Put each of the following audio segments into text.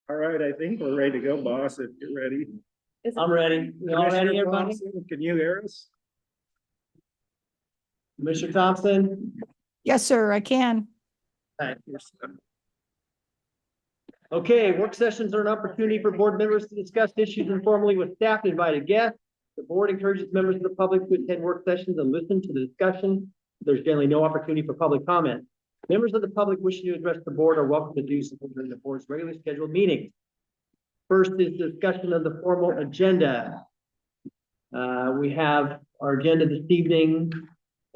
All right, I think we're ready to go, boss, if you're ready. I'm ready. You all ready, Commissioner everybody? Thompson, can you hear us? Commissioner Thompson? Yes, sir, I can. Okay, work sessions are an opportunity for board members to discuss issues informally with staff and invited guests. The board encourages members of the public to attend work sessions and listen to the discussion. There's generally no opportunity for public comment. Members of the public wishing to address the board are welcome to do so during the board's regularly scheduled meetings. First is discussion of the formal agenda. We have our agenda this evening.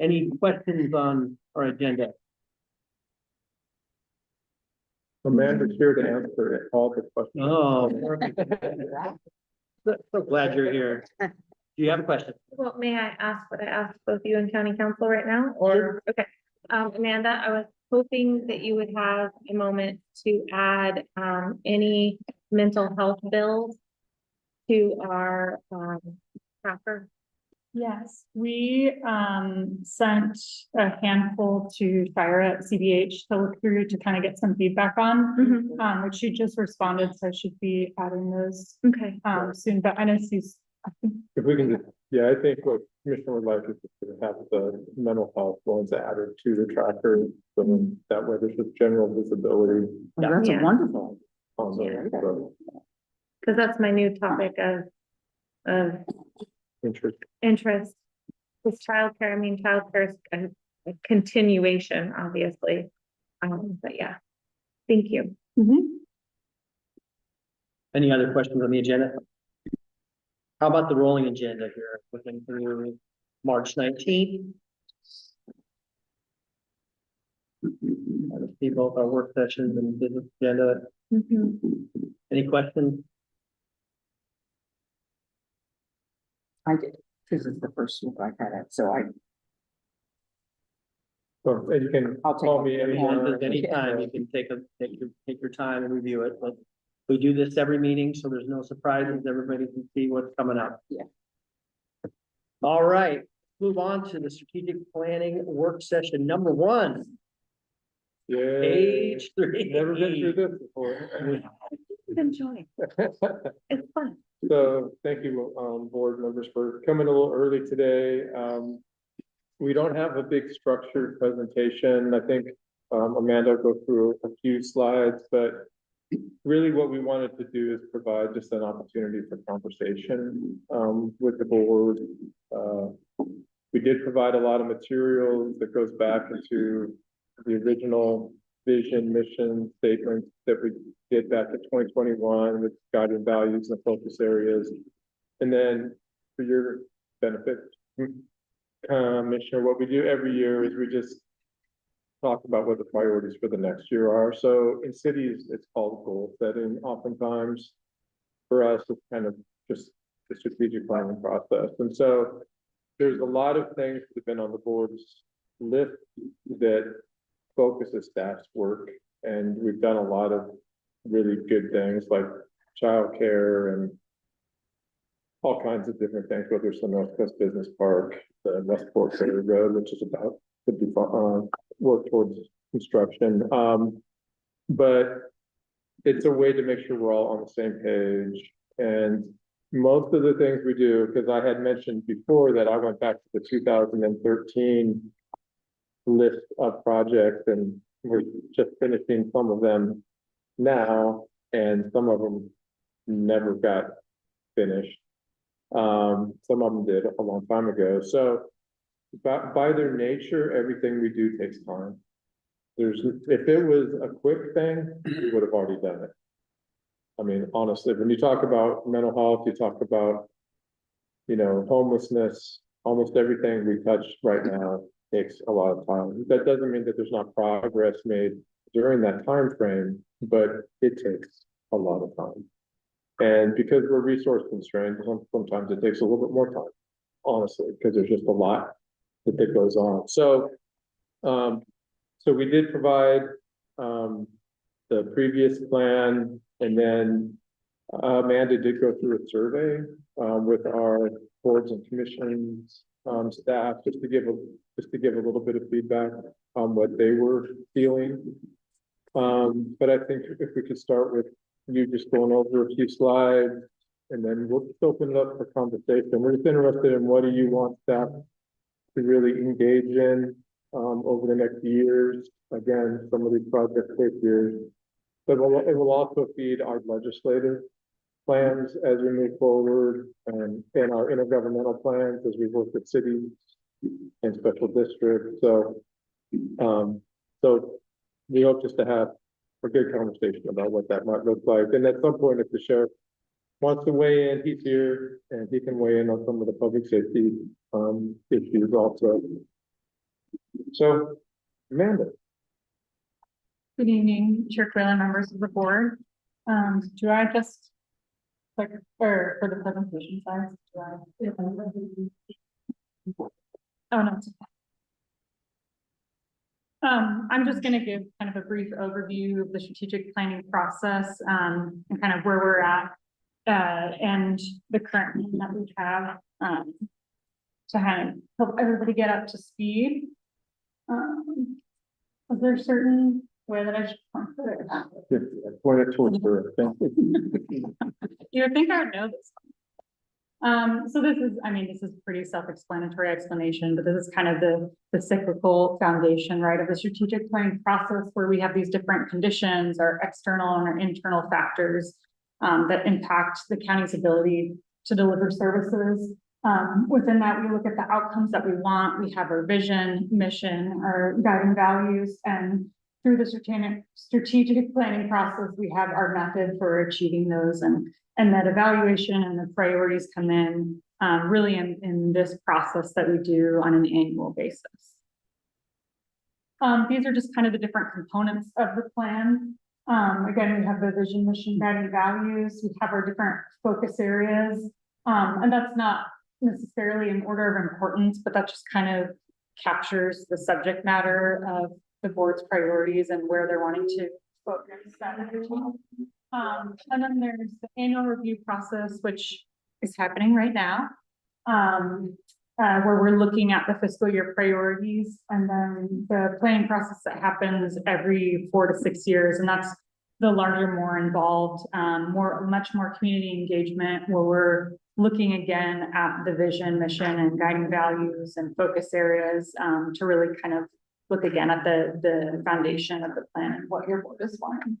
Any questions on our agenda? Amanda's here to answer all the questions. Oh, perfect. So glad you're here. Do you have a question? Well, may I ask what I asked both you and county council right now, or, okay. Amanda, I was hoping that you would have a moment to add, any mental health bills to our, tracker. Yes, we sent a handful to Shira at CBH to look through to kind of get some feedback on, which she just responded, so I should be adding those Okay, soon, but I know she's, I think, If we can just, yeah, I think what Commissioner would like is to have the mental health ones added to the tracker. So that way there's just general visibility Yeah. That's Yeah. wonderful. on the because that's my new topic of interest. interest. With childcare, I mean, childcare is a continuation, obviously. But yeah, thank you. Any other questions on the agenda? How about the rolling agenda here, looking through March 19th? See both our work sessions and business agenda. Any questions? I did. This is the first week I've had it, so So and you can I'll take call it. me Anyone, anytime. anytime, you can take your time and review it, but we do this every meeting, so there's no surprises, everybody can see what's coming up. Yeah. All right, move on to the strategic planning work session number 1, Yeah. page 3. Never been through this before. Enjoy. It's fun. So thank you, board members, for coming a little early today. We don't have a big structured presentation. I think Amanda will go through a few slides, but really what we wanted to do is provide just an opportunity for conversation with the board. We did provide a lot of materials that goes back into the original vision, mission statements that we did back in 2021 with guiding values and focus areas. And then for your benefit, Commissioner, what we do every year is we just talk about what the priorities for the next year are. So in cities, it's called goal setting. Oftentimes for us, it's kind of just the strategic planning process. And so there's a lot of things that have been on the board's list that focuses staff's work. And we've done a lot of really good things like childcare and all kinds of different things, whether it's the North Coast Business Park, the Westport Ferry Road, which is about to work towards construction. But it's a way to make sure we're all on the same page. And most of the things we do, because I had mentioned before that I went back to the 2013 list of projects, and we're just finishing some of them now, and some of them never got finished. Some of them did a long time ago. So by their nature, everything we do takes time. If it was a quick thing, we would have already done it. I mean, honestly, when you talk about mental health, you talk about, homelessness, almost everything we touch right now takes a lot of time. That doesn't mean that there's not progress made during that time frame, but it takes a lot of time. And because we're resource constrained, sometimes it takes a little bit more time, honestly, because there's just a lot that goes on. So, so we did provide the previous plan, and then Amanda did go through a survey with our boards and commissions staff just to give a little bit of feedback on what they were feeling. But I think if we could start with you just going over a few slides, and then we'll just open it up for conversation. We're just interested in what do you want staff to really engage in, over the next years. Again, some of these projects take years. But it will also feed our legislative plans as we move forward and our intergovernmental plans as we work with cities and special districts. So we hope just to have a good conversation about what that might look like. And at some point, if the sheriff wants to weigh in, he's here and he can weigh in on some of the public safety issues also. So, Amanda. Good evening, Chair Quaylen, members of the board. Do I just, like, or for the presentation side? Oh, no. It's okay. I'm just gonna give kind of a brief overview of the strategic planning process, and kind of where we're at, and the current plan that we have, to kind of help everybody get up to speed. Is there a certain way that I should point it? Point it towards her. You would think I would know this. So this is, I mean, this is pretty self-explanatory explanation, but this is kind of the cyclical foundation, right, of the strategic planning process, where we have these different conditions, our external and our internal factors, that impact the county's ability to deliver services. Within that, we look at the outcomes that we want. We have our vision, mission, our guiding values, and through the strategic planning process, we have our method for achieving those, and that evaluation and the priorities come in really in this process that we do on an annual basis. These are just kind of the different components of the plan. Again, we have the vision, mission, guiding values. We have our different focus areas, and that's not necessarily in order of importance, but that just kind of captures the subject matter of the board's priorities and where they're wanting to focus that energy. And then there's the annual review process, which is happening right now, where we're looking at the fiscal year priorities, and then the planning process that happens every 4 to 6 years, and that's the larger, more involved, much more community engagement, where we're looking again at the vision, mission, and guiding values and focus areas, to really kind of look again at the foundation of the plan and what your board is wanting.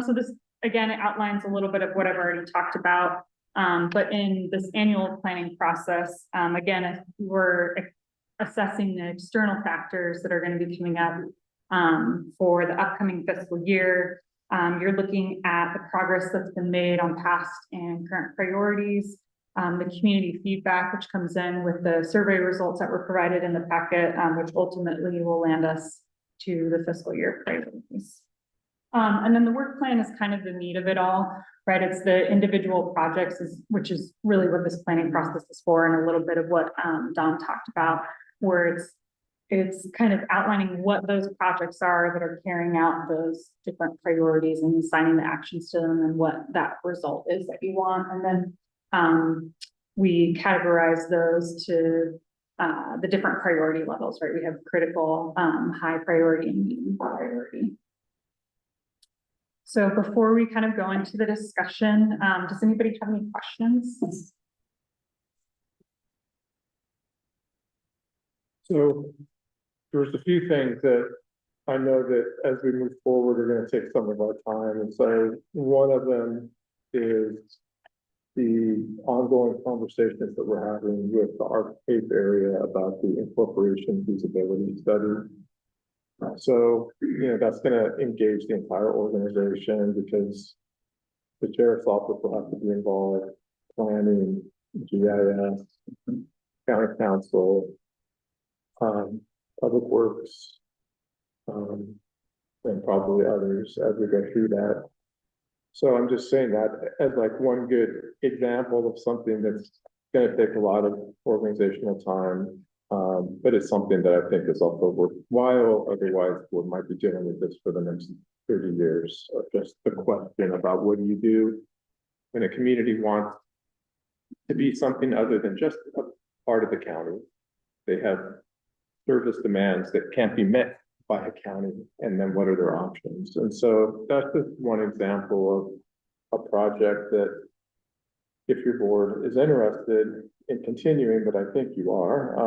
So this, again, it outlines a little bit of what I've already talked about. But in this annual planning process, again, we're assessing the external factors that are going to be coming up for the upcoming fiscal year. You're looking at the progress that's been made on past and current priorities, the community feedback, which comes in with the survey results that were provided in the packet, which ultimately will land us to the fiscal year priorities. And then the work plan is kind of the meat of it all, right? It's the individual projects, which is really what this planning process is for, and a little bit of what Don talked about, where it's kind of outlining what those projects are that are carrying out those different priorities and assigning the actions to them and what that result is that you want. And then we categorize those to the different priority levels, right? We have critical, high priority, and medium priority. So before we kind of go into the discussion, does anybody have any questions? So there's a few things that I know that as we move forward are going to take some of our time. And so one of them is the ongoing conversations that we're having with the ARC-CAPE area about the incorporation feasibility study. So, that's going to engage the entire organization, because the sheriff's office will have to be involved, planning, GIS, county council, public works, and probably others as we go through that. So I'm just saying that as like one good example of something that's going to take a lot of organizational time. But it's something that I think is also worthwhile. Otherwise, we might be dealing with this for the next 30 years. Just the question about what do you do when a community wants to be something other than just a part of the county. They have service demands that can't be met by a county, and then what are their options? And so that's just one example of a project that if your board is interested in continuing, but I think you are,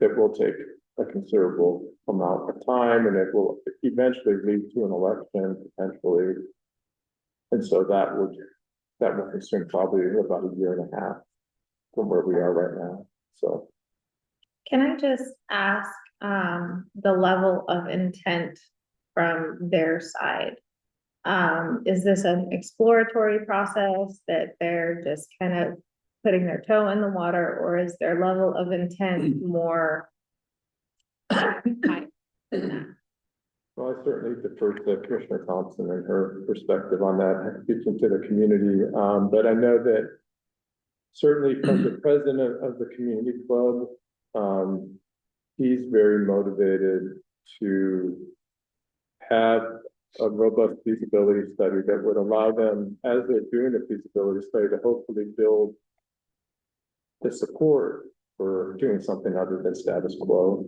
that will take a considerable amount of time, and it will eventually lead to an election potentially. And so that will consume probably about a year and a half from where we are right now, so. Can I just ask, the level of intent from their side? Is this an exploratory process that they're just kind of putting their toe in the water, or is their level of intent more? high than that? Well, I certainly defer to Commissioner Thompson and her perspective on that, speaking to the community, but I know that certainly from the president of the community club, he's very motivated to have a robust feasibility study that would allow them, as they're doing the feasibility study, to hopefully build the support for doing something other than status quo.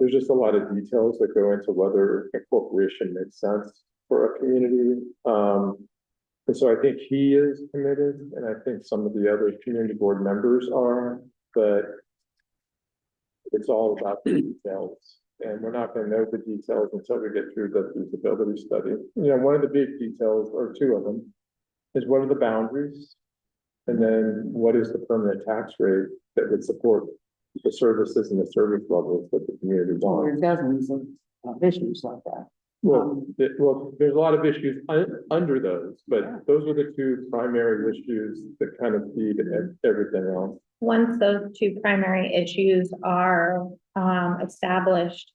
There's just a lot of details that go into whether a corporation makes sense for a community. And so I think he is committed, and I think some of the other community board members are, but it's all about the details. And we're not going to know the details until we get through the feasibility study. You know, one of the big details, or two of them, is what are the boundaries? And then what is the permanent tax rate that would support the services and the service levels that the community Well, wants? there's dozens of issues like that. Well, there's a lot of issues under those, but those are the two primary issues that kind of feed everything else. Once those two primary issues are, established,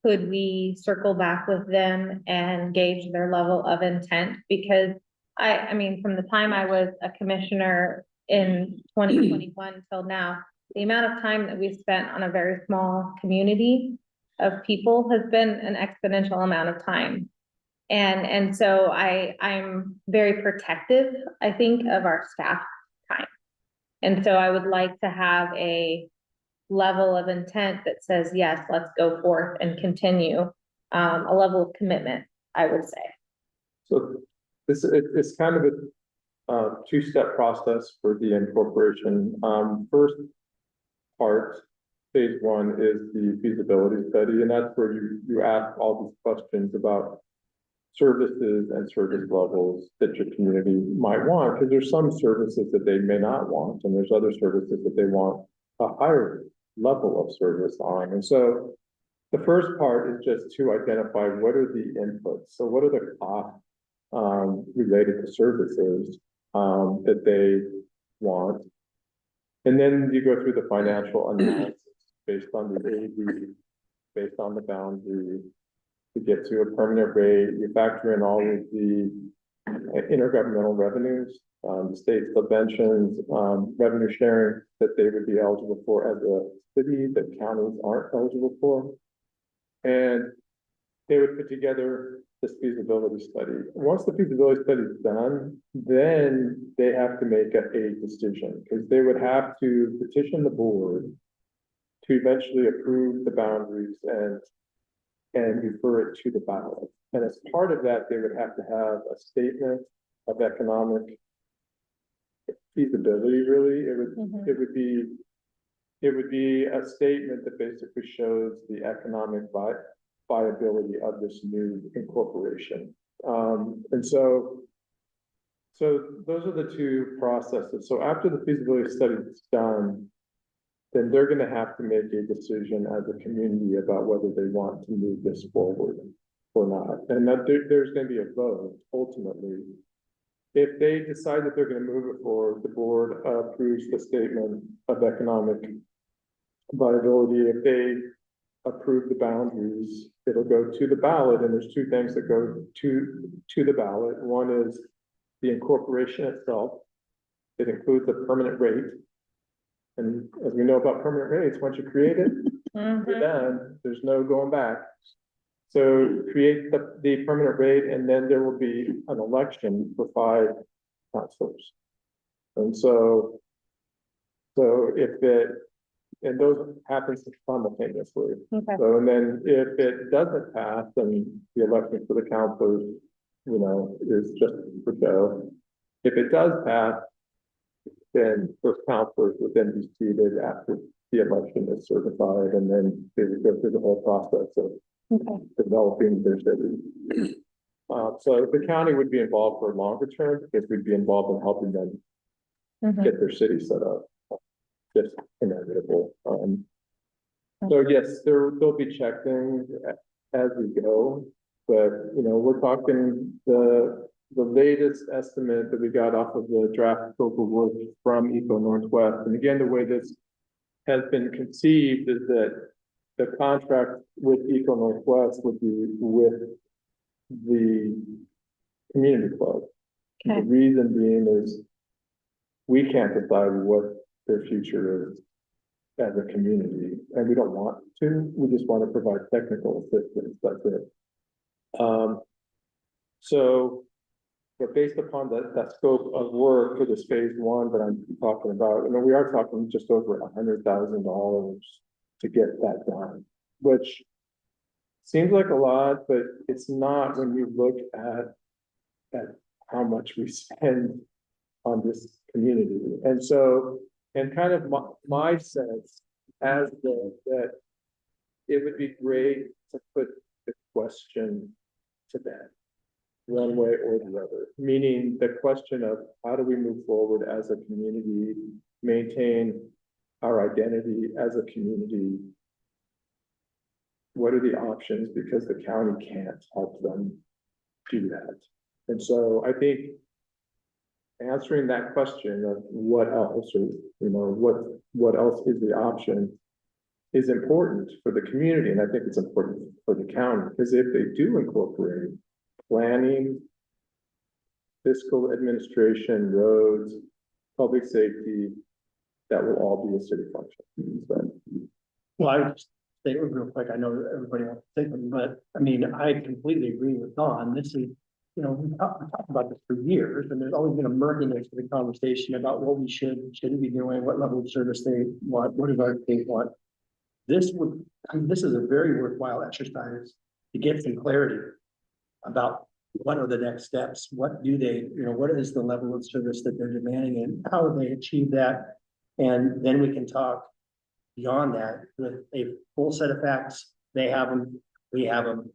could we circle back with them and gauge their level of intent? Because I mean, from the time I was a commissioner in 2021 till now, the amount of time that we've spent on a very small community of people has been an exponential amount of time. And so I'm very protective, I think, of our staff time. And so I would like to have a level of intent that says, yes, let's go forth and continue, a level of commitment, I would say. So it's kind of a two-step process for the incorporation. First part, phase one, is the feasibility study, and that's where you ask all these questions about services and service levels that your community might want, because there's some services that they may not want, and there's other services that they want a higher level of service on. And so the first part is just to identify what are the inputs. So what are the costs related to services that they want? And then you go through the financial analysis based on the AV, based on the boundary, to get to a permanent rate. You factor in all of the intergovernmental revenues, the state subventions, revenue sharing that they would be eligible for as a city that counties aren't eligible for. And they would put together this feasibility study. Once the feasibility study is done, then they have to make a decision, because they would have to petition the board to eventually approve the boundaries and refer it to the ballot. And as part of that, they would have to have a statement of economic feasibility, really. It would be a statement that basically shows the economic viability of this new incorporation. And so those are the two processes. So after the feasibility study is done, then they're going to have to make a decision as a community about whether they want to move this forward or not. And that there's going to be a vote ultimately. If they decide that they're going to move it forward, the board approves the statement of economic viability. If they approve the boundaries, it'll go to the ballot, and there's two things that go to the ballot. One is the incorporation itself. It includes a permanent rate. And as we know about permanent rates, once you create it, you're done. There's no going back. So create the permanent rate, and then there will be an election for 5 councilors. And so if and those happen simultaneously. Okay. So, and then if it doesn't pass, then the election for the councilors, is just for show. If it does pass, then those councilors would then be seated after the election is certified, and then they would go through the whole process of Okay. developing their city. So the county would be involved for longer term, because we'd be involved in helping them Mhm. get their city set up. Just inevitable. So yes, there'll be check-ins as we go, but, we're talking the latest estimate that we got off of the draft scope of work from Eco Northwest. And again, the way this has been conceived is that the contract with Eco Northwest would be with the community club. Okay. The reason being is we can't decide what their future is as a community, and we don't want to. We just want to provide technical assistance. That's it. So, but based upon that scope of work for this phase one that I'm talking about, we are talking just over $100,000 to get that done, which seems like a lot, but it's not when you look at how much we spend on this community. And so, and kind of my sense as that it would be great to put the question to bed, one way or the other, meaning the question of how do we move forward as a community, maintain our identity as a community. What are the options? Because the county can't help them do that. And so I think answering that question of what else, or, what else is the option, is important for the community. And I think it's important for the county, because if they do incorporate planning, fiscal administration, roads, public safety, that will all be a city function. So, Well, I would just say it real quick. I know that everybody wants to say something, but I mean, I completely agree with Don. This is, we've talked about this for years, and there's always been a murkiness to the conversation about what we shouldn't be doing, what level of service they want, what does our state want. This is a very worthwhile exercise to get some clarity about what are the next steps, what do they, what is the level of service that they're demanding, and how do they achieve that? And then we can talk beyond that with a full set of facts. They have them, we have them.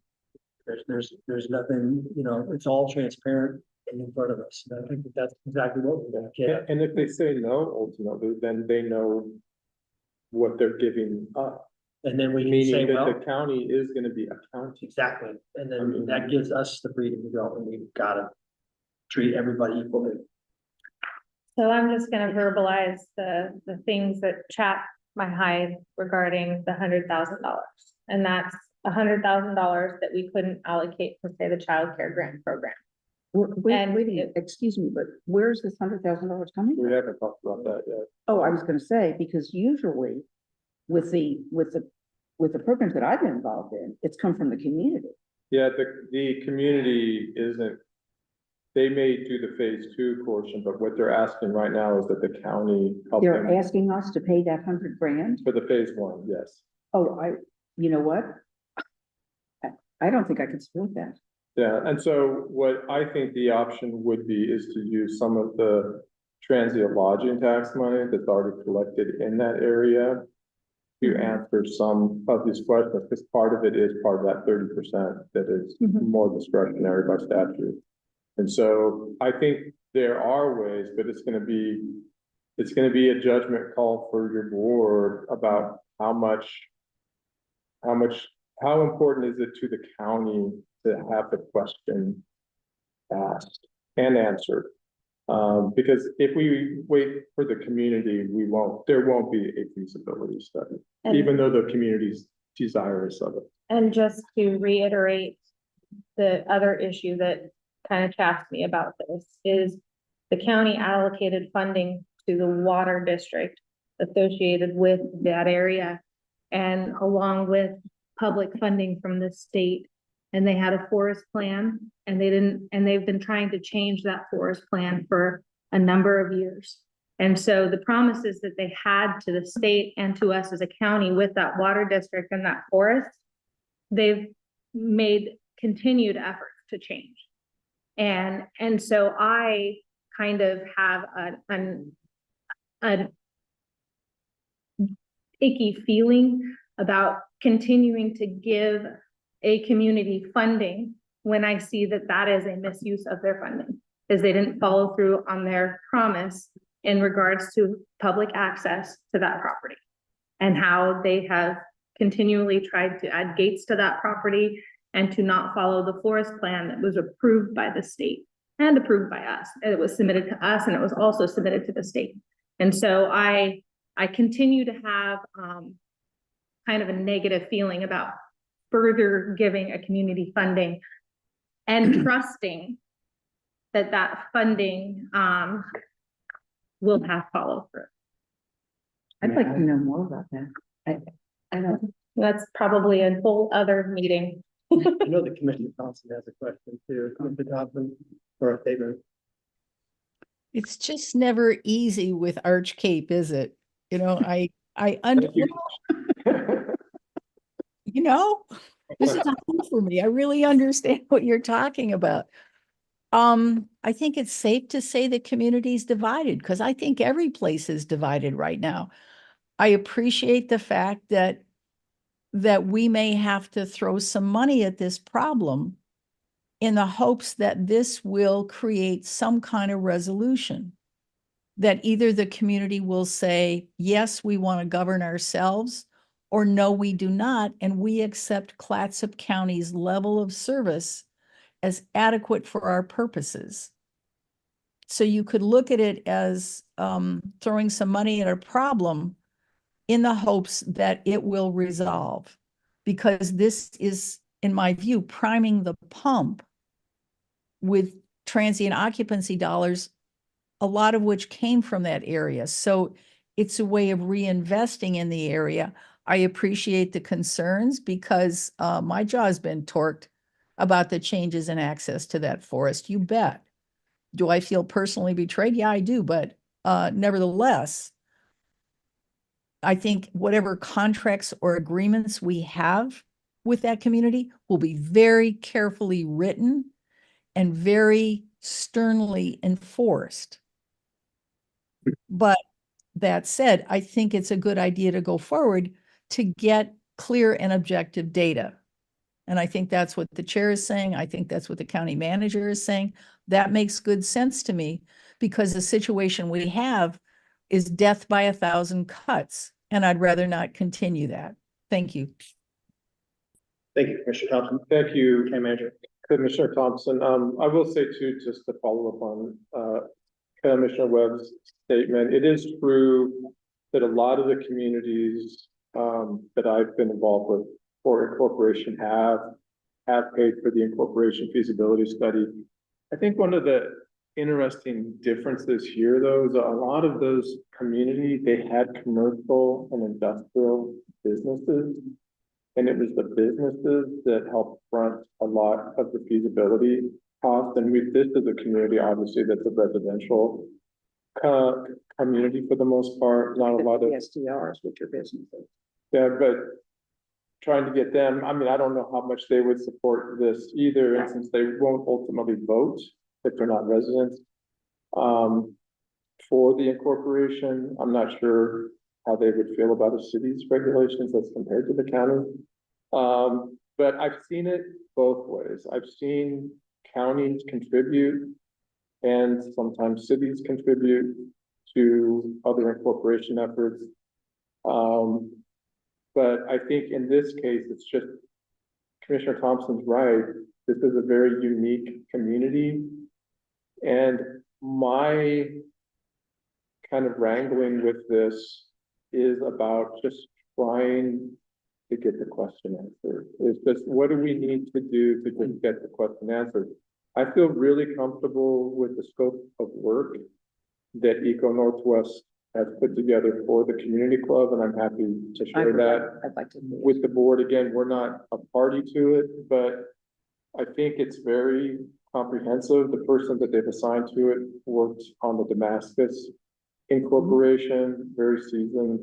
There's nothing, it's all transparent and in front of us. And I think that's exactly what we're gonna get. and if they say no, ultimately, then they know what they're giving up. And then we can say, Meaning that well, the county is gonna be accounting. exactly. And then that gives us the freedom to go, and we've gotta treat everybody equally. So I'm just gonna verbalize the things that chap my hide regarding the $100,000. And that's $100,000 that we couldn't allocate to, say, the child care grant program. Wait, And wait a minute, excuse me, but where's this $100,000 coming We from? haven't talked about that yet. Oh, I was gonna say, because usually with the programs that I've been involved in, it's come from the community. Yeah, the community isn't, they may do the phase two portion, but what they're asking right now is that the county help They're them asking us to pay that $100,000. for the phase one, yes. Oh, you know what? I don't think I could support that. Yeah, and so what I think the option would be is to use some of the transient lodging tax money that's already collected in that area to answer some of these questions, because part of it is part of that 30% that is Mhm. more discretionary by statute. And so I think there are ways, but it's gonna be a judgment call for your board about how important is it to the county to have the question asked and answered? Because if we wait for the community, there won't be a feasibility study, And- even though the community's desirous of it. And just to reiterate, the other issue that kind of chaps me about this is the county allocated funding to the water district associated with that area, and along with public funding from the state. And they had a forest plan, and they've been trying to change that forest plan for a number of years. And so the promises that they had to the state and to us as a county with that water district and that forest, they've made continued efforts to change. And so I kind of have an icky feeling about continuing to give a community funding when I see that that is a misuse of their funding, because they didn't follow through on their promise in regards to public access to that property, and how they have continually tried to add gates to that property and to not follow the forest plan that was approved by the state and approved by us. It was submitted to us and it was also submitted to the state. And so I continue to have kind of a negative feeling about further giving a community funding and trusting that that funding will have follow through. I'd like to know more about that. I don't, That's probably a whole other meeting. I know that Commissioner Thompson has a question too. Commissioner Thompson, or a statement. It's just never easy with Arch Cape, is it? You know, Thank you. you know, this is hard for me. I really understand what you're talking about. I think it's safe to say the community is divided, because I think every place is divided right now. I appreciate the fact that we may have to throw some money at this problem in the hopes that this will create some kind of resolution, that either the community will say, yes, we want to govern ourselves, or no, we do not, and we accept Clatsop County's level of service as adequate for our purposes. So you could look at it as throwing some money at a problem in the hopes that it will resolve, because this is, in my view, priming the pump with transient occupancy dollars, a lot of which came from that area. So it's a way of reinvesting in the area. I appreciate the concerns, because my jaw's been torqued about the changes in access to that forest. You bet. Do I feel personally betrayed? Yeah, I do. But nevertheless, I think whatever contracts or agreements we have with that community will be very carefully written and very sternly enforced. But that said, I think it's a good idea to go forward to get clear and objective data. And I think that's what the chair is saying. I think that's what the county manager is saying. That makes good sense to me, because the situation we have is death by 1,000 cuts, and I'd rather not continue that. Thank you. Thank you, Commissioner Thompson. Thank you, County Manager. Commissioner Thompson. I will say too, just to follow up on Commissioner Webb's statement, it is true that a lot of the communities that I've been involved with for incorporation have paid for the incorporation feasibility study. I think one of the interesting differences here, though, is a lot of those communities, they had commercial and industrial businesses, and it was the businesses that helped front a lot of the feasibility cost. And this is a community, obviously, that's a residential community for the most part, not a lot of SDRs with your businesses. yeah, but trying to get them, I mean, I don't know how much they would support this either, and since they won't ultimately vote if they're not residents for the incorporation, I'm not sure how they would feel about a city's regulations as compared to the county. But I've seen it both ways. I've seen counties contribute and sometimes cities contribute to other incorporation efforts. But I think in this case, it's just, Commissioner Thompson's right. This is a very unique community. And my kind of wrangling with this is about just trying to get the question answered. It's just, what do we need to do to just get the question answered? I feel really comfortable with the scope of work that Eco Northwest has put together for the community club, and I'm happy to share that I'd like to. with the board. Again, we're not a party to it, but I think it's very comprehensive. The person that they've assigned to it worked on the Damascus incorporation, very seasoned,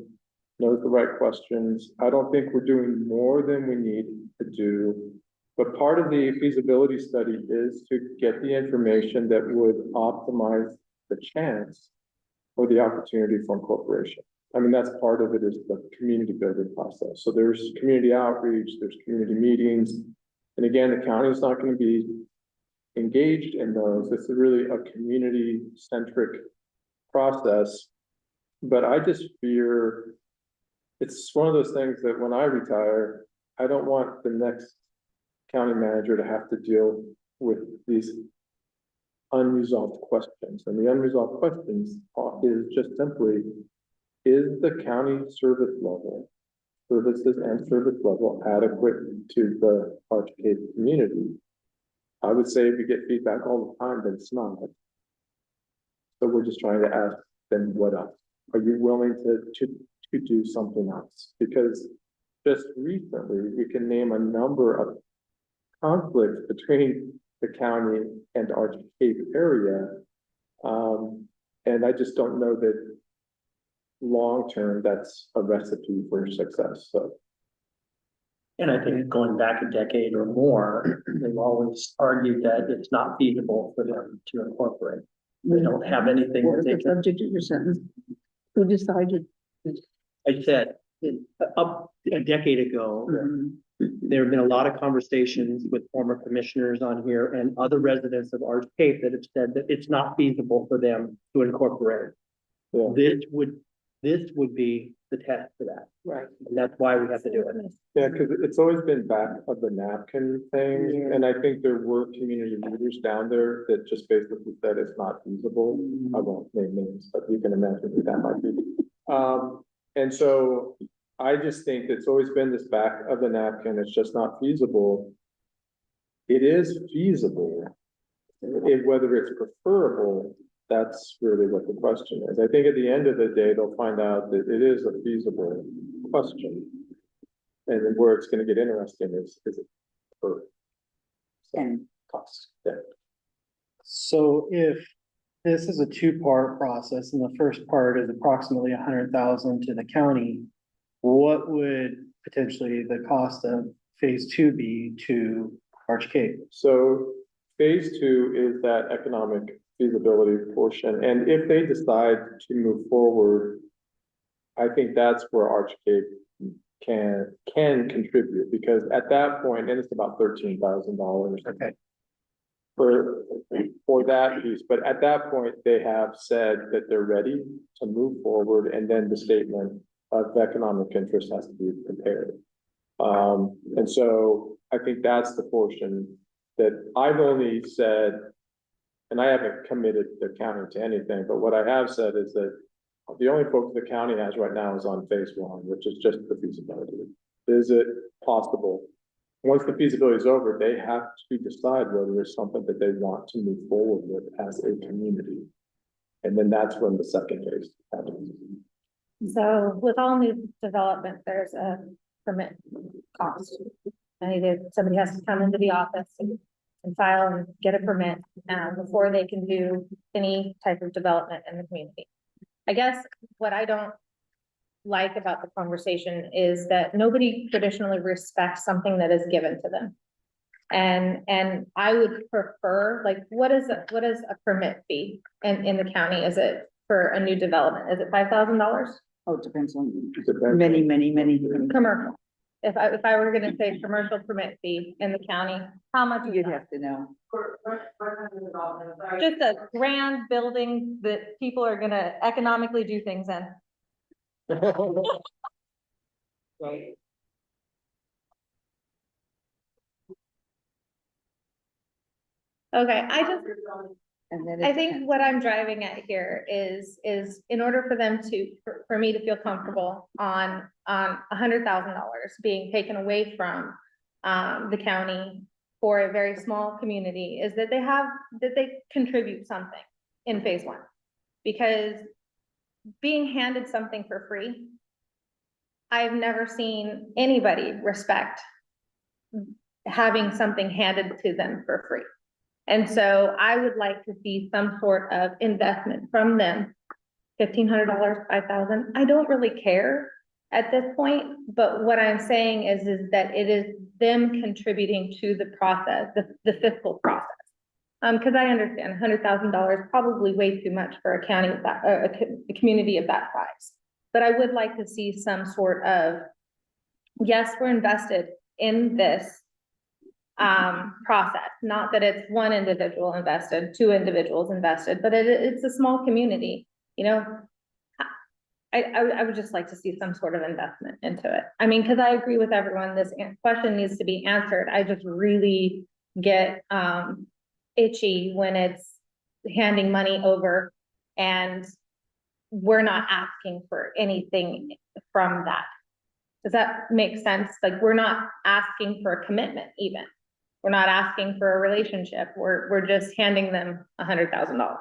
knows the right questions. I don't think we're doing more than we need to do. But part of the feasibility study is to get the information that would optimize the chance or the opportunity for incorporation. I mean, that's part of it, is the community building process. So there's community outreach, there's community meetings. And again, the county is not going to be engaged in those. This is really a community-centric process. But I just fear, it's one of those things that when I retire, I don't want the next county manager to have to deal with these unresolved questions. And the unresolved questions is just simply, is the county services and service level adequate to the Arch Cape community? I would say we get feedback all the time that it's not. So we're just trying to ask them, what else? Are you willing to do something else? Because just recently, we can name a number of conflicts between the county and Arch Cape area. And I just don't know that long-term, that's a recipe for success, so. And I think going back a decade or more, they've always argued that it's not feasible for them to incorporate. They don't have anything What that was they the can. subject of your sentence? Who decided? I said, up a decade ago, there have been a lot of conversations with former commissioners on here and other residents of Arch Cape that have said that it's not feasible for them to incorporate. Yeah. This would be the test for that. Right. And that's why we have to do it. Yeah, because it's always been back of the napkin thing, Yeah. and I think there were community leaders down there that just basically said it's not feasible. I won't name names, but you can imagine who that might be. And so I just think it's always been this back of the napkin, it's just not feasible. It is feasible. Whether it's preferable, that's really what the question is. I think at the end of the day, they'll find out that it is a feasible question. And then where it's gonna get interesting is it for And cost? Yeah. So if this is a two-part process and the first part is approximately 100,000 to the county, what would potentially the cost of phase two be to Arch Cape? So phase two is that economic feasibility portion, and if they decide to move forward, I think that's where Arch Cape can contribute, because at that point, and it's about $13,000. Okay. For that piece, but at that point, they have said that they're ready to move forward, and then the statement of economic interest has to be prepared. And so I think that's the portion that I've only said, and I haven't committed the county to anything, but what I have said is that the only focus the county has right now is on phase one, which is just the feasibility. Is it possible? Once the feasibility is over, they have to decide whether it's something that they want to move forward with as a community. And then that's when the second phase happens. So with all new development, there's a permit cost. And either somebody has to come into the office and file and get a permit, before they can do any type of development in the community. I guess what I don't like about the conversation is that nobody traditionally respects something that is given to them. And I would prefer, like, what is a permit fee in the county? Is it for a new development? Is it $5,000? Oh, it depends on Depends. many. Commercial. If I were gonna say commercial permit fee in the county, how much is You'd that? have to know. Just a grand building that people are gonna economically do things in. Okay, And then I think what I'm driving at here is in order for them for me to feel comfortable on $100,000 being taken away from the county for a very small community, is that they contribute something in phase one. Because being handed something for free, I've never seen anybody respect having something handed to them for free. And so I would like to see some sort of investment from them $1,500, 5,000, I don't really care at this point, but what I'm saying is that it is them contributing to the process, the fiscal process. Because I understand $100,000 probably way too much for a county of that, a community of that size. But I would like to see some sort of, yes, we're invested in this process, not that it's one individual invested, two individuals invested, but it's a small community, you know. I would just like to see some sort of investment into it. I mean, because I agree with everyone, this question needs to be answered. I just really get itchy when it's handing money over and we're not asking for anything from that. Does that make sense? Like, we're not asking for a commitment even. We're not asking for a relationship. We're just handing them $100,000.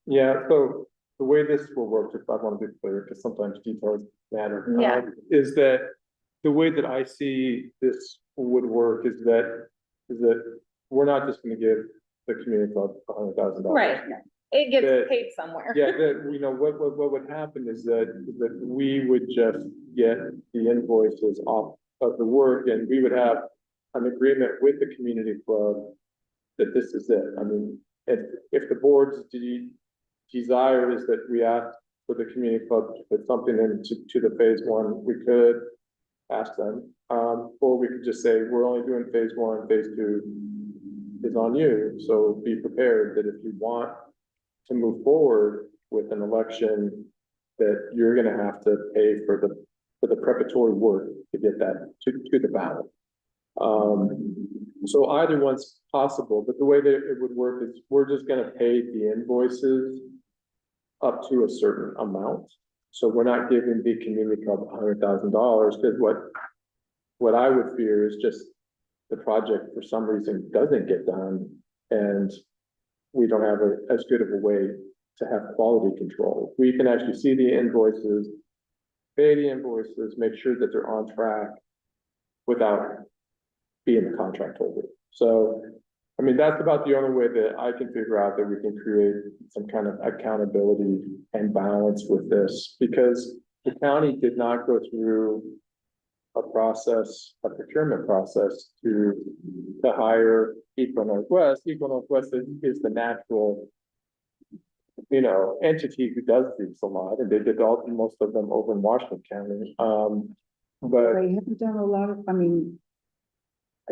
Yeah, so the way this will work, if I want to be clear, because sometimes details matter. Yeah. Is that the way that I see this would work is that we're not just gonna give the community club $100,000. Right. It gets That- paid somewhere. Yeah, that, you know, what would happen is that we would just get the invoices off of the work, and we would have an agreement with the community club that this is it. I mean, if the board's desire is that we ask for the community club to put something into the phase one, we could ask them, or we could just say, we're only doing phase one, phase two is on you. So be prepared that if you want to move forward with an election, that you're gonna have to pay for the preparatory work to get that to the ballot. So either one's possible, but the way that it would work is we're just gonna pay the invoices up to a certain amount. So we're not giving the community club $100,000, because what I would fear is just the project for some reason doesn't get done, and we don't have as good of a way to have quality control. We can actually see the invoices, pay the invoices, make sure that they're on track without being the contract holder. So, I mean, that's about the only way that I can figure out that we can create some kind of accountability and balance with this, because the county did not go through a procurement process to hire Eco Northwest. Eco Northwest is the natural, you know, entity who does these a lot, and they did most of them over in Washington County. But They haven't done a lot of, I mean,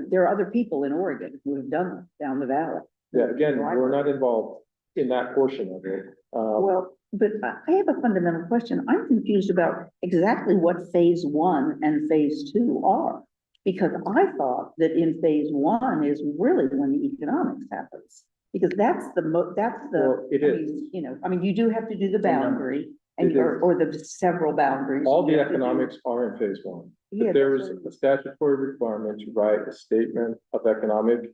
there are other people in Oregon who have done it down the valley. yeah, again, we're not involved in that portion of it. Well, but I have a fundamental question. I'm confused about exactly what phase one and phase two are. Because I thought that in phase one is really when the economics happens. Because that's Well, it I is. mean, you know, I mean, you do have to do the boundary and, It is. or the several boundaries. All the You have to do- economics are in phase one. Yeah, But there that's is what- a statutory requirement to write a statement of economic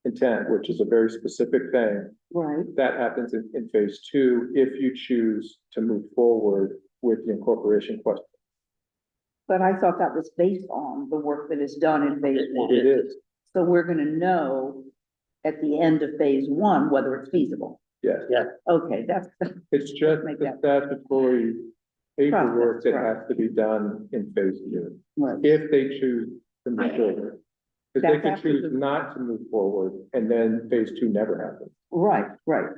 intent, which is a very specific thing. Right, That happens in phase two, if you choose to move forward with the incorporation question. but I thought that was based on the work that is done in phase one. It is, So we're gonna know at the end of phase one whether it's feasible. yes. Okay, that's, It's just Make the that- statutory paperwork Process, that right. has to be done in phase two, right. if they choose to move forward. Because they That's could after choose the- not to move forward, and then phase two never happens. Right, but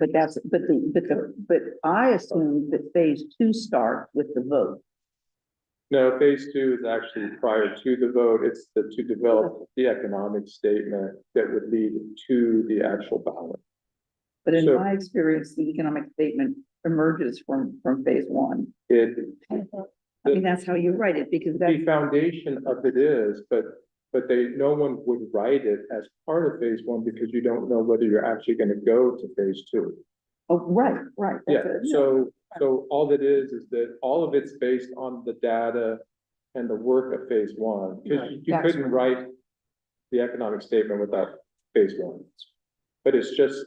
but I assumed that phase two starts with the vote. No, phase two is actually prior to the vote. It's to develop the economic statement that would lead to the actual ballot. But in So- my experience, the economic statement emerges from phase one. It, I mean, that's how you write it, because the that, foundation of it is, but no one would write it as part of phase one, because you don't know whether you're actually gonna go to phase two. oh, right. Yeah, That's it. so all that is that all of it's based on the data and the work of phase one. Because Right, you that's couldn't write the economic statement without phase one. But it's just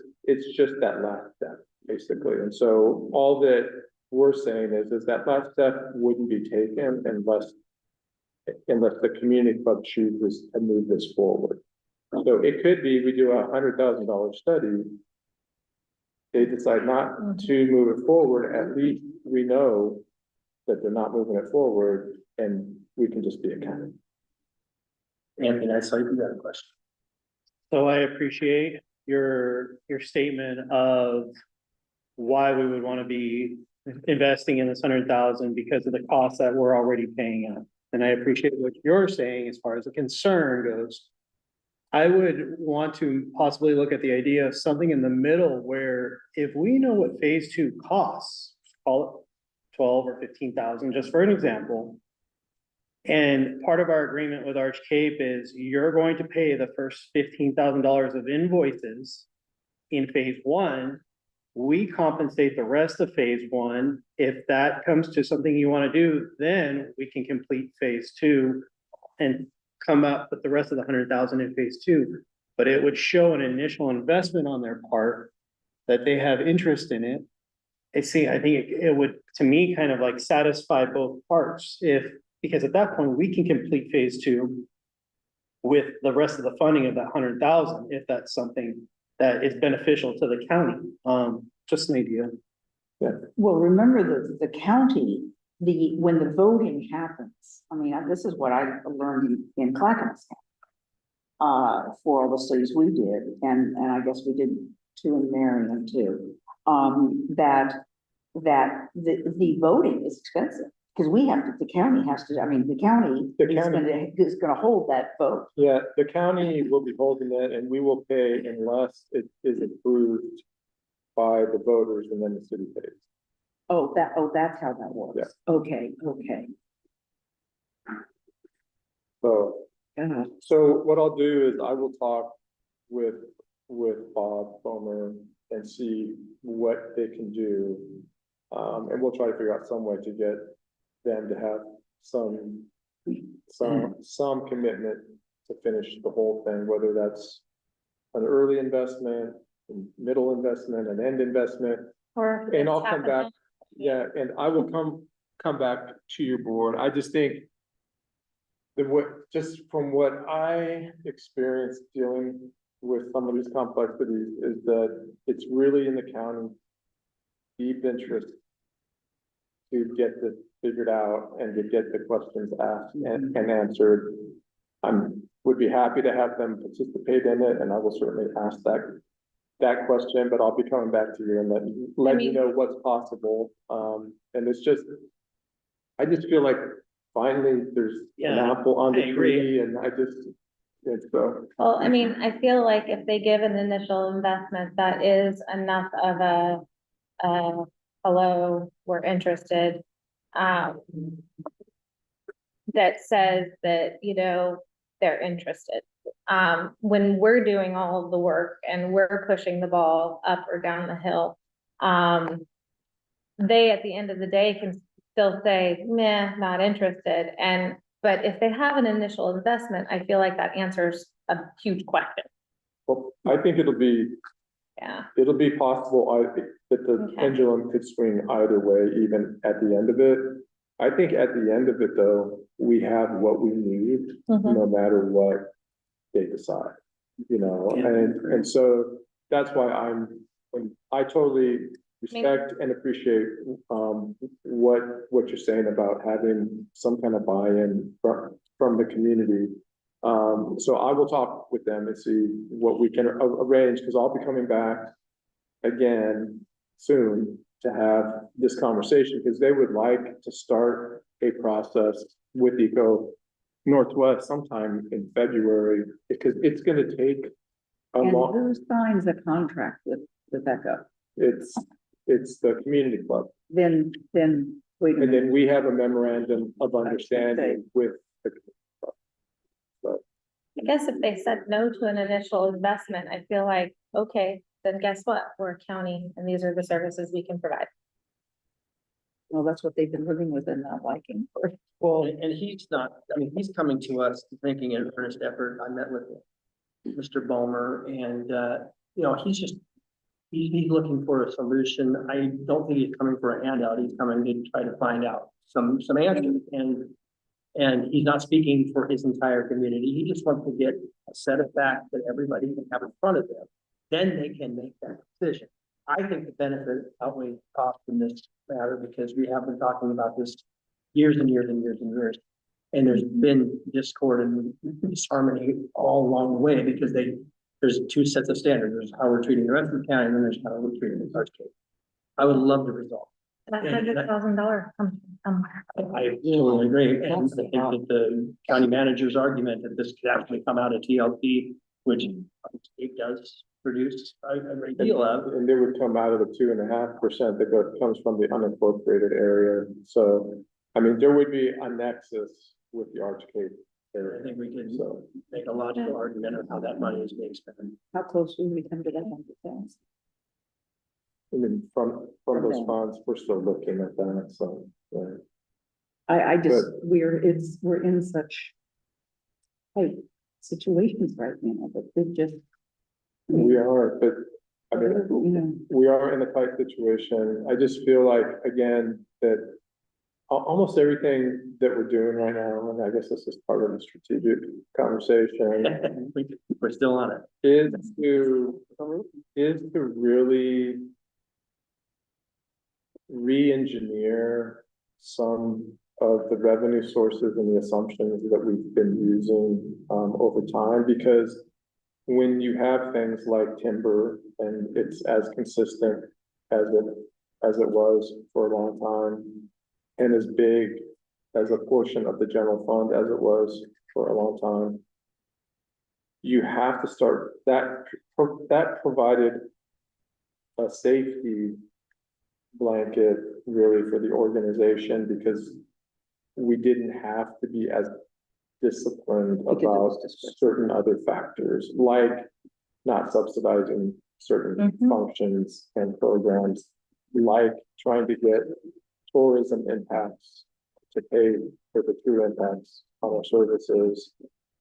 that last step, basically. And so all that we're saying is that last step wouldn't be taken unless the community club chooses to move this forward. So it could be, we do $100,000 study, they decide not to move it forward, at least we know that they're not moving it forward and we can just be accountable. Anthony, I saw you got a question. So I appreciate your statement of why we would want to be investing in this 100,000 because of the costs that we're already paying out. And I appreciate what you're saying as far as the concern goes. I would want to possibly look at the idea of something in the middle where if we know what phase 2 costs, call it 12 or 15,000, just for an example. And part of our agreement with Arch Cape is you're going to pay the first $15,000 of invoices in phase 1. We compensate the rest of phase 1. If that comes to something you want to do, then we can complete phase 2 and come up with the rest of the 100,000 in phase 2. But it would show an initial investment on their part that they have interest in it. I think it would, to me, kind of like satisfy both parts because at that point we can complete phase 2 with the rest of the funding of that 100,000, if that's something that is beneficial to the county. Just an idea. Well, remember the county, when the voting happens, I mean, this is what I learned in Clackamas County. For all the studies we did, and I guess we did two in Marion too. That the voting is expensive, because the county has to, I mean, the county is gonna hold that vote. Yeah, the county will be holding it and we will pay unless it is approved by the voters and then the city pays. That's how that works. Yeah. Okay. So what I'll do is I will talk with Bob Bomer and see what they can do. And we'll try to figure out some way to get them to have some commitment to finish the whole thing, whether that's an early investment, middle investment, an end investment. Or. And I'll come back, yeah, and I will come back to your board. I just think just from what I experienced dealing with some of these complexities is that it's really in the county deep interest to get this figured out and to get the questions asked and answered. Would be happy to have them participate in it, and I will certainly ask that question, but I'll be coming back to you and let you know what's possible. And it's just, I just feel like finally there's an apple on the tree, and I just think so. Well, I mean, I feel like if they give an initial investment, that is enough of a hello, we're interested. That says that, they're interested. When we're doing all of the work and we're pushing the ball up or down the hill, they, at the end of the day, can still say, meh, not interested. But if they have an initial investment, I feel like that answers a huge question. Well, I think it'll be possible that the pendulum could swing either way, even at the end of it. I think at the end of it, though, we have what we need, no matter what they decide, and so that's why I totally respect and appreciate what you're saying about having some kind of buy-in from the community. So I will talk with them and see what we can arrange, because I'll be coming back again soon to have this conversation, because they would like to start a process with Eco Northwest sometime in February, because it's going to take a And long. who signs a contract with Echo? It's the community club, Then wait a and minute. then we have a memorandum of understanding with the. I guess if they said no to an initial investment, I feel like, okay, then guess what? We're a county and these are the services we can provide. Well, that's what they've been living with and not liking. Well, and he's not, I mean, he's coming to us thinking an earnest effort. I met with Mr. Bomer and, he's looking for a solution. I don't think he's coming for a handout. He's coming to try to find out some answers. And he's not speaking for his entire community. He just wants to get a set of facts that everybody can have in front of them. Then they can make that decision. I think the benefit outweighs the cost in this matter, because we have been talking about this years and years and years and years. And there's been discord and disharmony all along the way, because there's two sets of standards. There's how we're treating the rest of the county, and then there's how we're treating the Arch Cape. I would love to resolve. That Yeah, that- $100,000 comes from somewhere. I totally agree, and I think that the county manager's argument that this could actually come out of TLP, which it does produce a great deal of. And they would come out of the 2.5% comes from the unincorporated area. So, I mean, there would be a nexus with the Arch Cape I area. think we can So, make a logical argument of how that money is being spent. How close do we come to that 100,000? I mean, from those Okay. funds, we're still looking at that, so, yeah. I just, we're in such tight situations right now, but it just, We are, but, I mean, you know, we are in a tight situation. I just feel like, again, that almost everything that we're doing right now, and I guess this is part of the strategic conversation, We're still on it. is to really re-engineer some of the revenue sources and the assumptions that we've been using over time, because when you have things like timber and it's as consistent as it was for a long time, and as big as a portion of the general fund as it was for a long time, you have to start, that provided a safety blanket really for the organization, because we didn't have to be as disciplined Because it was about disciplined. certain other factors, like not subsidizing certain functions and programs, like trying to get tourism impacts to pay for the true impacts on our services.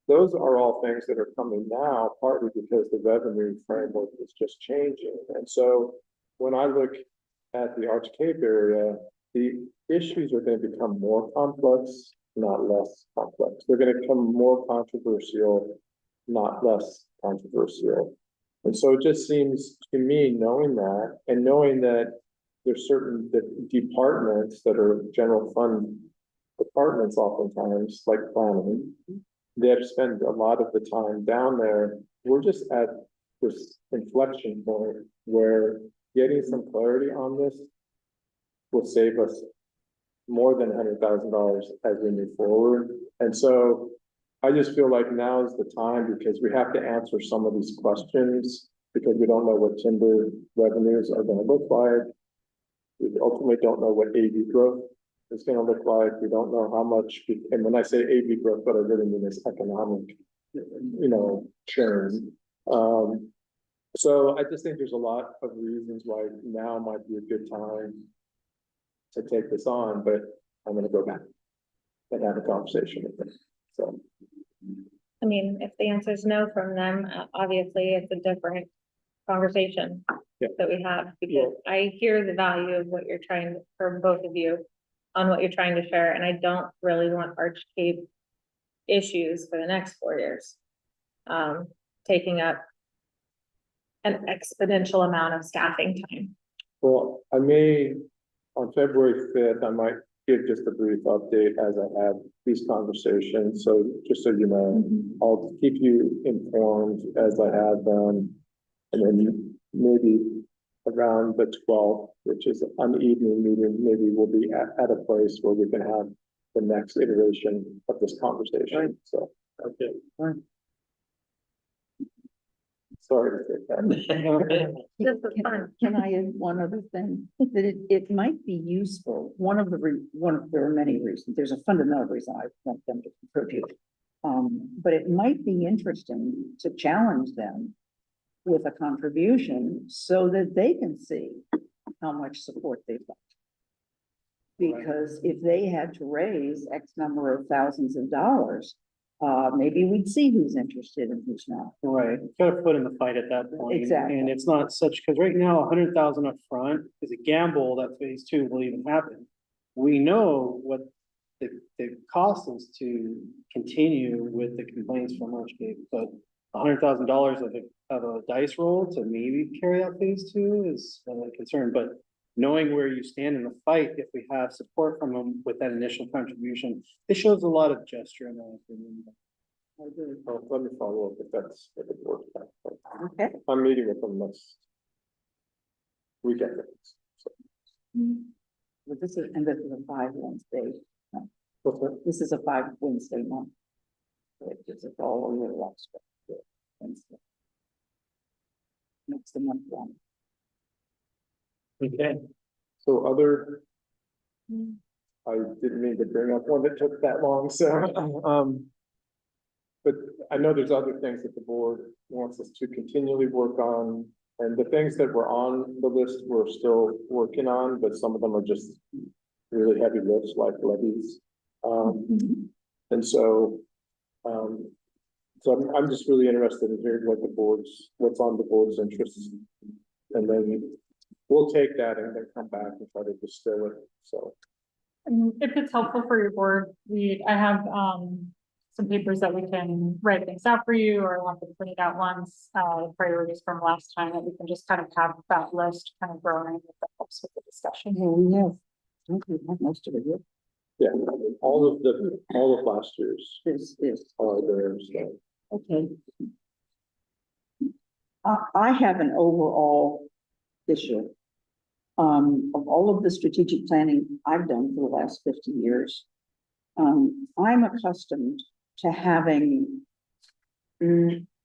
Those are all things that are coming now, partly because the revenue framework is just changing. And so when I look at the Arch Cape area, the issues are going to become more complex, not less complex. They're going to become more controversial, not less controversial. And so it just seems to me, knowing that, and knowing that there's certain departments that are general fund departments oftentimes, like planning, they have to spend a lot of the time down there. We're just at this inflection point where getting some clarity on this will save us more than $100,000 as we move forward. And so I just feel like now is the time, because we have to answer some of these questions, because we don't know what timber revenues are going to look like. We ultimately don't know what AV growth is going to look like. We don't know how much, and when I say AV growth, what I really mean is economic, churn. So I just think there's a lot of reasons why now might be a good time to take this on, but I'm gonna go back and have a conversation with them, so. I mean, if the answer is no from them, obviously it's a different conversation Yeah. that we have, because I hear the value of what you're trying, for both of you, on what you're trying to share, and I don't really want Arch Cape issues for the next 4 years, taking up an exponential amount of staffing time. Well, I may, on February 5th, I might give just a brief update as I have these conversations, so just so you know, I'll keep you informed as I have them. And then maybe around the 12th, which is an evening meeting, maybe we'll be at a place where we can have the next iteration of this conversation, so. Okay. Sorry to say that. This is fun. Can I add one other thing? That it might be useful, there are many reasons, there's a fundamental reason I want them to contribute. But it might be interesting to challenge them with a contribution so that they can see how much support they've got. Because if they had to raise X number of thousands of dollars, maybe we'd see who's interested and who's not. Right, got to put in the fight at that point. Exactly. And it's not such, because right now, 100,000 up front is a gamble that phase 2 will even happen. We know what the cost is to continue with the complaints from Arch Cape, but $100,000 of a dice roll to maybe carry out phase two is a concern, but knowing where you stand in the fight, if we have support from them with that initial contribution, it shows a lot of gesture in my opinion. Let me follow up if that's, if it works. Okay. I'm meeting with them next weekend. So, But this is, and this is a 5 Wednesday, what's that? this is a 5 Wednesday month. It's all over the last Wednesday. Makes the month long. Okay. So other, I didn't mean to bring up one that took that long, so, but I know there's other things that the board wants us to continually work on. And the things that were on the list we're still working on, but some of them are just really heavy lifts like levies. And so, I'm just really interested in hearing what the board's, what's on the board's interests. And then we'll take that and then come back and try to distill it, so. And if it's helpful for your board, I have, some papers that we can write things out for you, or have to print it out once, priorities from last time, that we can just kind of have that list kind of growing, if that helps with the discussion. Yeah, we have, I think we have most of it here. Yeah, all of last year's Is, are there, so. okay. I have an overall issue. Of all of the strategic planning I've done for the last 50 years, I'm accustomed to having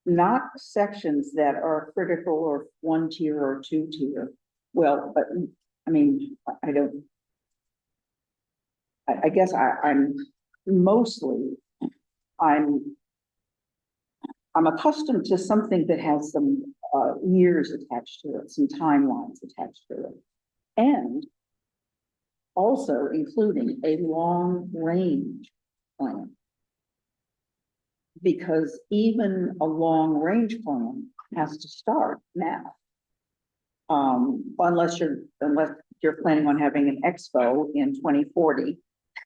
not sections that are critical or 1 tier or 2 tier. Well, but I mean, I don't. I guess I'm mostly, I'm accustomed to something that has some years attached to it, some timelines attached to it. And also including a long range plan. Because even a long range plan has to start now. Unless you're planning on having an expo in 2040,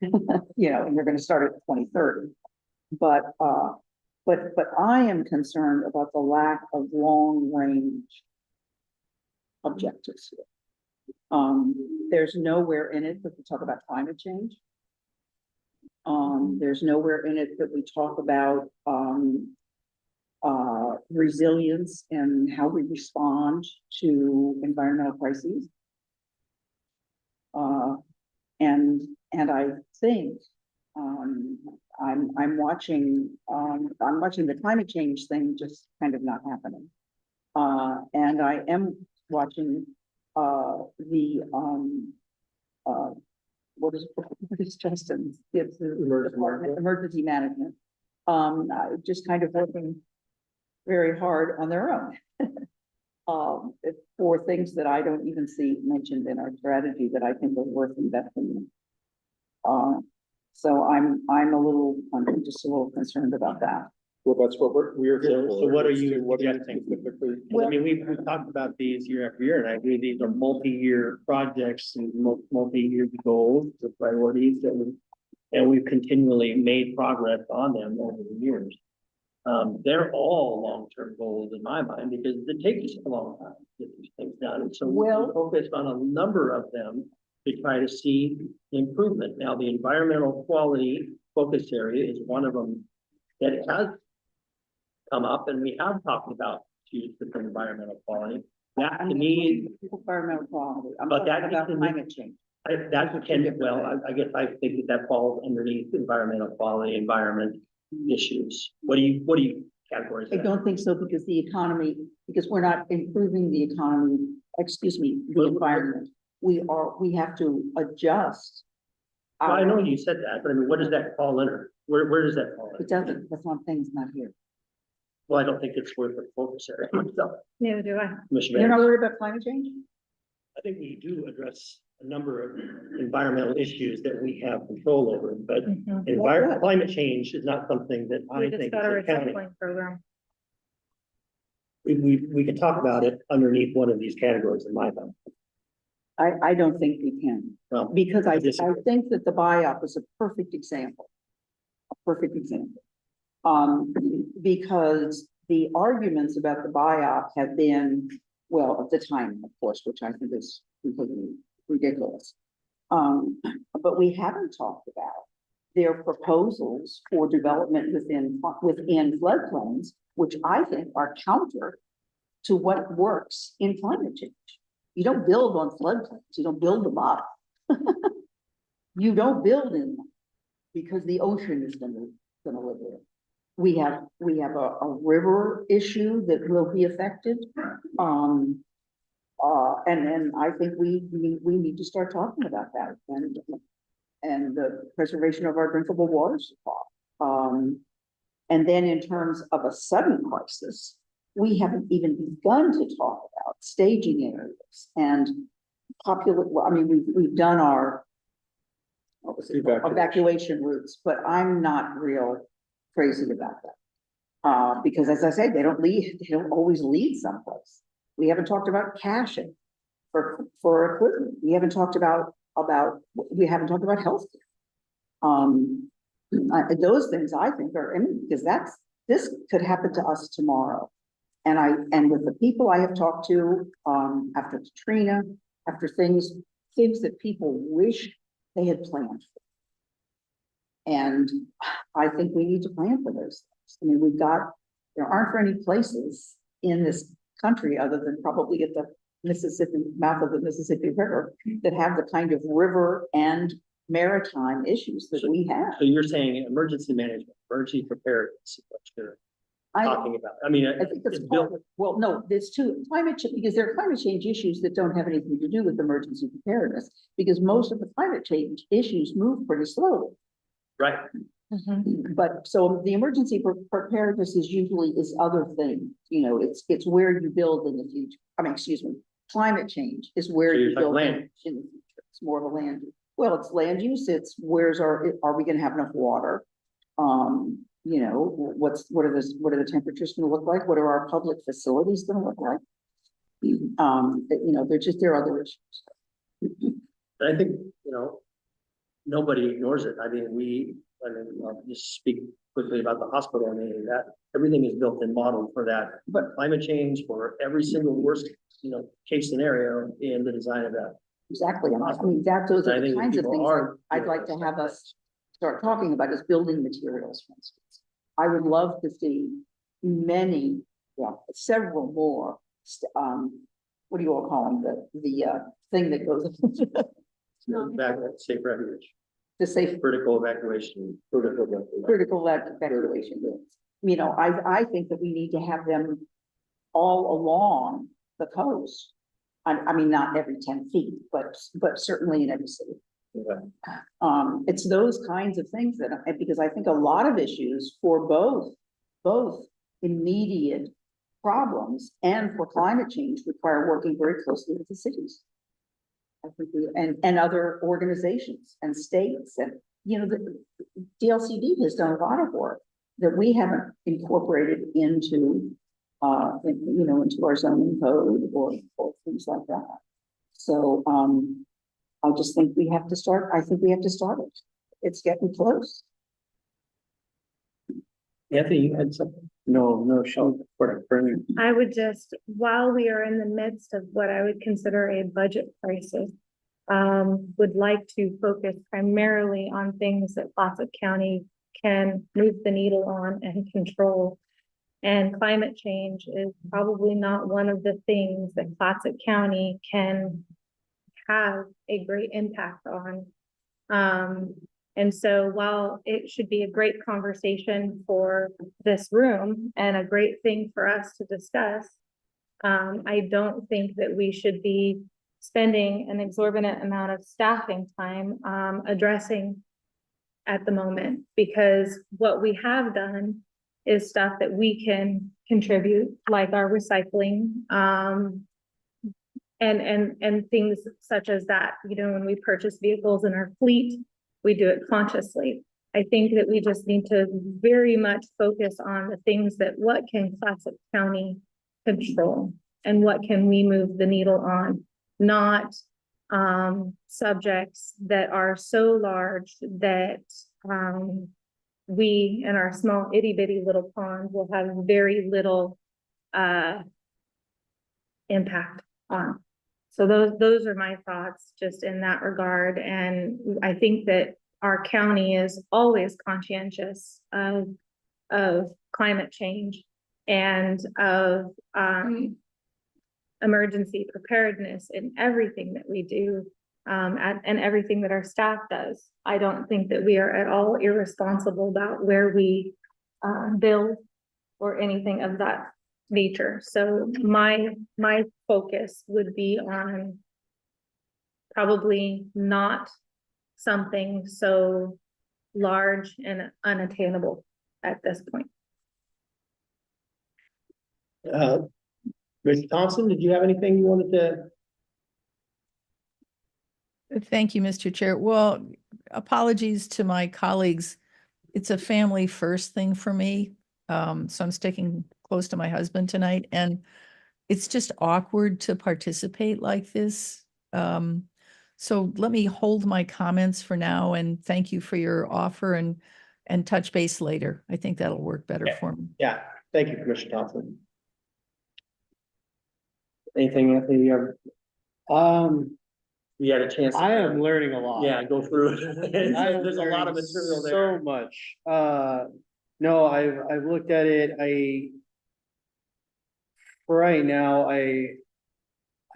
you know, and you're gonna start at 2030. But I am concerned about the lack of long range objectives here. There's nowhere in it that we talk about climate change. There's nowhere in it that we talk about resilience and how we respond to environmental crises. And I think I'm watching the climate change thing just kind of not happening. And I am watching what is Justin's, it's the emergency management. Just kind of working very hard on their own. For things that I don't even see mentioned in our strategy that I think are worth investing in. So I'm just a little concerned about that. Well, that's what we're here So for. what are is to- you What are you suggesting? specifically? I mean, we've talked about these year after year, and I agree, these are multi-year projects and multi-year goals, the priorities and we've continually made progress on them over the years. They're all long-term goals in my mind, because it takes a long time to get these things done, and so we're focused on a number of them to try to see improvement. Now, the environmental quality focus area is one of them that has come up, and we have talked about issues with environmental quality. That to me, Environmental quality, I'm But talking that about can- climate change. that can, well, I guess I think that falls underneath environmental quality, environment issues. What do you categorize I that? don't think so, because because we're not improving the economy, the Well, environment. We have to adjust. Well, I know you said that, but I mean, what does that fall under? Where does that fall It under? doesn't, that's one thing, it's not here. Well, I don't think it's worth a focus area myself, Neither do I. Commissioner. You're not Bennett. worried about climate change? I think we do address a number of environmental issues that we have control over, but What? climate change is not something that I We just think got a is accounting. recycling program. We can talk about it underneath one of these categories in my mind. I don't think we can, Well, because I disagree. think that the buy-up is a perfect example. A perfect example. Because the arguments about the buyout have been, well, at the time, of course, which I think is completely ridiculous. But we haven't talked about their proposals for development within floodplains, which I think are counter to what works in climate change. You don't build on floodplains, you don't build them up. You don't build in them because the ocean is gonna live there. We have a river issue that will be affected. And then I think we need to start talking about that and the preservation of our drinkable water supply. And then in terms of a sudden crisis, we haven't even begun to talk about staging areas and we've done our what was it called? Evacuation routes, but I'm not real crazy about that. Because as I said, they don't always lead someplace. We haven't talked about caching for equipment. We haven't talked about healthcare. Those things I think are imminent because this could happen to us tomorrow. And with the people I have talked to, after Katrina, after things that people wish they had planned for. And I think we need to plan for those things. I mean, there aren't very many places in this country other than probably at the mouth of the Mississippi River that have the kind of river and maritime issues that we have. So you're saying emergency management, emergency preparedness, is what you're talking about. I mean, I think that's it's part built, of, well, no, there's climate change, because there are climate change issues that don't have anything to do with emergency preparedness, because most of the climate change issues move pretty slowly. right? But so the emergency preparedness is usually other things, it's where you build in the future. I mean, excuse me, climate change is where So you you're talking build land. in the future. It's more of a land use. Well, it's land use. It's are we going to have enough water? What are the temperatures going to look like? What are our public facilities going to look like? There are other issues. I think, nobody ignores it. I'll just speak quickly about the hospital. I mean, that everything is built and modeled for that, but climate change for every single worst, case scenario in the design of that. Exactly. Those are I the think kinds of people things are that I'd like to have us start talking about is building materials, for instance. I would love to see several more, what do you all call them? The thing that goes, Back safe refuge, the safe critical evacuation. critical evacuation. I think that we need to have them all along the coast. I mean, not every 10 feet, but certainly in every city. Okay. It's those kinds of things because I think a lot of issues for both immediate problems and for climate change require working very closely with the cities. I think and other organizations and states and, the DLCD has done a lot of work that we haven't incorporated into our zoning code or things like that. So, I just think we have to start. I think we have to start it. It's getting close. Anthony, you had something? No, Sean. I would just, while we are in the midst of what I would consider a budget crisis, would like to focus primarily on things that Clatsop County can move the needle on and control. And climate change is probably not one of the things that Clatsop County can have a great impact on. And so while it should be a great conversation for this room and a great thing for us to discuss, I don't think that we should be spending an exorbitant amount of staffing time addressing at the moment, because what we have done is stuff that we can contribute, like our recycling, and things such as that. When we purchase vehicles in our fleet, we do it consciously. I think that we just need to very much focus on the things what can Clatsop County control and what can we move the needle on, not subjects that are so large that we in our small itty bitty little pond will have very little, impact on. So those are my thoughts just in that regard. And I think that our county is always conscientious of climate change and of, emergency preparedness in everything that we do, and everything that our staff does. I don't think that we are at all irresponsible about where we, build or anything of that nature. So my focus would be on probably not something so large and unattainable at this point. Mr. Thompson, did you have anything you wanted to? Thank you, Mr. Chair. Well, apologies to my colleagues. It's a family first thing for me. So I'm sticking close to my husband tonight, and it's just awkward to participate like this. So let me hold my comments for now, and thank you for your offer and touch base later. I think that'll work better for me. Yeah, thank you, Commissioner Thompson. Anything, Anthony, you had a chance? I am learning a lot. Yeah, go through it. I am There's a lot of learning material there. So much. No, I've looked at it. Right now, I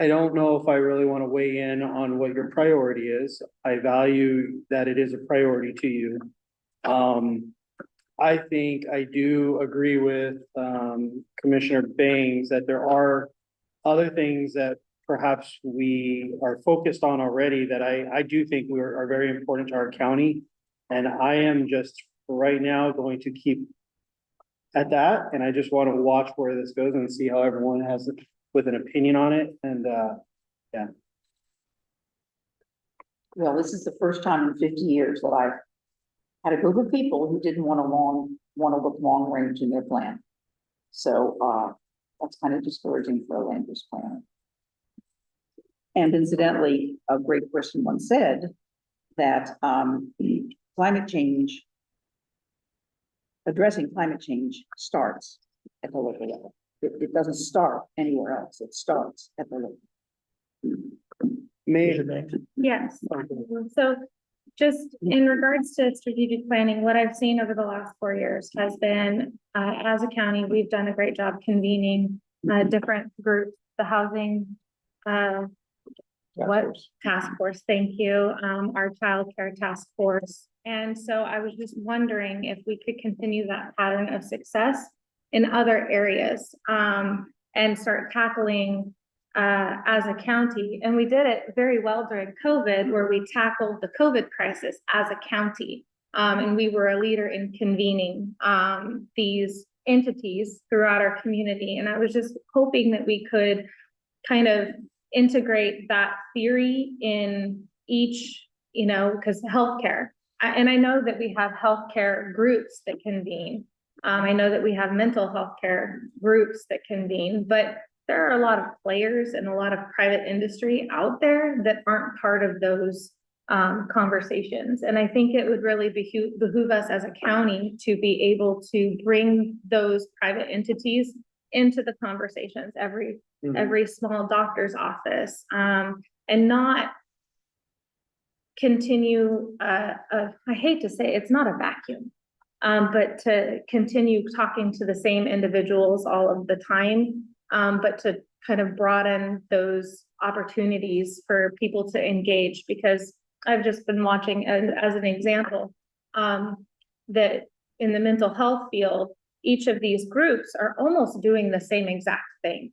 don't know if I really want to weigh in on what your priority is. I value that it is a priority to you. I think I do agree with, Commissioner Bangs that there are other things that perhaps we are focused on already that I do think are very important to our county. And I am just right now going to keep at that. And I just want to watch where this goes and see how everyone has with an opinion on it. And, yeah. Well, this is the first time in 50 years that I've had a group of people who didn't want to look long range in their plan. So, that's kind of discouraging for a land use plan. And incidentally, a great person once said that, climate change, addressing climate change starts at the local level. It doesn't start anywhere else. It starts at the local. May, Yes, so just in regards to strategic planning, what I've seen over the last 4 years has been, as a county, we've done a great job convening different groups, the housing, task force, thank you, our child care task force. And so I was just wondering if we could continue that pattern of success in other areas, and start tackling as a county. And we did it very well during COVID, where we tackled the COVID crisis as a county. And we were a leader in convening these entities throughout our community. And I was just hoping that we could kind of integrate that theory in each, because healthcare. And I know that we have healthcare groups that convene. I know that we have mental health care groups that convene, but there are a lot of players and a lot of private industry out there that aren't part of those conversations. And I think it would really behoove us as a county to be able to bring those private entities into the conversations, every small doctor's office, and not continue, I hate to say it's not a vacuum, but to continue talking to the same individuals all of the time, but to kind of broaden those opportunities for people to engage, because I've just been watching as an example, that in the mental health field, each of these groups are almost doing the same exact thing.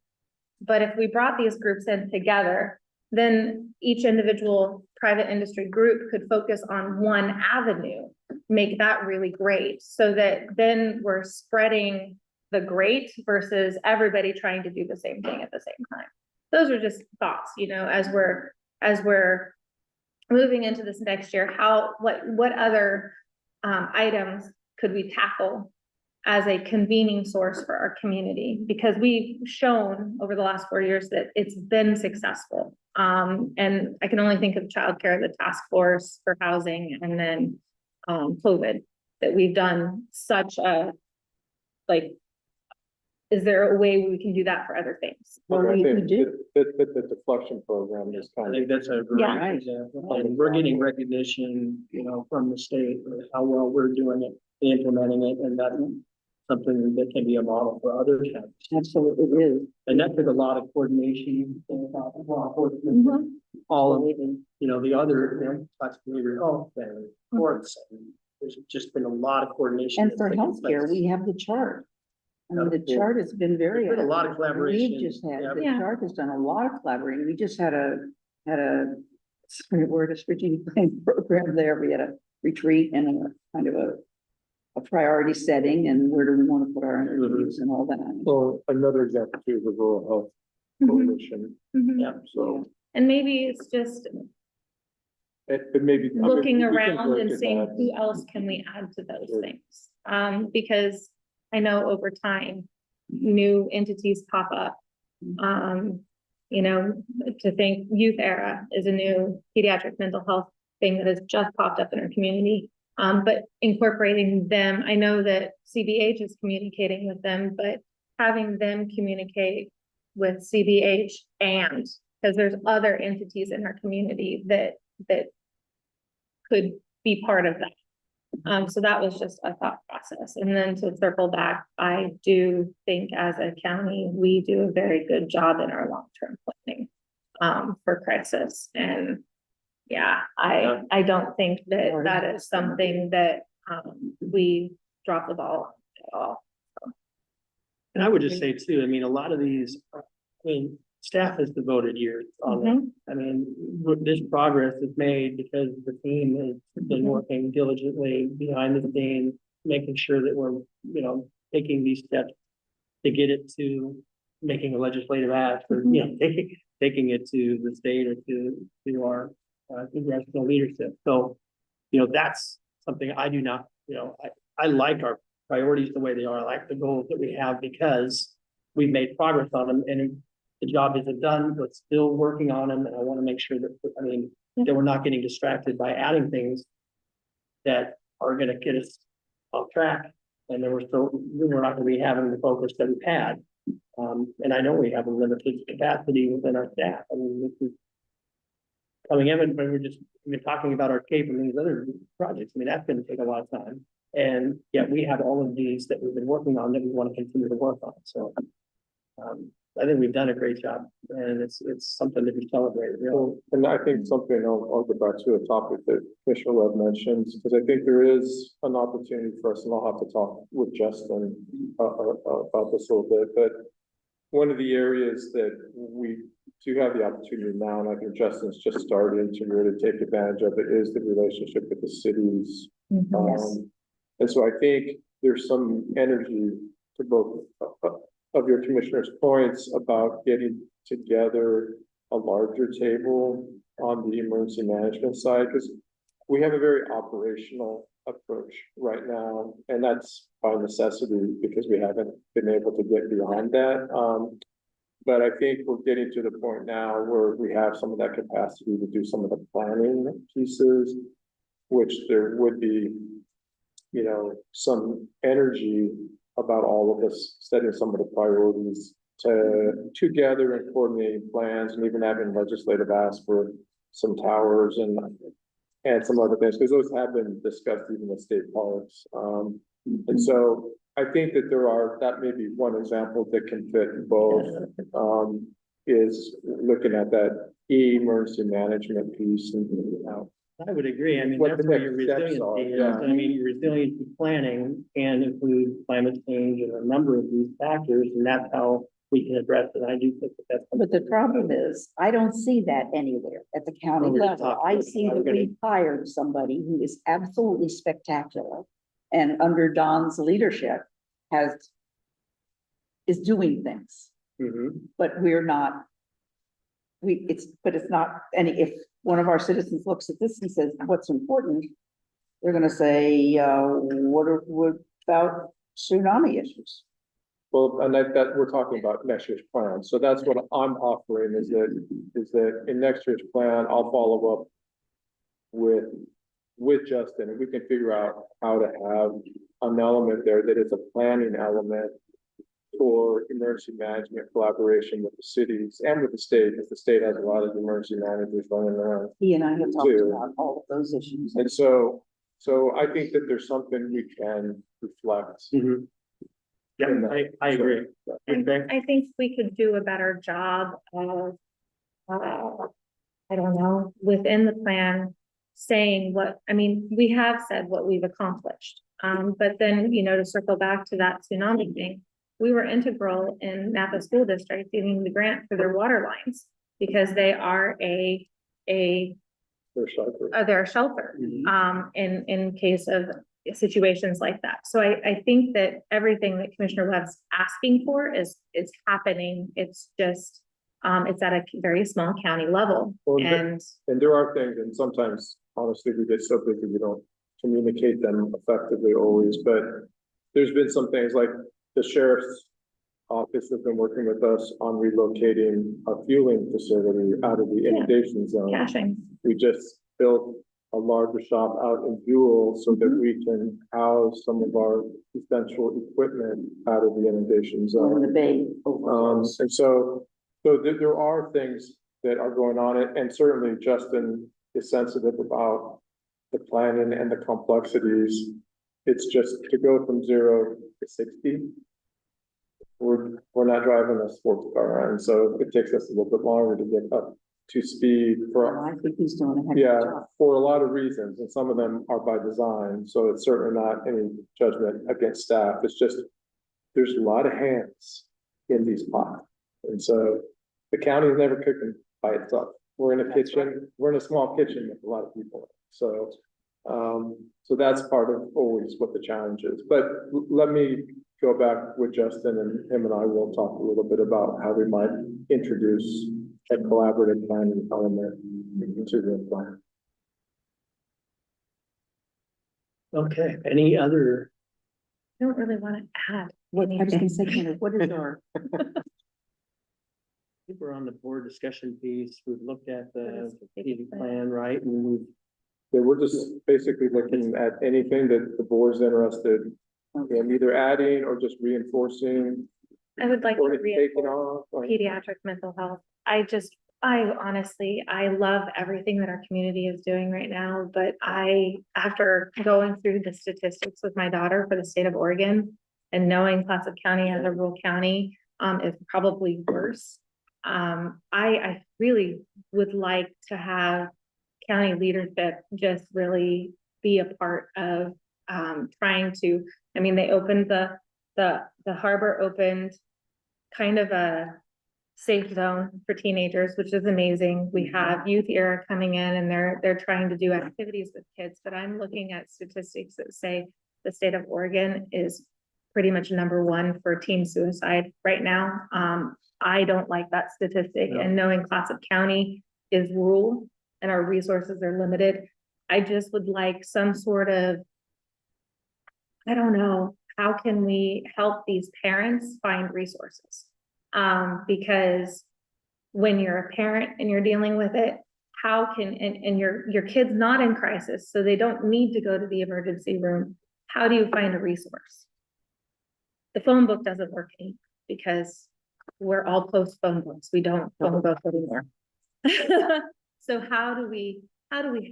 But if we brought these groups in together, then each individual private industry group could focus on one avenue, make that really great, so that then we're spreading the great versus everybody trying to do the same thing at the same time. Those are just thoughts, as we're moving into this next year, what other items could we tackle as a convening source for our community? Because we've shown over the last 4 years that it's been successful. And I can only think of childcare, the task force for housing, and then COVID. that we've done such a, like, is there a way we can do that for other things? Well, I we think do. the deflection program is I kind think of, that's a great Yeah. example, and we're getting recognition, you know, from the state, for how well we're doing it, implementing it, and that's something that can be a model for other towns. Absolutely is. And that took a lot of coordination, law enforcement, all of, you know, the other, you know, tax behavioral health and courts. And there's just been a lot of coordination. And that's for taken healthcare, place. we have the chart. I mean, the Yeah. chart has been very. There's been a lot of active. collaboration. We've just had, Yeah. the Yeah. chart has done a lot of collaborating. We just had a word, a strategic planning program there. We had a retreat and a kind of a priority setting and where do we want to put our energies and all that. well, another example too is the rural health Mhm, coalition, mhm. Yeah. so. And maybe it's just It maybe. I mean, looking we can around break and it seeing down. who else can we add to those Sure. things? Because I know over time, new entities pop up. You know, to think Youth Era is a new pediatric mental health thing that has just popped up in our community. But incorporating them, I know that CBH is communicating with them, but having them communicate with CBH and, because there's other entities in our community that could be part of that. So that was just a thought process. And then to circle back, I do think as a county, we do a very good job in our long-term planning for crisis. And yeah, I don't think that that is something that we drop the ball at all. And I would just say too, I mean, a lot of these, I mean, staff has devoted years on this. Mhm. I mean, this progress is made because the team has been working diligently behind the scenes, making sure that we're, you know, taking these steps to get it to making a legislative act or, you know, taking it to the state or to our congressional leadership. So, you know, that's something I do not, you know, I like our priorities the way they are. I like the goals that we have because we've made progress on them and the job isn't done, but still working on them. And I want to make sure that, I mean, that we're not getting distracted by adding things that are going to get us off track. And then we're not going to be having the focus that we've had. And I know we have a limited capacity within our staff. I mean, this is coming in, but we're talking about our Cape and these other projects. I mean, that's going to take a lot of time. And yet we have all of these that we've been working on that we want to continue to work on. So I think we've done a great job and it's something to be celebrated, really. Well, and I think something I'll go back to a topic that Commissioner Webb mentions, because I think there is an opportunity for us, and I'll have to talk with Justin about this a little bit, but one of the areas that we do have the opportunity now, and I think Justin's just starting to really take advantage of it, is the relationship with the cities. And so I think there's some energy to both of your commissioners' points about getting together a larger table on the emergency management side, because we have a very operational approach right now, and that's by necessity because we haven't been able to get beyond that. But I think we're getting to the point now where we have some of that capacity to do some of the planning pieces, which there would be, you know, some energy about all of us setting some of the priorities together and coordinating plans and even having legislative ask for some towers and some other things, because those have been discussed even with state parks. And so I think that that may be one example that can fit both, is looking at that emergency management piece and, you know, I would agree. I mean, What that's the where next your steps resiliency are, is. yeah. I mean, your resiliency planning can include climate change and a number of these factors, and that's how we can address it. I do think that that's. But the problem is, I don't see that anywhere at the county Well, we're level. talking I about- see I'm that gonna- we've hired somebody who is absolutely spectacular. And under Don's leadership is doing things, but we're not. But it's not, and if one of our citizens looks at this and says, what's important? They're gonna say, what about tsunami issues? well, and that we're talking about next year's plan. So that's what I'm offering is that in next year's plan, I'll follow up with with Justin, if we can figure out how to have an element there that is a planning element for emergency management collaboration with the cities and with the state, because the state has a lot of emergency managers running around. He and I have talked Too. about all of those issues. And so I think that there's something we can reflect. Yeah, I agree. I think we could do a better job of, I don't know, within the plan, saying what, I mean, we have said what we've accomplished. But then, to circle back to that tsunami thing, we were integral in Napa School District getting the grant for their water lines because they are they're a shelter, in case of situations like that. So I think that everything that Commissioner Webb's asking for is happening. It's just, it's at a very small county level. Well, And And there are things, and sometimes honestly, we get so busy, we don't communicate them effectively always, but there's been some things like the sheriff's office has been working with us on relocating a fueling facility out of the inundation zone. caching. We just built a larger shop out in Buell so that we can house some of our essential equipment out of the inundation Over zone. the bay. And so there are things that are going on, and certainly Justin is sensitive about the planning and the complexities. It's just to go from 0 to 60. We're not driving a sports car, and so it takes us a little bit longer to get up to speed for, I think he's doing a heck of a yeah, job. for a lot of reasons, and some of them are by design, so it's certainly not any judgment against staff. It's just, there's a lot of hands in these pots. And so the county is never cooking by itself. We're in a kitchen, we're in a small kitchen with a lot of people. So, so that's part of always what the challenge is. But let me go back with Justin, and him and I will talk a little bit about how we might introduce a collaborative planning element to the plan. Okay, any other? I don't really want to add. What, I was gonna say, anything. Kenneth, what is our, I think we're on the board discussion piece. We've looked at the strategic plan, right? And we've Yeah, we're just basically looking at anything that the board's interested in, either adding or just reinforcing I would like to or taking reinforce off. or- pediatric mental health. I honestly, I love everything that our community is doing right now, but after going through the statistics with my daughter for the state of Oregon and knowing Clatsop County as a rural county, is probably worse. I really would like to have county leadership just really be a part of, trying to, I mean, they opened the harbor opened kind of a safe zone for teenagers, which is amazing. We have Youth Era coming in and they're trying to do activities with kids, but I'm looking at statistics that say the state of Oregon is pretty much #1 for teen suicide right now. I don't like that statistic, No. and knowing Clatsop County is rural and our resources are limited, I just would like some sort of, I don't know, how can we help these parents find resources? Because when you're a parent and you're dealing with it, how can, and your kid's not in crisis, so they don't need to go to the emergency room. How do you find a resource? The phone book doesn't work anymore because we're all post phone books. We don't phone book anymore. So how do we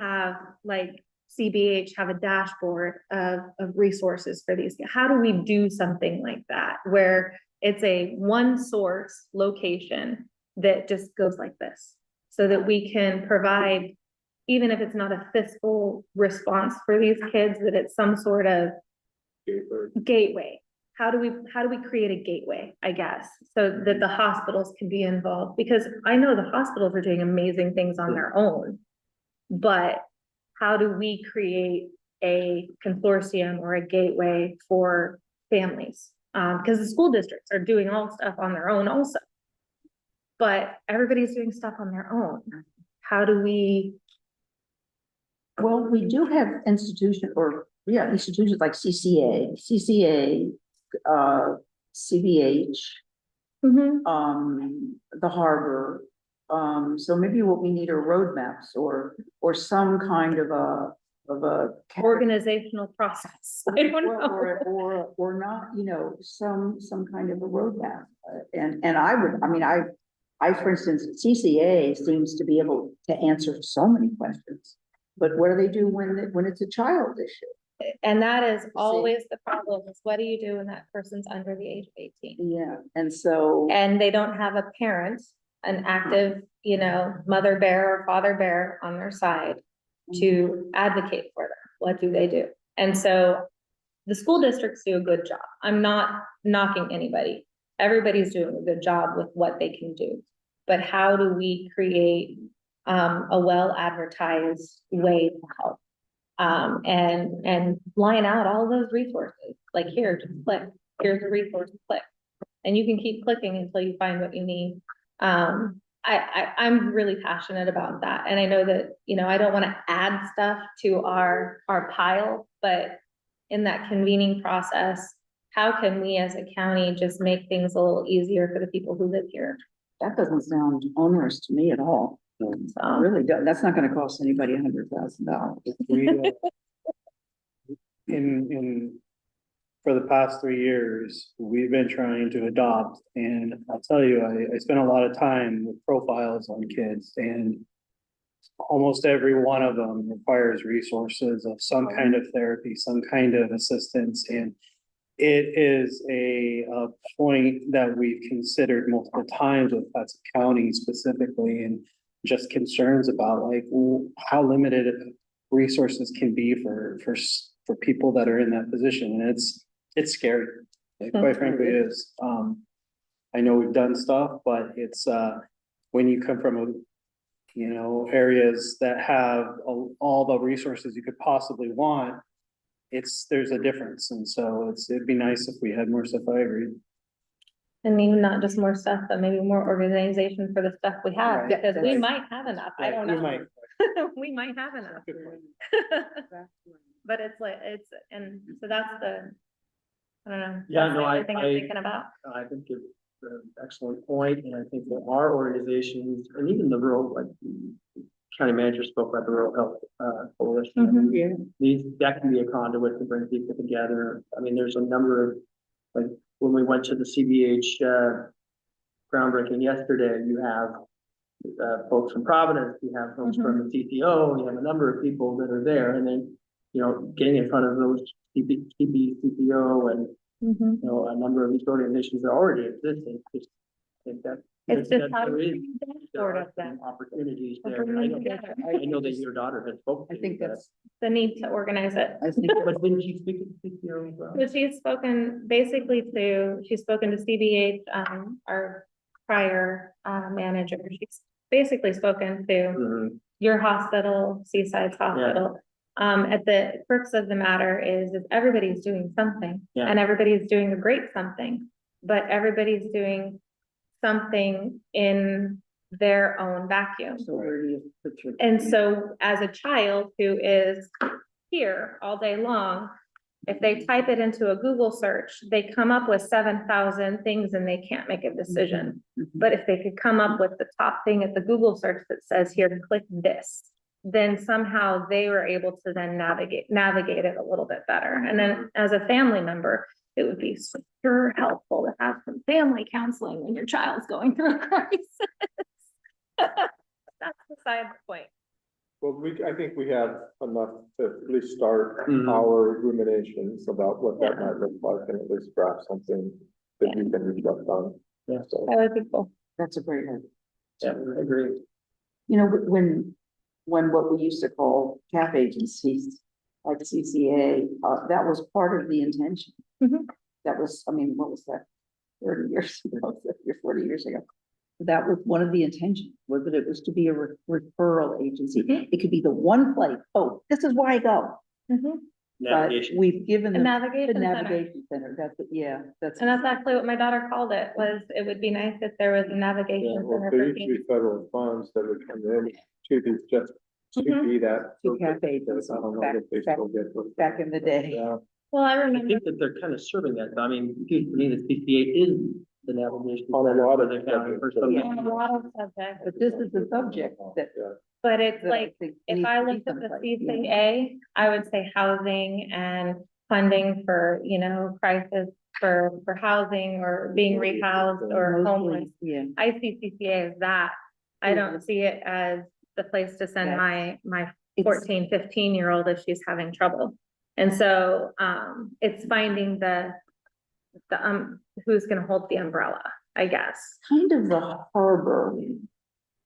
have, like, CBH have a dashboard of resources for these? How do we do something like that where it's a one source location that just goes like this, so that we can provide, even if it's not a fiscal response for these kids, that it's some sort of gateway. How do we create a gateway, I guess, so that the hospitals can be involved? Because I know the hospitals are doing amazing things on their own, but how do we create a consortium or a gateway for families? Because the school districts are doing all stuff on their own also, but everybody's doing stuff on their own. How do we? well, we do have institutions like CCA, CBH, the harbor. So maybe what we need are roadmaps or some kind of of a. Organizational process. I don't know. Or not, you know, some kind of a roadmap. And I would, I mean, for instance, CCA seems to be able to answer so many questions. But what do they do when it's a child issue? And that is always the problem, is what do you do when that person's under the age of 18? Yeah, and so. And they don't have a parent, an active, you know, mother bear or father bear on their side to advocate for them. What do they do? And so the school districts do a good job. I'm not knocking anybody. Everybody's doing a good job with what they can do. But how do we create a well-advertised way to help? And line out all of those resources, like here, just click, here's a resource, click. And you can keep clicking until you find what you need. I'm really passionate about that. And I know that, you know, I don't want to add stuff to our pile, but in that convening process, how can we as a county just make things a little easier for the people who live here? That doesn't sound onerous to me at all. Really, that's not gonna cost anybody $100,000. For the past 3 years, we've been trying to adopt, and I'll tell you, I spent a lot of time with profiles on kids, and almost every one of them requires resources of some kind of therapy, some kind of assistance, and it is a point that we've considered multiple times with Hudson County specifically, and just concerns about like how limited resources can be for people that are in that position, and it's scary. It quite frankly is. I know we've done stuff, but it's when you come from areas that have all the resources you could possibly want, there's a difference, and so it'd be nice if we had more stuff. I agree. And even not just more stuff, but maybe more organization for the stuff we have, Right. because we Right. might have enough. I don't We know. might. We might have enough. But it's like, and so that's I don't know. Yeah, that's no, the I- only thing I'm thinking about. I think it's an excellent point, and I think that our organizations, and even the rural, like county manager spoke about the Rural Health Coalition. Mhm. Yeah. That can be a conduit to bring people together. I mean, there's a number of, like, when we went to the CBH groundbreaking yesterday, you have folks from Providence, you have folks from the CCO, you have a number of people that are there, and then, you know, getting in front of those CCO and, Mhm. you know, a number of these organizations that already existing, just I think that. It's that just how there to is- bring the there dashboard are of them. some opportunities We'll there. bring I them know together. I know that your daughter has spoken. I think that's, The need to organize it. I think, But didn't she speak at the CCO as well? So she's spoken basically she's spoken to CBH, our prior manager. She's basically spoken to Mhm. your hospital, Seaside's hospital. At the crux of the matter is everybody's doing something, Yeah. and everybody's doing a great something, but everybody's doing something in their own vacuum. so where do you put your? And so as a child who is here all day long, if they type it into a Google search, they come up with 7,000 things and they can't make a decision. Mhm. But if they could come up with the top thing at the Google search that says, here, click this, then somehow they were able to then navigate it a little bit better. And then as a family member, it would be super helpful to have some family counseling when your child's going through a crisis. That's beside the point. Well, I think we have enough to at least start Mhm. our ruminations about what that Yeah. might look like, and at least draft something that you can reflect on. Yeah. So, That would be cool. That's a great idea. Yeah, I agree. You know, when what we used to call cap agencies, like CCA, that was part of the intention. Mhm. That was, I mean, what was that? 30 years ago, 30 or 40 years ago. That was one of the intentions, was that it was to be a referral agency. Mhm. It could be the one place, oh, this is where I go. Mhm. But Navigation. we've given A them the navigation center. navigation center, that's, that's. And that's actually what my daughter called it, was it would be nice if there was a yeah, navigation well, center there for used to kids. be federal funds that would come in to these, just to Mhm. be that. To cap agencies purpose. I don't know back- if they back- still get those. back in the day. Yeah. Well, I I remember, think that they're kind of serving that. I mean, it seems to me that CCA is the navigation. On a lot of the county or subjects. something. On a lot of subjects, But this is the subject that. but it's that I like, think if needs I to be looked at the someplace, yeah. CCA, I would say housing and funding for, crisis for housing or being rehoused or Mostly, homeless. yeah. I see CCA as that. I don't see it as the place to send my It's- 14, 15-year-old if she's having trouble. And so, it's finding who's gonna hold the umbrella, I guess. Kind of the harbor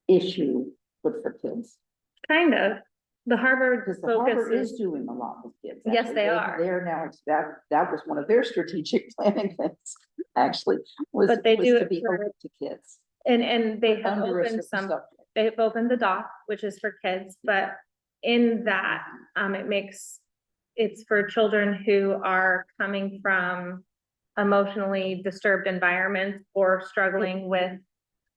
issue, but for kids. Kind of. The Harvard Because the focus harbor is is, doing a lot with kids. Yes, actually. they are. They're now, that was one of their strategic planning things, actually, was, But they was do to it be for- open to kids. and they have Under a opened certain some, subject. they've opened the dock, which is for kids, but in that, it's for children who are coming from emotionally disturbed environments or struggling with,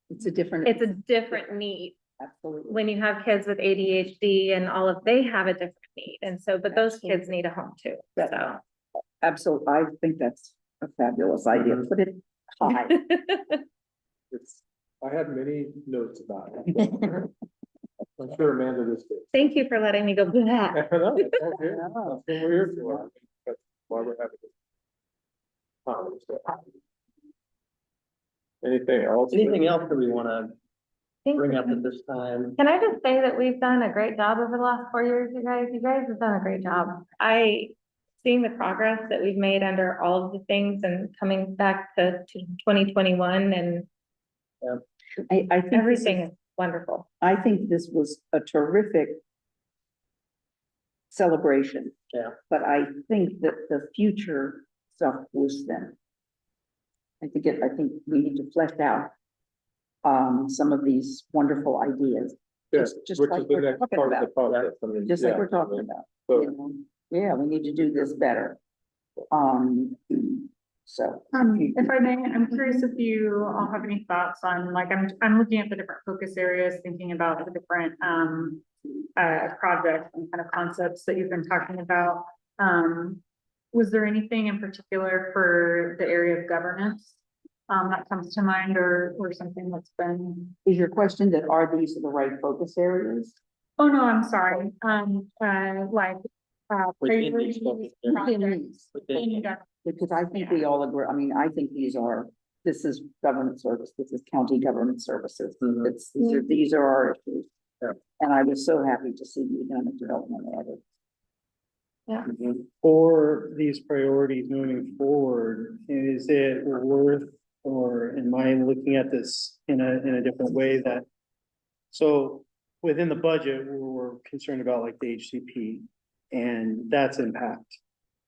It's a different. it's a different need. Absolutely. When you have kids with ADHD and they have a different need. And so, but those kids need a home too, so. Absolutely, I think that's a fabulous idea, put it high. I had many notes about it. I'm sure Amanda this did. Thank you for letting me go through that. No, it's okay. That's what we're here for. That's why we're having this. Anything else? Anything else that we wanna Thank bring you. up at this time? Can I just say that we've done a great job over the last 4 years, you guys? You guys have done a great job. Seeing the progress that we've made under all of the things and coming back to 2021 and I think this everything is- is wonderful. I think this was a terrific celebration. Yeah. But I think that the future stuff was then. I think we need to flesh out some of these wonderful ideas. Yes, just which like is the we're next talking part of the about. process. I mean, Just like yeah, we're talking I mean, about, So, you know, yeah, we need to do this better. So. If I may, I'm curious if you all have any thoughts on, like, I'm looking at the different focus areas, thinking about the different, projects and kind of concepts that you've been talking about. Was there anything in particular for the area of governance, that comes to mind or something that's been? Is your question that are these the right focus areas? Oh, no, I'm sorry, Within these focus areas. projects Within- in government. Because I think we all agree, I mean, I think this is government service, this is county government services. Mhm. These are our issues. Yeah. And I was so happy to see the economic development added. For these priorities moving forward, is it worth, or am I looking at this in a different way that? So within the budget, we're concerned about like the HCP and that's impact.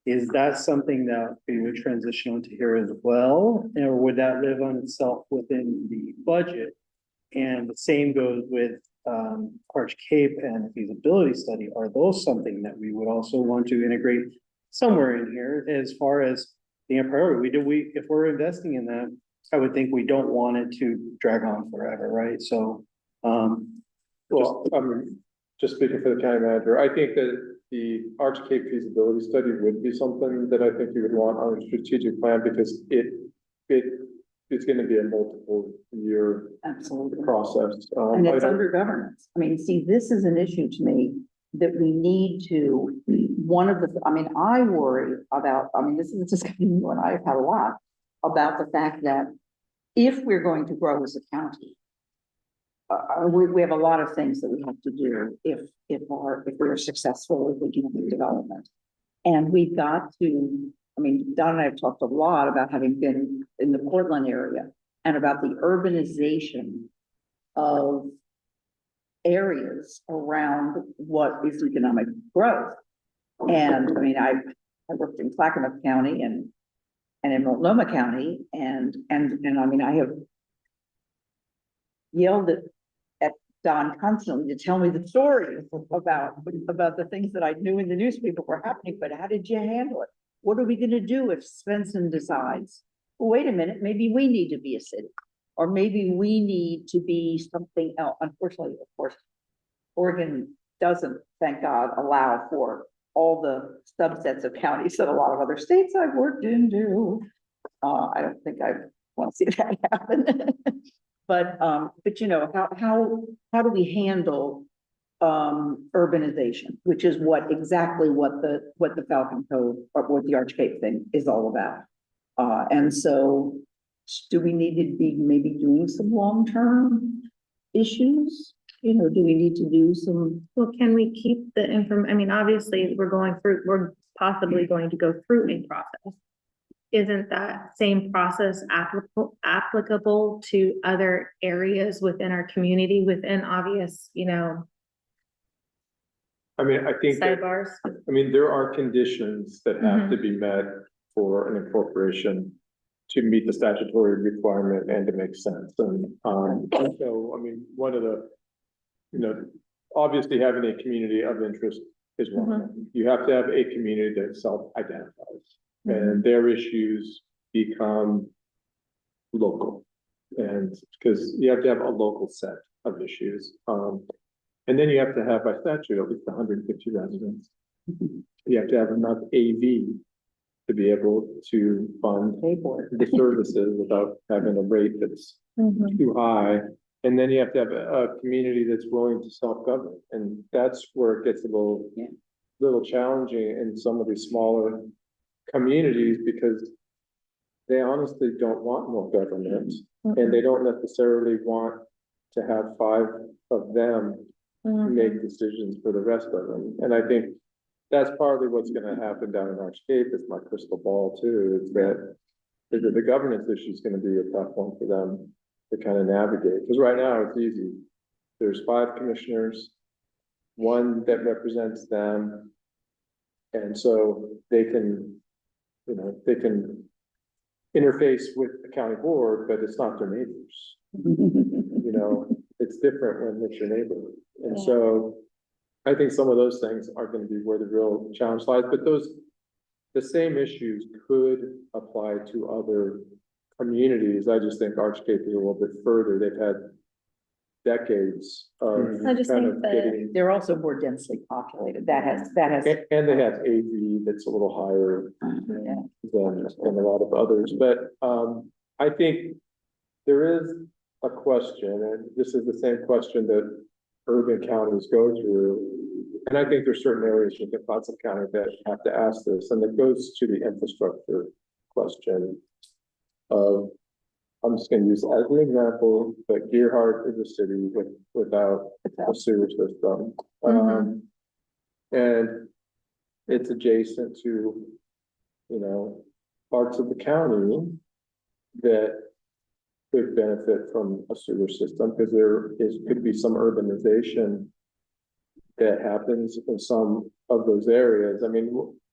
Is that something that we would transition onto here as well, or would that live on itself within the budget? And the same goes with Arch Cape and feasibility study. Are those something that we would also want to integrate somewhere in here as far as being a priority? If we're investing in that, I would think we don't want it to drag on forever, right? So, well, just speaking for the county manager, I think that the Arch Cape feasibility study would be something that I think you would want on a strategic plan because it's gonna be a multiple year Absolutely. process. And I it's don't- under governance. I mean, see, this is an issue to me that we need to, I worry about, this is a discussion you and I have had a lot about the fact that if we're going to grow as a county, we have a lot of things that we have to do if we're successful with economic development. And we've got to, Don and I have talked a lot about having been in the Portland area and about the urbanization of areas around what is economic growth. And I worked in Clackamas County and in Multnomah County and I have yelled at Don constantly to tell me the story about the things that I knew in the newspaper were happening, but how did you handle it? What are we gonna do if Svensson decides, well, wait a minute, maybe we need to be a city, or maybe we need to be something else? Unfortunately, of course, Oregon doesn't, thank God, allow for all the subsets of counties that a lot of other states I've worked in do. I don't think I've want to see that happen. But you know, how do we handle urbanization, which is exactly what the Falcon Code or what the Arch Cape thing is all about. And so do we need to be maybe doing some long-term issues? You know, do we need to do some? Well, can we keep the I mean, obviously, we're possibly going to go through a process. Isn't that same process applicable to other areas within our community, within obvious, you know, I mean, I think that, sidebars? I mean, there are conditions that have to be met for an incorporation to meet the statutory requirement and to make sense. And, so, I mean, one of the, you know, obviously having a community of interest is one of them. You have to have a community that self-identifies and their issues become local. And because you have to have a local set of issues. And then you have to have by statute at least 150 residents. You have to have enough AV to be able to fund the services without having a rate that's too high. And then you have to have a community that's willing to self-govern. And that's where it gets a little challenging in some of these smaller communities because they honestly don't want more government and they don't necessarily want to have 5 of them make decisions for the rest of them. And I think that's partly what's going to happen down in Arch Cape. It's my crystal ball too, is that the governance issue is going to be a tough one for them to kind of navigate. Because right now it's easy. There's 5 commissioners, 1 that represents them. And so they can, you know, they can interface with the county board, but it's not their neighbors. You know, it's different when it's your neighbor. And so I think some of those things are going to be where the real challenge lies, but the same issues could apply to other communities. I just think Arch Cape is a little bit further. They've had decades of I just kind think of that- getting, They're also more densely populated. That has. and they have AV that's a little higher than a lot of others. But I think there is a question, and this is the same question that urban counties go through. And I think there's certain areas within Potsdam County that have to ask this, and it goes to the infrastructure question of, I'm just gonna use as an example, but Gearhart is a city without a sewer system. And it's adjacent to, you know, parts of the county that could benefit from a sewer system, because could be some urbanization that happens in some of those areas. I mean,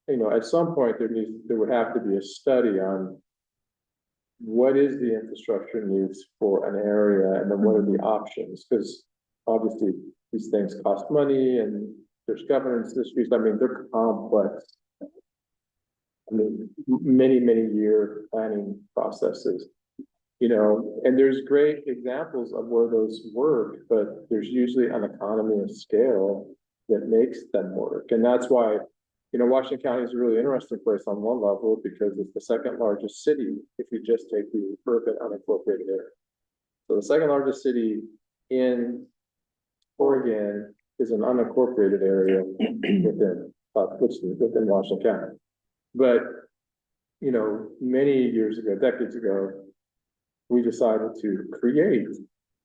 you know, at some point there would have to be a study on what is the infrastructure needs for an area, and then what are the options? Because obviously these things cost money and there's governance issues. I mean, they're complex. I mean, many year planning processes, you know, and there's great examples of where those work, but there's usually an economy of scale that makes them work. And that's why, you know, Washington County is a really interesting place on one level because it's the 2nd largest city if you just take the urban unincorporated area. So the 2nd largest city in Oregon is an unincorporated area within Washington County. But, you know, many years ago, decades ago, we decided to create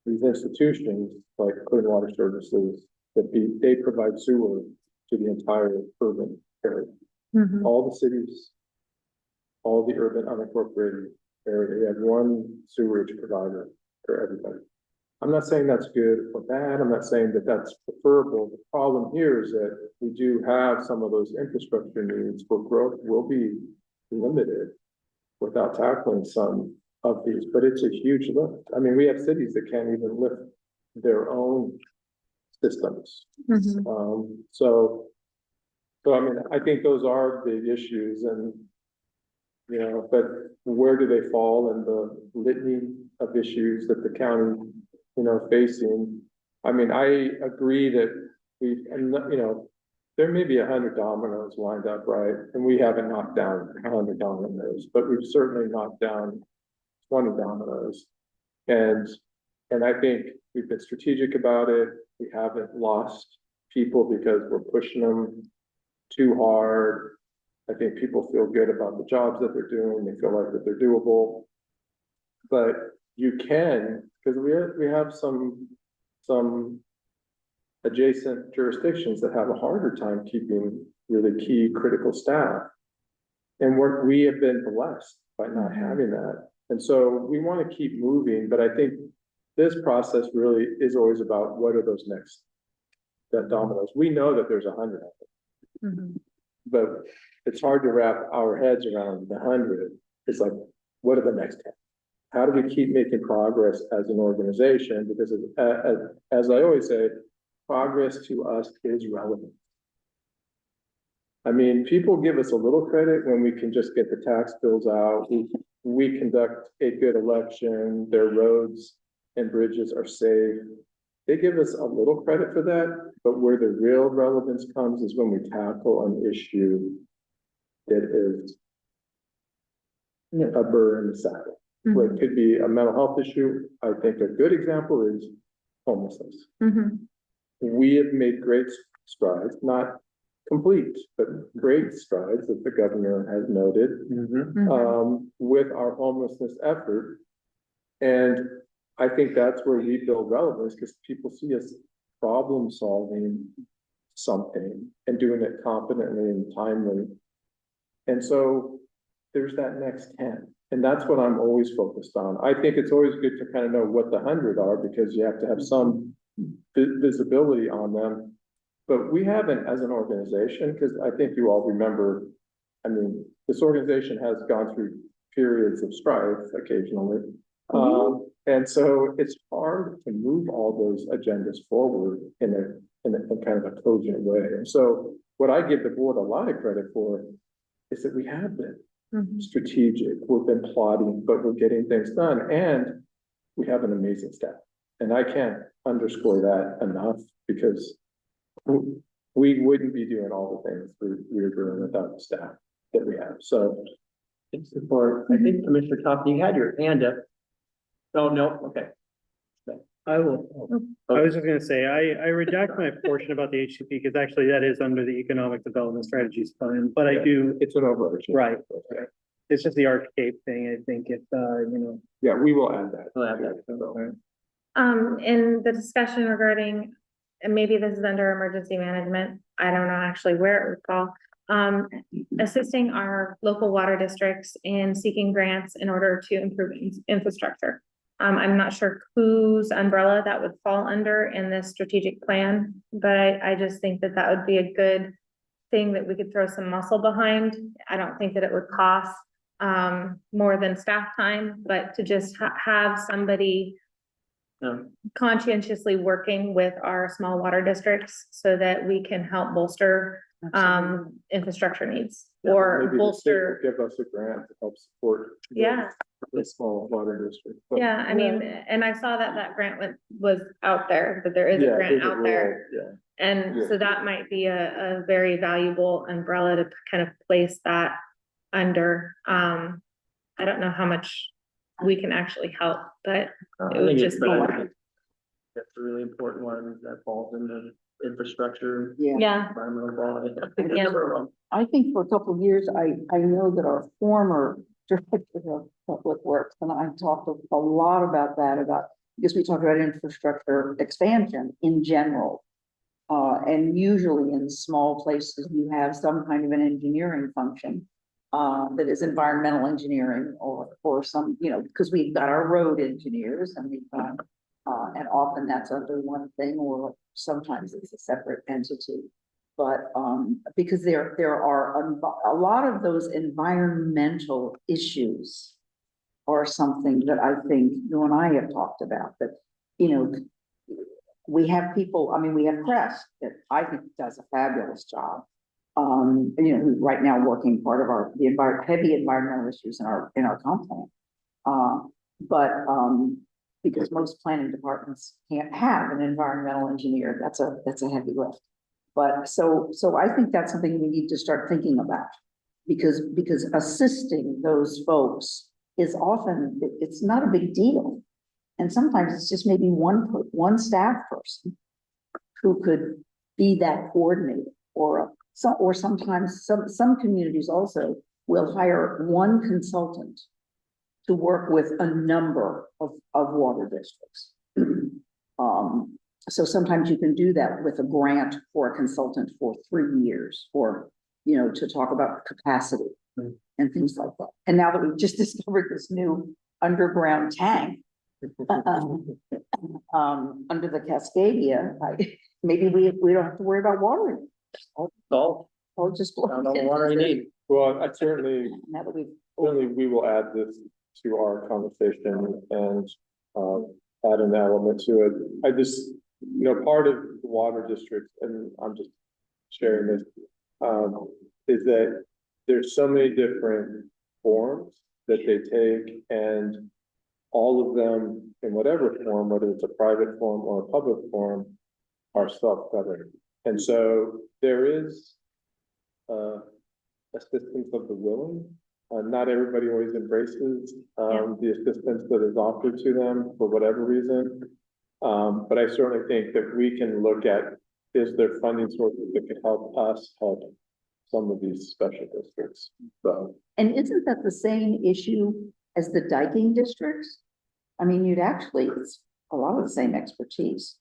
these institutions like Clean Water Services that they provide sewer to the entire urban area. All the cities, all the urban unincorporated area, they have one sewerage provider for everybody. I'm not saying that's good or bad. I'm not saying that that's preferable. The problem here is that we do have some of those infrastructure needs for growth will be limited without tackling some of these, but it's a huge lift. I mean, we have cities that can't even lift their own systems. So I mean, I think those are big issues, and you know, but where do they fall in the litany of issues that the county, you know, facing? I mean, I agree that you know, there may be 100 dominoes lined up, right? And we haven't knocked down 100 dominoes, but we've certainly knocked down 20 dominoes. And I think we've been strategic about it. We haven't lost people because we're pushing them too hard. I think people feel good about the jobs that they're doing. They feel like that they're doable. But you can, because we have some adjacent jurisdictions that have a harder time keeping really key critical staff. And we have been blessed by not having that. And so we want to keep moving, but I think this process really is always about what are those next that dominoes. We know that there's 100 of them, but it's hard to wrap our heads around the 100. It's like, what are the next 10? How do we keep making progress as an organization? Because as I always say, progress to us is relevant. I mean, people give us a little credit when we can just get the tax bills out. We conduct a good election, their roads and bridges are safe. They give us a little credit for that, but where the real relevance comes is when we tackle an issue that is a burr in the saddle. Where it could be a mental health issue. I think a good example is homelessness. We have made great strides, not complete, but great strides that the governor has noted with our homelessness effort. And I think that's where we build relevance, because people see us problem solving something and doing it competently and timely. And so there's that next 10. And that's what I'm always focused on. I think it's always good to kind of know what the 100 are, because you have to have some visibility on them. But we haven't, as an organization, because I think you all remember, I mean, this organization has gone through periods of strife occasionally. And so it's hard to move all those agendas forward in a kind of a cogent way. And so what I give the board a lot of credit for is that we have been strategic, we've been plotting, but we're getting things done, and we have an amazing staff. And I can't underscore that enough, because we wouldn't be doing all the things we're doing without the staff that we have. So Thanks for, I think Commissioner Thompson, you had your hand up. Oh, no, okay. I will. I was just gonna say, I redact my portion about the HCP, because actually that is under the Economic Development Strategies Fund, but I do, it's an overarching. right. It's just the Artscape thing, I think, if, Yeah, we will add that. We'll add that. In the discussion regarding, and maybe this is under emergency management, I don't know actually where it would fall. Assisting our local water districts in seeking grants in order to improve infrastructure. I'm not sure whose umbrella that would fall under in this strategic plan, but I just think that that would be a good thing that we could throw some muscle behind. I don't think that it would cost more than staff time, but to just have somebody conscientiously working with our small water districts so that we can help bolster infrastructure needs, or Maybe the state bolster. will give us a grant to help support. The small water district. But Yeah, I mean, and I saw that grant was out there, that there is a yeah, grant there's a out rule, there. yeah. And Yeah. so that might be a very valuable umbrella to kind of place that under. I don't know how much we can actually help, but it would just be. That's a really important one that falls into infrastructure, Yeah, environmental quality. Yeah. I think for a couple of years, I know that our former director of public works, and I talked a lot about that, because we talked about infrastructure expansion in general. And usually in small places, you have some kind of an engineering function that is environmental engineering, or some, because we've got our road engineers, and we've got, and often that's under one thing, or sometimes it's a separate entity. But because there are a lot of those environmental issues are something that I think you and I have talked about, that, we have people, I mean, we have Crest that I think does a fabulous job. Who's right now working part of heavy environmental issues in our comp plan. Because most planning departments can't have an environmental engineer, that's a heavy lift. But so I think that's something we need to start thinking about, because assisting those folks is often, it's not a big deal. And sometimes it's just maybe one staff person who could be that coordinator, or sometimes some communities also will hire one consultant to work with a number of water districts. So sometimes you can do that with a grant for a consultant for 3 years, or, to talk about capacity and things like that. And now that we've just discovered this new underground tank, under the Cascadia, maybe we don't have to worry about watering. Salt, I'll just. all the water you need. Well, I certainly, Now that we've, we will add this to our conversation and, add an element to it. I just, part of the water district, and I'm just sharing this, is that there's so many different forms that they take, and all of them, in whatever form, whether it's a private form or a public form, are self-governing. And so there is assistance of the willing. Not everybody always embraces the assistance that is offered to them for whatever reason. But I certainly think that we can look at, is there funding sources that could help us help some of these special districts? So, and isn't that the same issue as the diking districts? I mean, it's a lot of the same expertise,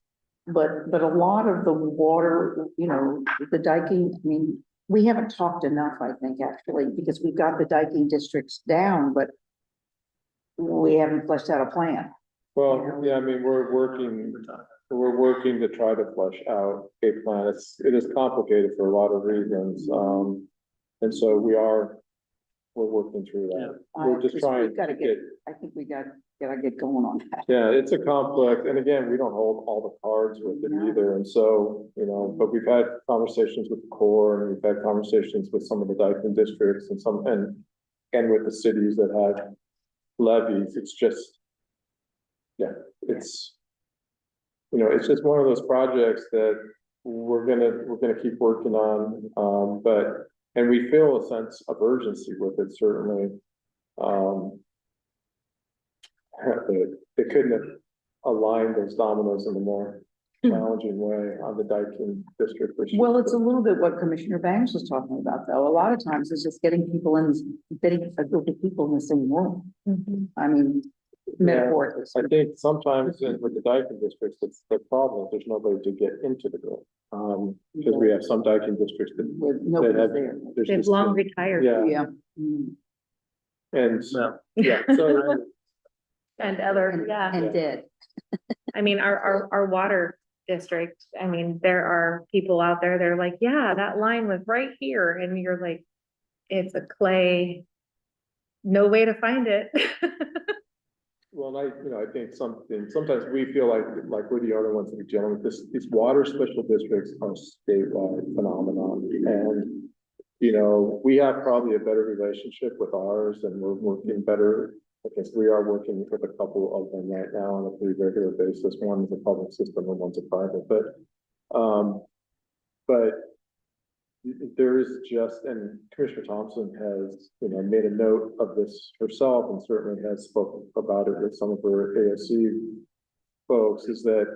but a lot of the water, the diking, I mean, we haven't talked enough, I think, actually, because we've got the diking districts down, but we haven't fleshed out a plan. well, yeah, I mean, we're working to try to flesh out a plan. It is complicated for a lot of reasons. And so we're working through that. We're just trying We've gotta to get, I think we gotta get going on that. yeah, it's a complex, and again, we don't hold all the cards with it No. either. And so, but we've had conversations with the Corps, and we've had conversations with some of the Dyken districts and with the cities that have levies. It's just, yeah, it's just one of those projects that we're gonna keep working on, and we feel a sense of urgency with it, certainly. They couldn't have aligned those dominoes in a more challenging way on the Dyken district. Well, it's a little bit what Commissioner Banks was talking about, though. A lot of times it's just getting a group of people in the same room. I mean, metaphorically. I think sometimes with the Dyken districts, it's the problem, there's nobody to get into the room. Because we have some Dyken districts that. With nobody's have- there. there's They've just- long retired. Yeah, Yeah. and, Well, yeah, so, And other, yeah. And dead. I mean, our water district, I mean, there are people out there, they're like, yeah, that line was right here, and you're like, it's a clay, no way to find it. well, I think sometimes we feel like we're the only ones that are dealing with these water special districts are statewide phenomenon. And, we have probably a better relationship with ours, and we're working better. I guess we are working with a couple of them right now on a pretty regular basis. One is a public system and one's a private, but there is just, and Commissioner Thompson has, made a note of this herself, and certainly has spoken about it with some of her ASC folks, is that,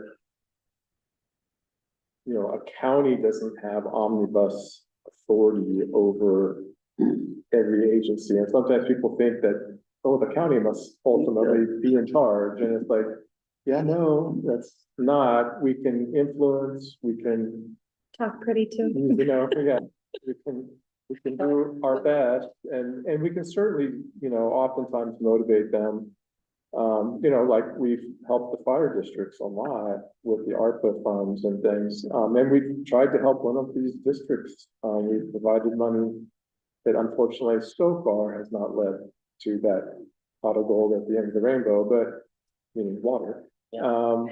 a county doesn't have omnibus authority over every agency. And sometimes people think that, oh, the county must ultimately be in charge. And it's like, yeah, no, that's not. We can influence, we can, Talk pretty too. we can do our best, and we can certainly, oftentimes motivate them. Like we've helped the fire districts a lot with the ARPA funds and things. And we've tried to help one of these districts. We've provided money that unfortunately so far has not led to that pot of gold at the end of the rainbow, but meaning water. Yeah.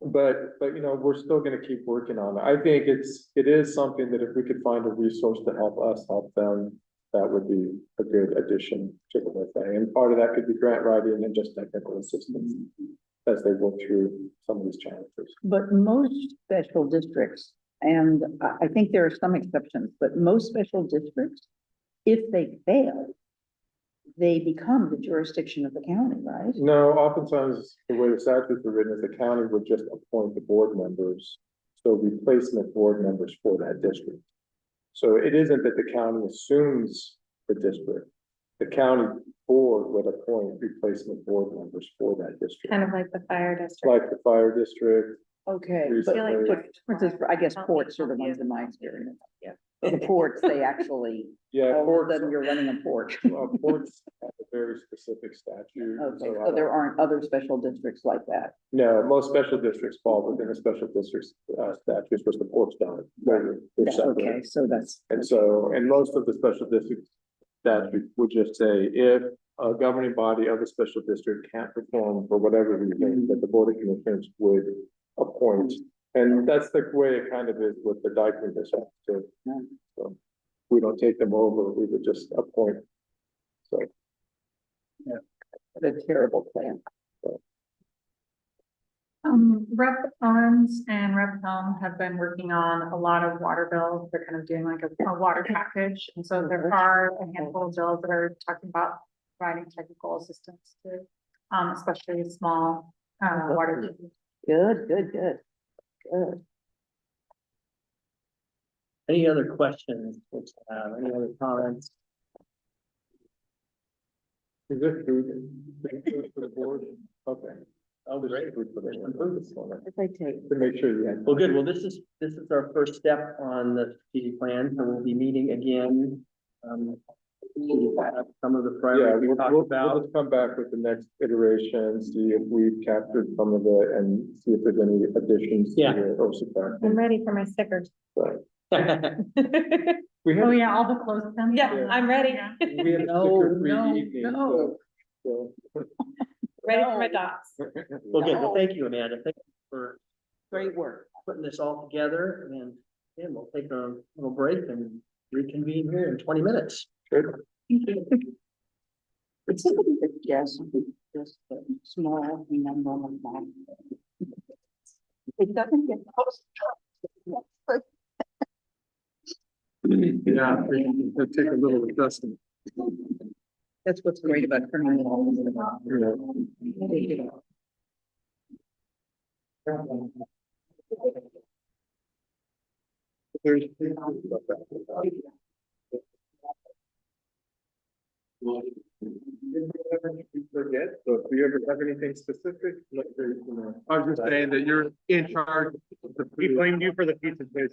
But we're still gonna keep working on it. I think it is something that if we could find a resource to help us help them, that would be a good addition to the whole thing. And part of that could be grant writing and just technical assistance as they work through some of these challenges. But most special districts, and I think there are some exceptions, but most special districts, if they fail, they become the jurisdiction of the county, right? No, oftentimes, the way the statutes are written is the county would just appoint the board members, so replacement board members for that district. So it isn't that the county assumes the district. The county board would appoint replacement board members for that district, Kind of like the fire district. like the fire district. Okay, Recently. but for instance, I guess ports are the ones in my experience. Yeah. The ports, they actually, Yeah, all of a boards, sudden you're running a port. ports have a very specific statute. Okay, so I so there don't- aren't other special districts like that. No, most special districts fall within the special districts, statutes, which the ports don't. They're separate. Okay, so that's, And so, and most of the special district statute would just say, if a governing body of the special district can't perform for whatever reason, that the board of commissioners would appoint. And that's the way it kind of is with the Dyken district, too. So we don't take them over, we would just appoint. So, a terrible plan. Rep Owens and Rep Helm have been working on a lot of water bills. They're kind of doing like a water package. And so there are a handful of bills that are talking about providing technical assistance to, especially small, water. Good. Any other questions? Any other comments? is this food for the board? Okay. Oh, great. Food for the board. If I take, To make sure you had. Well, good. Well, this is our first step on the strategic plan, so we'll be meeting again. To have some of the Yeah, priorities we we'll talked about. just come back with the next iteration, see if we've captured some of it and see if there's any additions to Yeah. it or subtractions. I'm ready for my stickers. We Oh, have, yeah, all the closed. ones. Yeah, I'm ready. Yeah. we have No, sticker-free no, evening, no. so- Ready for my dots. Well, good. Well, thank you, Amanda. Thank you for great work. putting this all together, and then we'll take a little break and reconvene here in 20 minutes. Good. It's somebody that just a small number of that. It doesn't get posted. Yeah, it'll take a little adjustment. That's what's great about turning it on. There's. Forget, so if you ever have anything specific, let me know. I was just saying that you're in charge. We blamed you for the pizza place.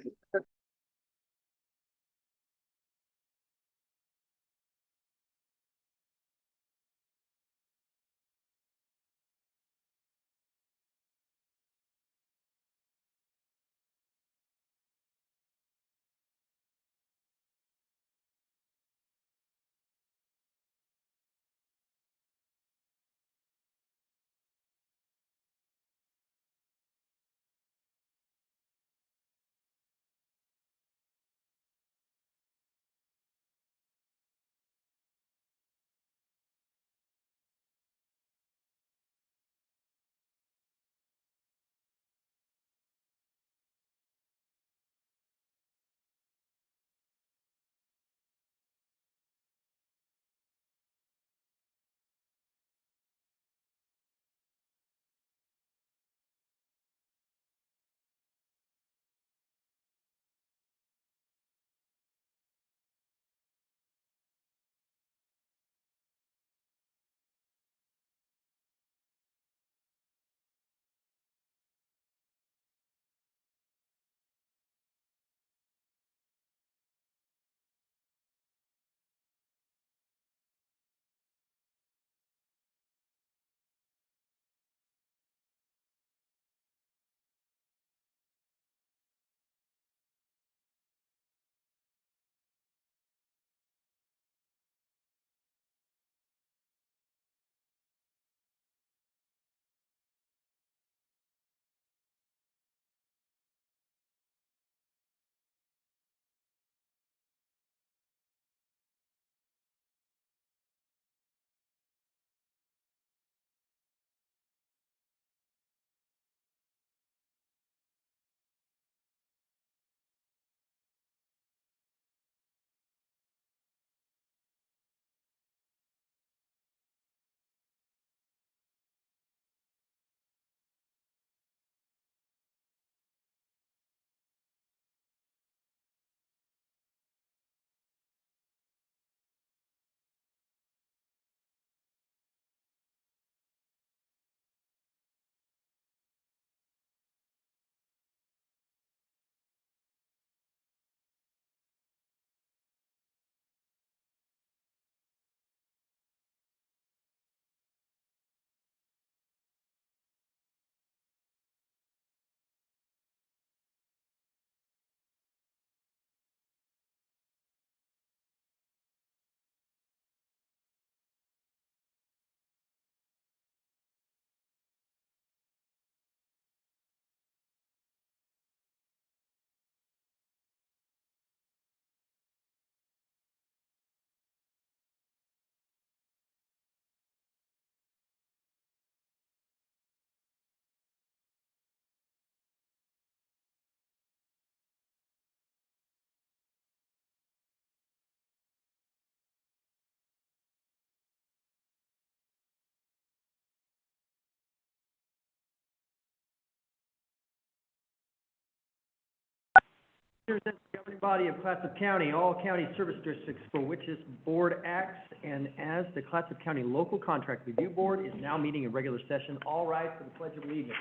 Represents the governing body of Clatsop County, all county service districts for which this board acts, and as the Clatsop County Local Contract Review Board is now meeting in regular session, all rise for the Pledge of Allegiance.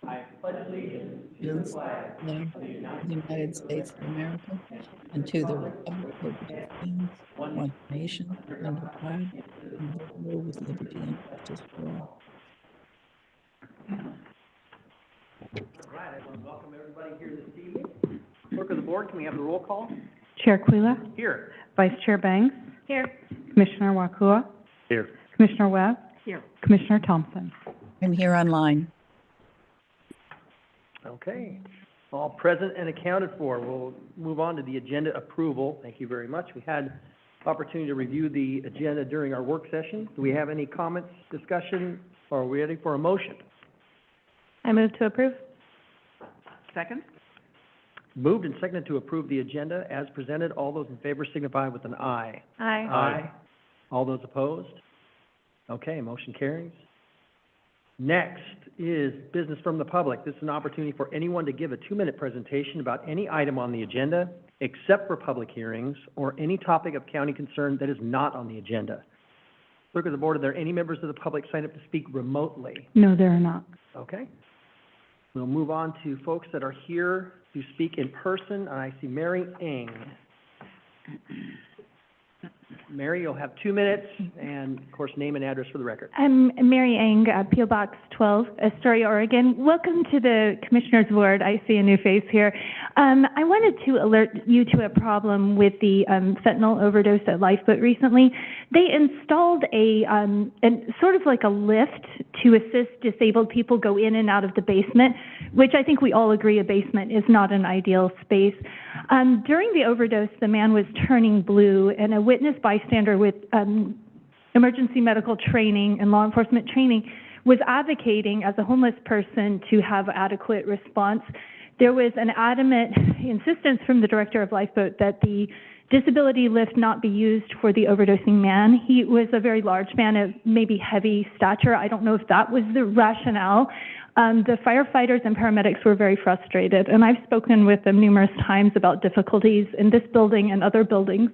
I pledge allegiance to the flag of the United States of America and to the republic for which it stands, one nation, under God, indivisible, with liberty and justice for all. All right, I want to welcome everybody here this evening. Clerk of the board, can we have the roll call? Chair Quila, Here. Vice Chair Banks, Here. Commissioner Wakua, Here. Commissioner Webb. Here. Commissioner Thompson. I'm here online. Okay, all present and accounted for. We'll move on to the agenda approval. Thank you very much. We had opportunity to review the agenda during our work session. Do we have any comments, discussion, or are we ready for a motion? I move to approve. Second? Moved and seconded to approve the agenda as presented. All those in favor signify with an aye. Aye. Aye. All those opposed? Okay, motion carries. Next is business from the public. This is an opportunity for anyone to give a 2-minute presentation about any item on the agenda, except for public hearings, or any topic of county concern that is not on the agenda. Clerk of the board, are there any members of the public signed up to speak remotely? No, there are not. Okay. We'll move on to folks that are here to speak in person. I see Mary Eng. Mary, you'll have 2 minutes, and of course, name and address for the record. I'm Mary Eng, P.O. Box 12, Astoria, Oregon. Welcome to the Commissioner's Board. I see a new face here. I wanted to alert you to a problem with the fentanyl overdose at Lifeboat recently. They installed a sort of like a lift to assist disabled people go in and out of the basement, which I think we all agree a basement is not an ideal space. During the overdose, the man was turning blue, and a witness bystander with emergency medical training and law enforcement training was advocating as a homeless person to have adequate response. There was an adamant insistence from the director of Lifeboat that the disability lift not be used for the overdosing man. He was a very large man of maybe heavy stature. I don't know if that was the rationale. The firefighters and paramedics were very frustrated, and I've spoken with them numerous times about difficulties in this building and other buildings.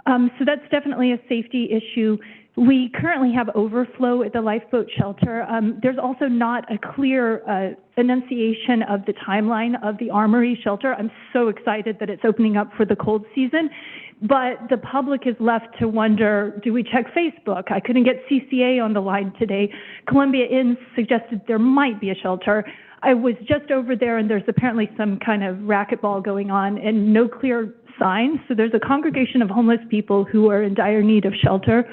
So that's definitely a safety issue. We currently have overflow at the Lifeboat shelter. There's also not a clear enunciation of the timeline of the Armory shelter. I'm so excited that it's opening up for the cold season, but the public is left to wonder, do we check Facebook? I couldn't get CCA on the line today. Columbia Inn suggested there might be a shelter. I was just over there, and there's apparently some kind of racquetball going on and no clear signs. So there's a congregation of homeless people who are in dire need of shelter.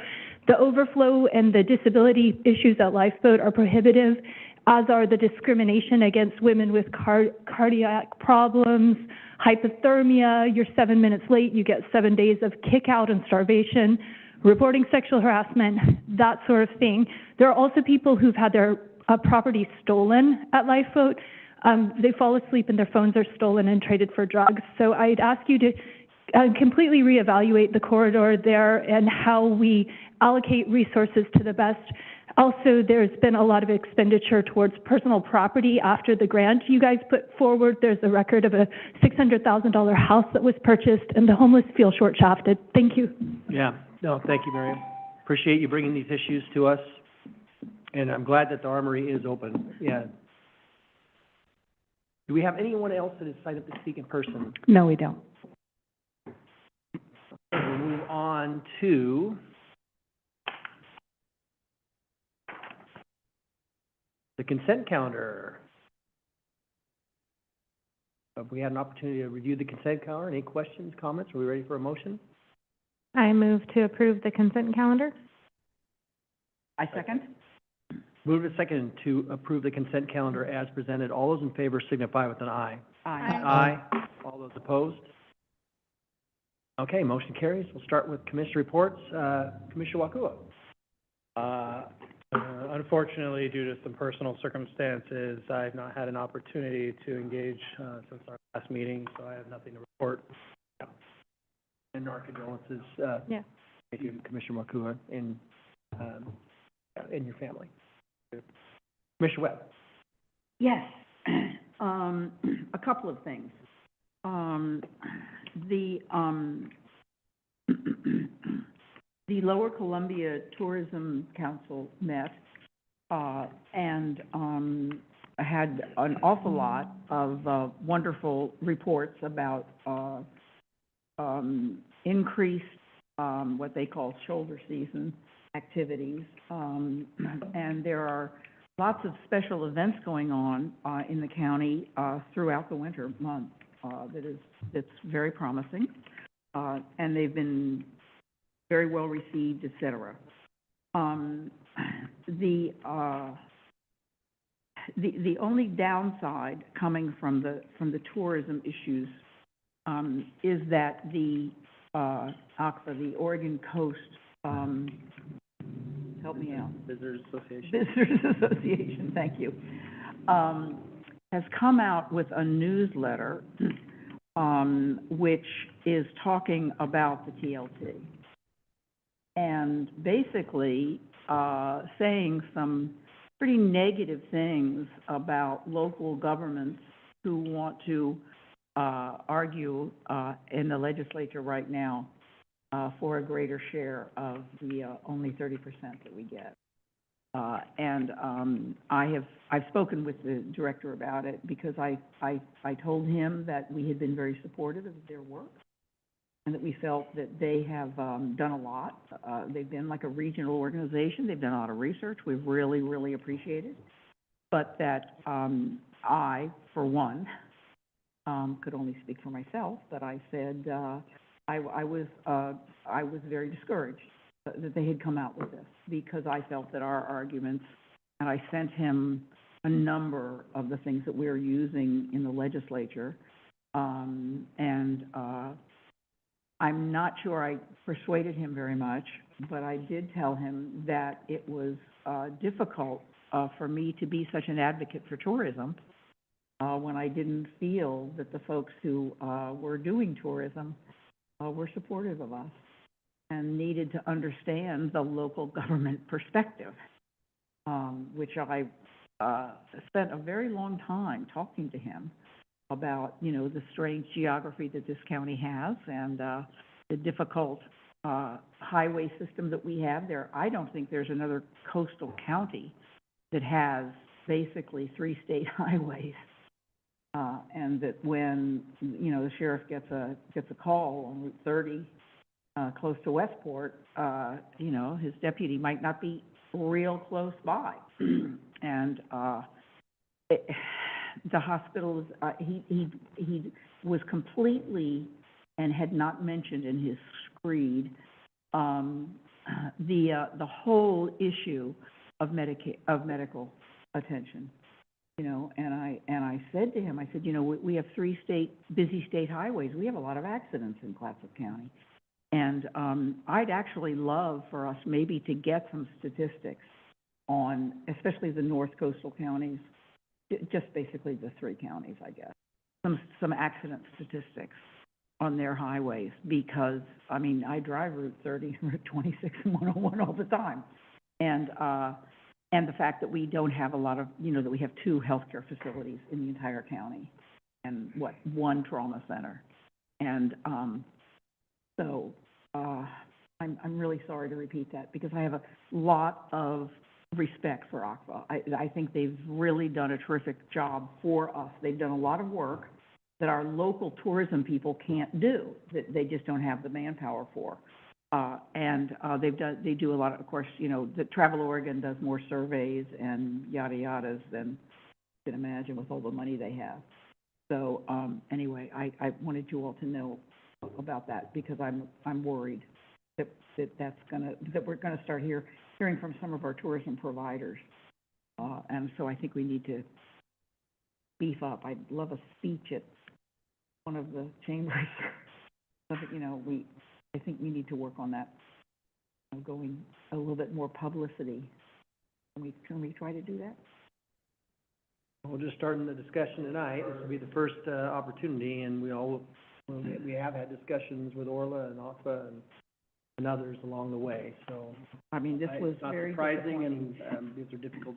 The overflow and the disability issues at Lifeboat are prohibitive, as are the discrimination against women with cardiac problems, hypothermia. You're 7 minutes late, you get 7 days of kick out and starvation, reporting sexual harassment, that sort of thing. There are also people who've had their property stolen at Lifeboat. They fall asleep and their phones are stolen and traded for drugs. So I'd ask you to completely reevaluate the corridor there and how we allocate resources to the best. Also, there's been a lot of expenditure towards personal property after the grant you guys put forward. There's a record of a $600,000 house that was purchased, and the homeless feel short-shafted. Thank you. Yeah, no, thank you, Miriam. Appreciate you bringing these issues to us, and I'm glad that the Armory is open. Yeah. Do we have anyone else that is signed up to speak in person? No, we don't. We'll move on to the consent calendar. Have we had an opportunity to review the consent calendar? Any questions, comments? Are we ready for a motion? I move to approve the consent calendar. I second. Move a second to approve the consent calendar as presented. All those in favor signify with an aye. Aye. All those opposed? Okay, motion carries. We'll start with commissioner reports. Commissioner Wakua. Unfortunately, due to some personal circumstances, I've not had an opportunity to engage since our last meeting, so I have nothing to report. And our condolences. Yeah. Thank you, Commissioner Wakua, and your family. Commissioner Webb. Yes. A couple of things. The, the Lower Columbia Tourism Council met, and, had an awful lot of, wonderful reports about, increased, what they call shoulder season activities. And there are lots of special events going on, in the county, throughout the winter months, that's very promising. And they've been very well received, et cetera. The only downside coming from the tourism issues, is that the OCFA, the Oregon Coast, help me out. Visitors Association. Visitors Association, thank you, has come out with a newsletter, which is talking about the TLT. And basically, saying some pretty negative things about local governments who want to, argue, in the legislature right now, for a greater share of the, only 30% that we get. I've spoken with the director about it because I told him that we had been very supportive of their work and that we felt that they have, done a lot. They've been like a regional organization. They've done a lot of research. We've really, really appreciated. But that, I, for one, could only speak for myself, but I said, I was very discouraged that they had come out with this because I felt that our arguments, and I sent him a number of the things that we're using in the legislature, I'm not sure I persuaded him very much, but I did tell him that it was difficult for me to be such an advocate for tourism when I didn't feel that the folks who were doing tourism were supportive of us and needed to understand the local government perspective, which I spent a very long time talking to him about, you know, the strange geography that this county has and the difficult highway system that we have there. I don't think there's another coastal county that has basically 3 state highways. And that when, you know, the sheriff gets a call on Route 30, close to Westport, you know, his deputy might not be real close by. And, the hospitals, he was completely, and had not mentioned in his screed, the whole issue of medical attention. You know, and I said to him, I said, you know, we have 3 busy state highways. We have a lot of accidents in Clatsop County. And I'd actually love for us maybe to get some statistics on, especially the north coastal counties, just basically the 3 counties, I guess, some accident statistics on their highways, because, I mean, I drive Route 30, Route 26, and 101 all the time. And the fact that we don't have a lot of, you know, that we have 2 healthcare facilities in the entire county and 1 trauma center. And I'm really sorry to repeat that because I have a lot of respect for OCFA. I think they've really done a terrific job for us. They've done a lot of work that our local tourism people can't do, that they just don't have the manpower for. They do a lot of course, you know, the Travel Oregon does more surveys and yada yadas than you can imagine with all the money they have. So, anyway, I wanted you all to know about that because I'm worried that we're gonna start hearing from some of our tourism providers. And so I think we need to beef up. I'd love a speech at one of the chambers. You know, I think we need to work on that, going a little bit more publicity. Can we try to do that? We'll just start in the discussion tonight. This will be the first opportunity, and we have had discussions with Orla and OCFA and and others along the way, so. I mean, this was It's not very surprising, disappointing. and, these are difficult,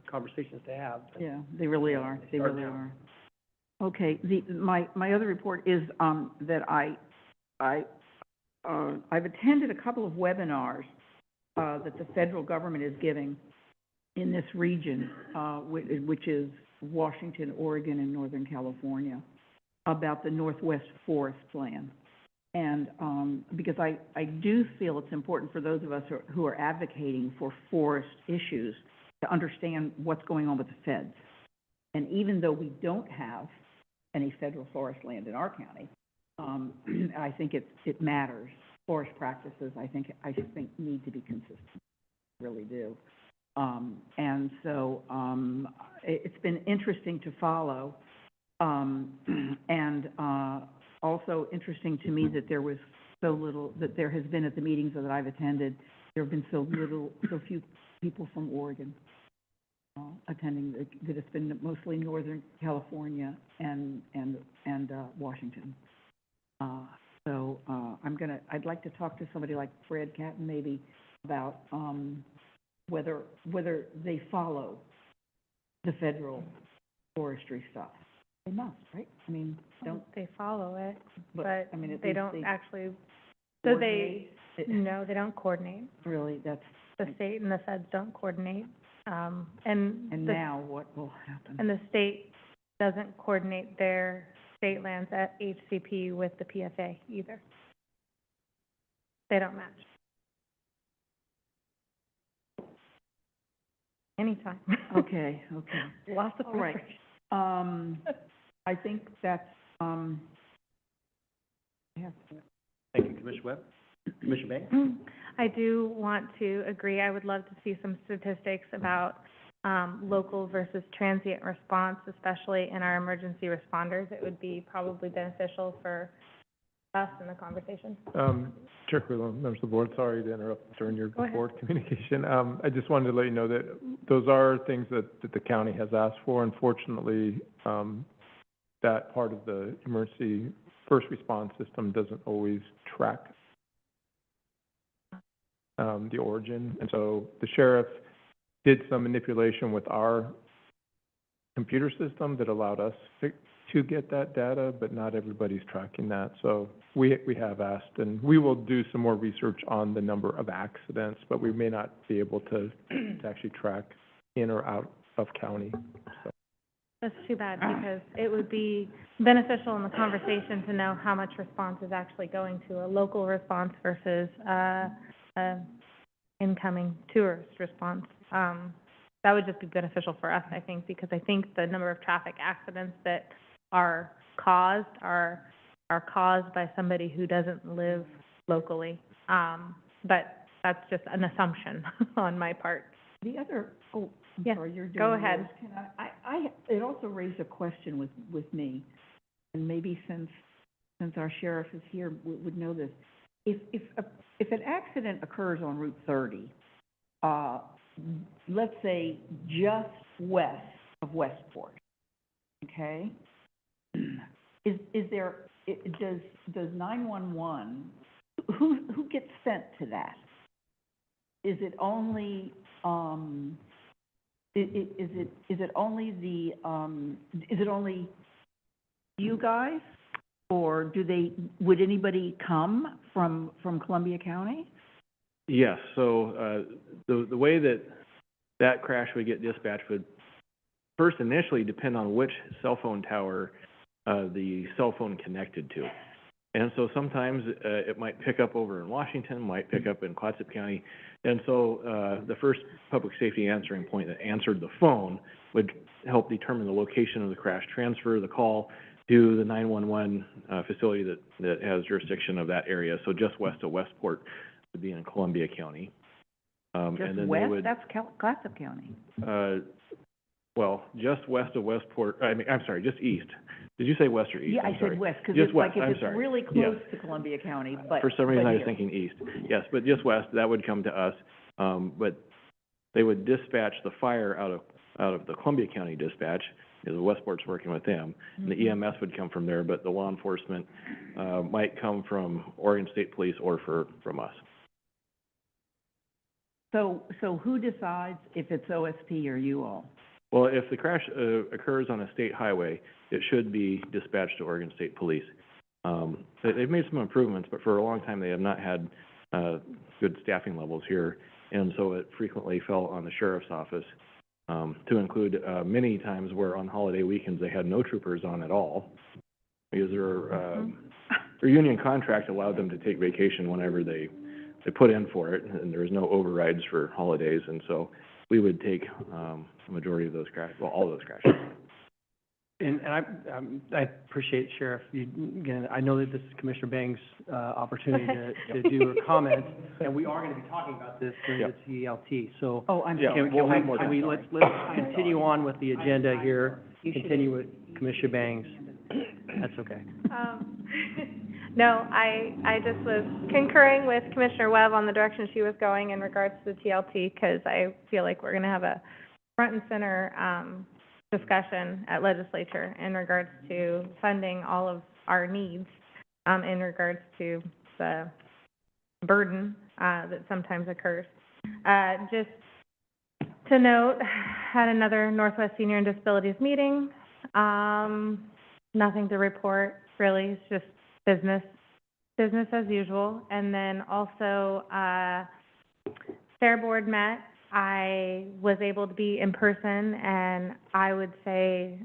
conversations to have. Yeah, they really are, they Start really now. are. Okay, my other report is, that I've attended a couple of webinars, that the federal government is giving in this region, which is Washington, Oregon, and Northern California, about the Northwest Forest Plan. And, because I do feel it's important for those of us who are advocating for forest issues to understand what's going on with the feds. And even though we don't have any federal forest land in our county, I think it matters. Forest practices, I think need to be consistent, really do. And so, it's been interesting to follow, and, also interesting to me that there was so little, that there has been at the meetings that I've attended, there have been so few people from Oregon attending, that it's been mostly Northern California and Washington. So I'd like to talk to somebody like Fred Catton maybe about, whether they follow the federal forestry stuff. They must, right? I mean, don't, They follow it, but, but I mean, at they least don't actually, so they, coordinate. no, they don't coordinate. Really, that's, The state and the feds don't coordinate. And and the, now what will happen? and the state doesn't coordinate their state lands at HCP with the PFA either. They don't match. Anytime. Okay. Lots of All right. frustration. I think that's, yeah. Thank you, Commissioner Webb. Commissioner Banks? I do want to agree. I would love to see some statistics about local versus transient response, especially in our emergency responders. It would be probably beneficial for us in the conversation. Chair Quillen, members of the board, sorry to interrupt during your Go ahead. board communication. I just wanted to let you know that those are things that the county has asked for. Unfortunately, that part of the emergency first response system doesn't always track the origin. And so the sheriff did some manipulation with our computer system that allowed us to get that data, but not everybody's tracking that. So we have asked, and we will do some more research on the number of accidents, but we may not be able to actually track in or out of county. So. That's too bad, because it would be beneficial in the conversation to know how much response is actually going to a local response versus incoming tourist response. That would just be beneficial for us, I think, because I think the number of traffic accidents that are caused by somebody who doesn't live locally. But that's just an assumption on my part. The other, I'm Yes, sorry, you're doing go ahead. yours. Can it also raised a question with me, and maybe since our sheriff is here, would know this. If an accident occurs on Route 30, let's say just west of Westport, okay? Does 911, who gets sent to that? Is it only, is it only you guys? Or would anybody come from Columbia County? Yes, so, the way that crash would get dispatched would first initially depend on which cell phone tower, the cell phone connected to. And so sometimes, it might pick up over in Washington, might pick up in Clatsop County. And so, the first public safety answering point that answered the phone would help determine the location of the crash, transfer the call to the 911, facility that has jurisdiction of that area. So just west of Westport would be in Columbia County. Just and then west? they would, That's Clatsop County. well, just west of Westport, I'm sorry, just east. Did you say west or east? Yeah, I'm I sorry. said west, because Just it's like west, if I'm it's sorry. really Yes. close to Columbia County, but. For some reason, but I was here. thinking east. Yes, but just west, that would come to us. But they would dispatch the fire out of the Columbia County dispatch, because Westport's working with them. And the EMS would come from there, but the law enforcement, might come from Oregon State Police or from us. So who decides if it's OSP or you all? Well, if the crash, occurs on a state highway, it should be dispatched to Oregon State Police. They've made some improvements, but for a long time, they have not had, good staffing levels here. And so it frequently fell on the sheriff's office, to include, many times where on holiday weekends, they had no troopers on at all. Because their union contract allowed them to take vacation whenever they put in for it, and there was no overrides for holidays. And so we would take, the majority of those all of those crashes. And I appreciate, Sheriff, again, I know that this is Commissioner Bang's opportunity to do her comments, and we are gonna be talking about this during the TLT, so. Oh, I'm Yeah, sorry. we'll have more time. let's continue on with the agenda here, continue with Commissioner Bang's, that's okay. No, I just was concurring with Commissioner Webb on the direction she was going in regards to the TLT, because I feel like we're gonna have a front and center, discussion at legislature in regards to funding all of our needs, in regards to the burden, that sometimes occurs. Just to note, had another Northwest Senior and Disabilities meeting. Nothing to report, really, it's just business as usual. And then also, Fair Board met. I was able to be in person, and I would say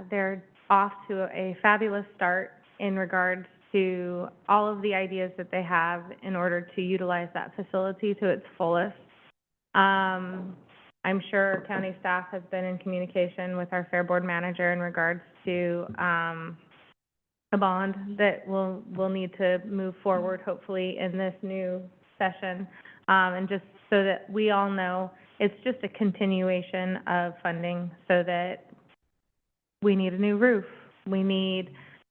they're off to a fabulous start in regards to all of the ideas that they have in order to utilize that facility to its fullest. I'm sure county staff has been in communication with our Fair Board manager in regards to a bond that we'll need to move forward, hopefully, in this new session. And just so that we all know, it's just a continuation of funding so that we need a new roof. We need,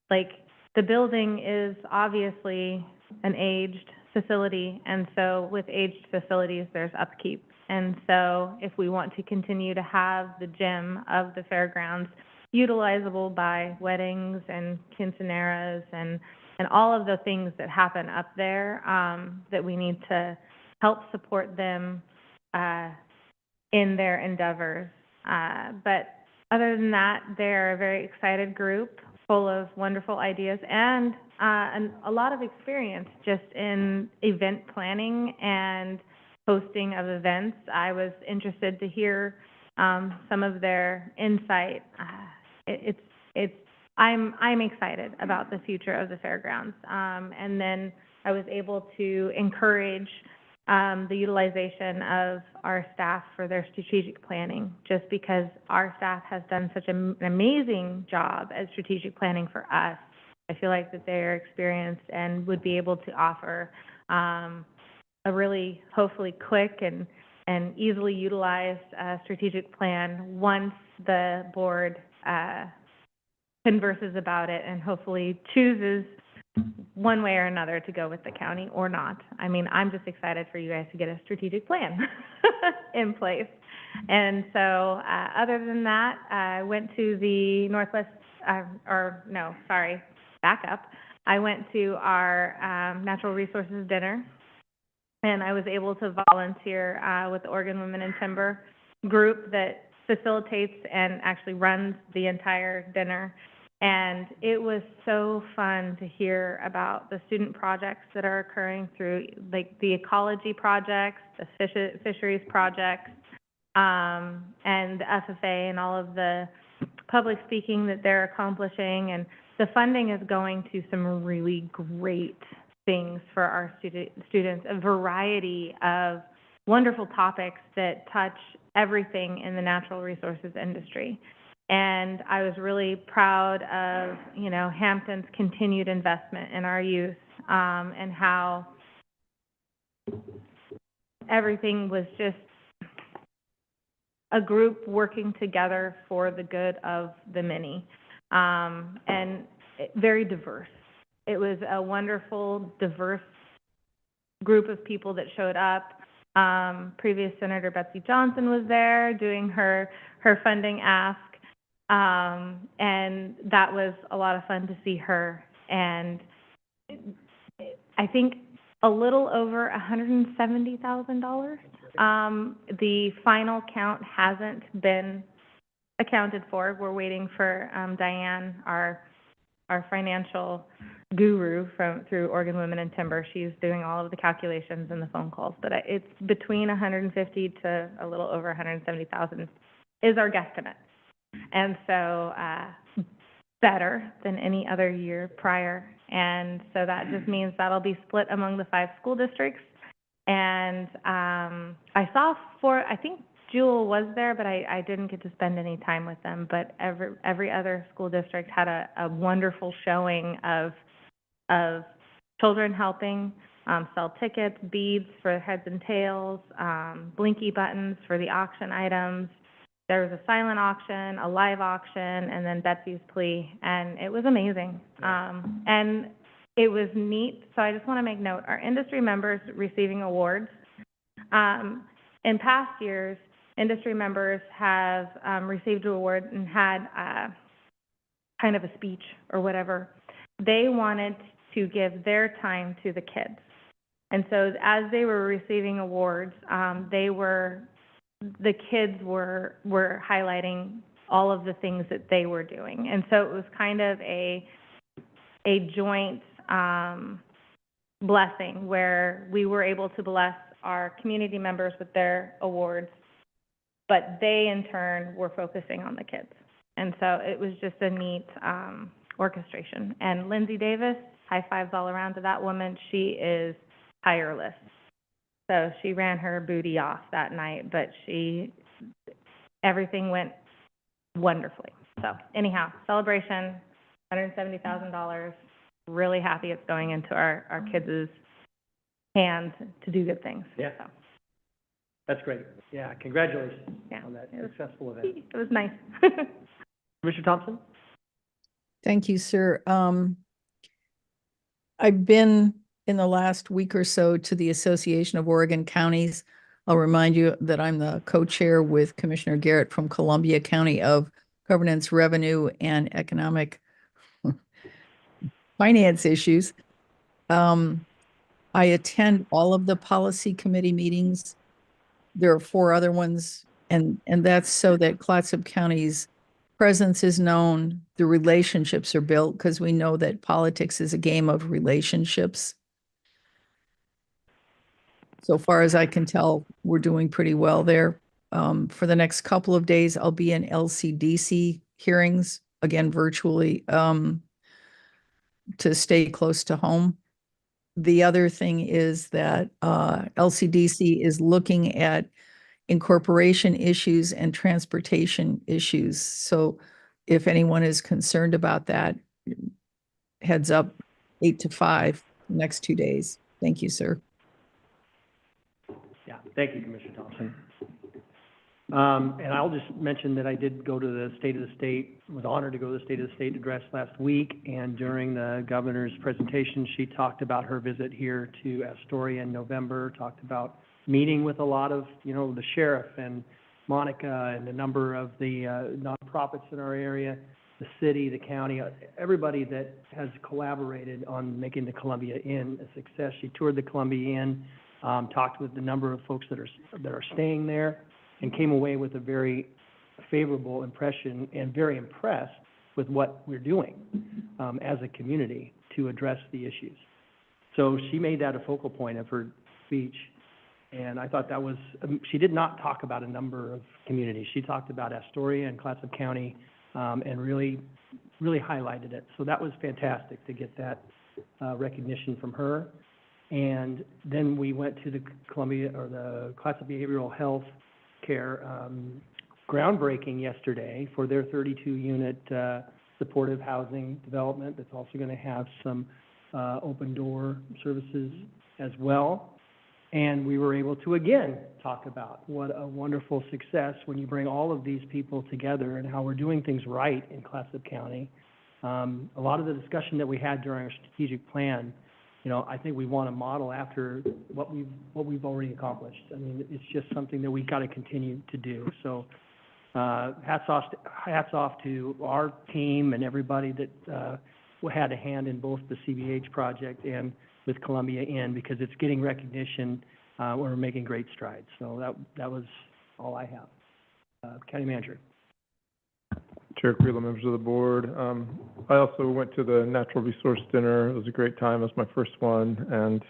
the building is obviously an aged facility, and so with aged facilities, there's upkeep. And so if we want to continue to have the gym of the fairgrounds utilizable by weddings and quinceaneras and all of the things that happen up there, that we need to help support them in their endeavors. But other than that, they're a very excited group, full of wonderful ideas and a lot of experience just in event planning and hosting of events. I was interested to hear some of their insight. I'm excited about the future of the fairgrounds. And then I was able to encourage the utilization of our staff for their strategic planning, just because our staff has done such an amazing job at strategic planning for us. I feel like that they're experienced and would be able to offer a really, hopefully, quick and easily utilized strategic plan once the board converses about it and hopefully chooses one way or another to go with the county or not. I mean, I'm just excited for you guys to get a strategic plan in place. And so, other than that, I went to the Northwest, back up. I went to our Natural Resources dinner, and I was able to volunteer with the Oregon Women in Timber group that facilitates and actually runs the entire dinner. And it was so fun to hear about the student projects that are occurring through, the ecology projects, the fisheries projects, and the FFA and all of the public speaking that they're accomplishing. And the funding is going to some really great things for our students, a variety of wonderful topics that touch everything in the natural resources industry. And I was really proud of, Hampton's continued investment in our youth, and how everything was just a group working together for the good of the many, and very diverse. It was a wonderful, diverse group of people that showed up. Previous Senator Betsy Johnson was there doing her funding ask. And that was a lot of fun to see her. And I think a little over $170,000. The final count hasn't been accounted for. We're waiting for Diane, our financial guru through Oregon Women in Timber. She's doing all of the calculations and the phone calls, but it's between 150 to a little over 170,000 is our guesstimate. And so better than any other year prior. And so that just means that'll be split among the 5 school districts. And I saw I think Jewel was there, but I didn't get to spend any time with them. But every other school district had a wonderful showing of children helping sell tickets, beads for heads and tails, blinky buttons for the auction items. There was a silent auction, a live auction, and then Betsy's plea, and it was amazing. And it was neat. So I just want to make note, our industry members receiving awards. In past years, industry members have received awards and had kind of a speech or whatever. They wanted to give their time to the kids. And so as they were receiving awards, the kids were highlighting all of the things that they were doing. And so it was kind of a joint blessing where we were able to bless our community members with their awards, but they in turn were focusing on the kids. And so it was just a neat orchestration. And Lindsay Davis, high fives all around to that woman. She is tireless. So she ran her booty off that night, but everything went wonderfully. So anyhow, celebration, $170,000. Really happy it's going into our kids' hands to do good things. Yeah. So, That's great. Yeah, congratulations yeah, on that it was- successful event. it was nice. Commissioner Thompson? Thank you, sir. I've been in the last week or so to the Association of Oregon Counties. I'll remind you that I'm the co-chair with Commissioner Garrett from Columbia County of Governance, Revenue, and Economic Finance Issues. I attend all of the policy committee meetings. There are 4 other ones, and that's so that Clatsop County's presence is known, the relationships are built, because we know that politics is a game of relationships. So far as I can tell, we're doing pretty well there. For the next couple of days, I'll be in LCDC hearings, again virtually, to stay close to home. The other thing is that LCDC is looking at incorporation issues and transportation issues. So if anyone is concerned about that, heads up, 8 to 5, next 2 days. Thank you, sir. Yeah, thank you, Commissioner Thompson. And I'll just mention that I did go to the State of the State, was honored to go to the State of the State address last week, and during the governor's presentation, she talked about her visit here to Astoria in November, talked about meeting with a lot of, the sheriff and Monica and a number of the nonprofits in our area, the city, the county, everybody that has collaborated on making the Columbia Inn a success. She toured the Columbia Inn, talked with a number of folks that are staying there, and came away with a very favorable impression and very impressed with what we're doing as a community to address the issues. So she made that a focal point of her speech, and I thought that was, she did not talk about a number of communities. She talked about Astoria and Clatsop County, and really highlighted it. So that was fantastic to get that recognition from her. And then we went to the Clatsop Behavioral Health Care groundbreaking yesterday for their 32-unit supportive housing development that's also going to have some open door services as well. And we were able to again talk about what a wonderful success when you bring all of these people together and how we're doing things right in Clatsop County. A lot of the discussion that we had during our strategic plan, I think we want to model after what we've already accomplished. I mean, it's just something that we've got to continue to do. So hats off to our team and everybody that, had a hand in both the CBH project and with Columbia Inn, because it's getting recognition. We're making great strides. So that was all I have. County Manager. Chair Creel, members of the board. I also went to the Natural Resource Dinner. It was a great time. It was my first one, and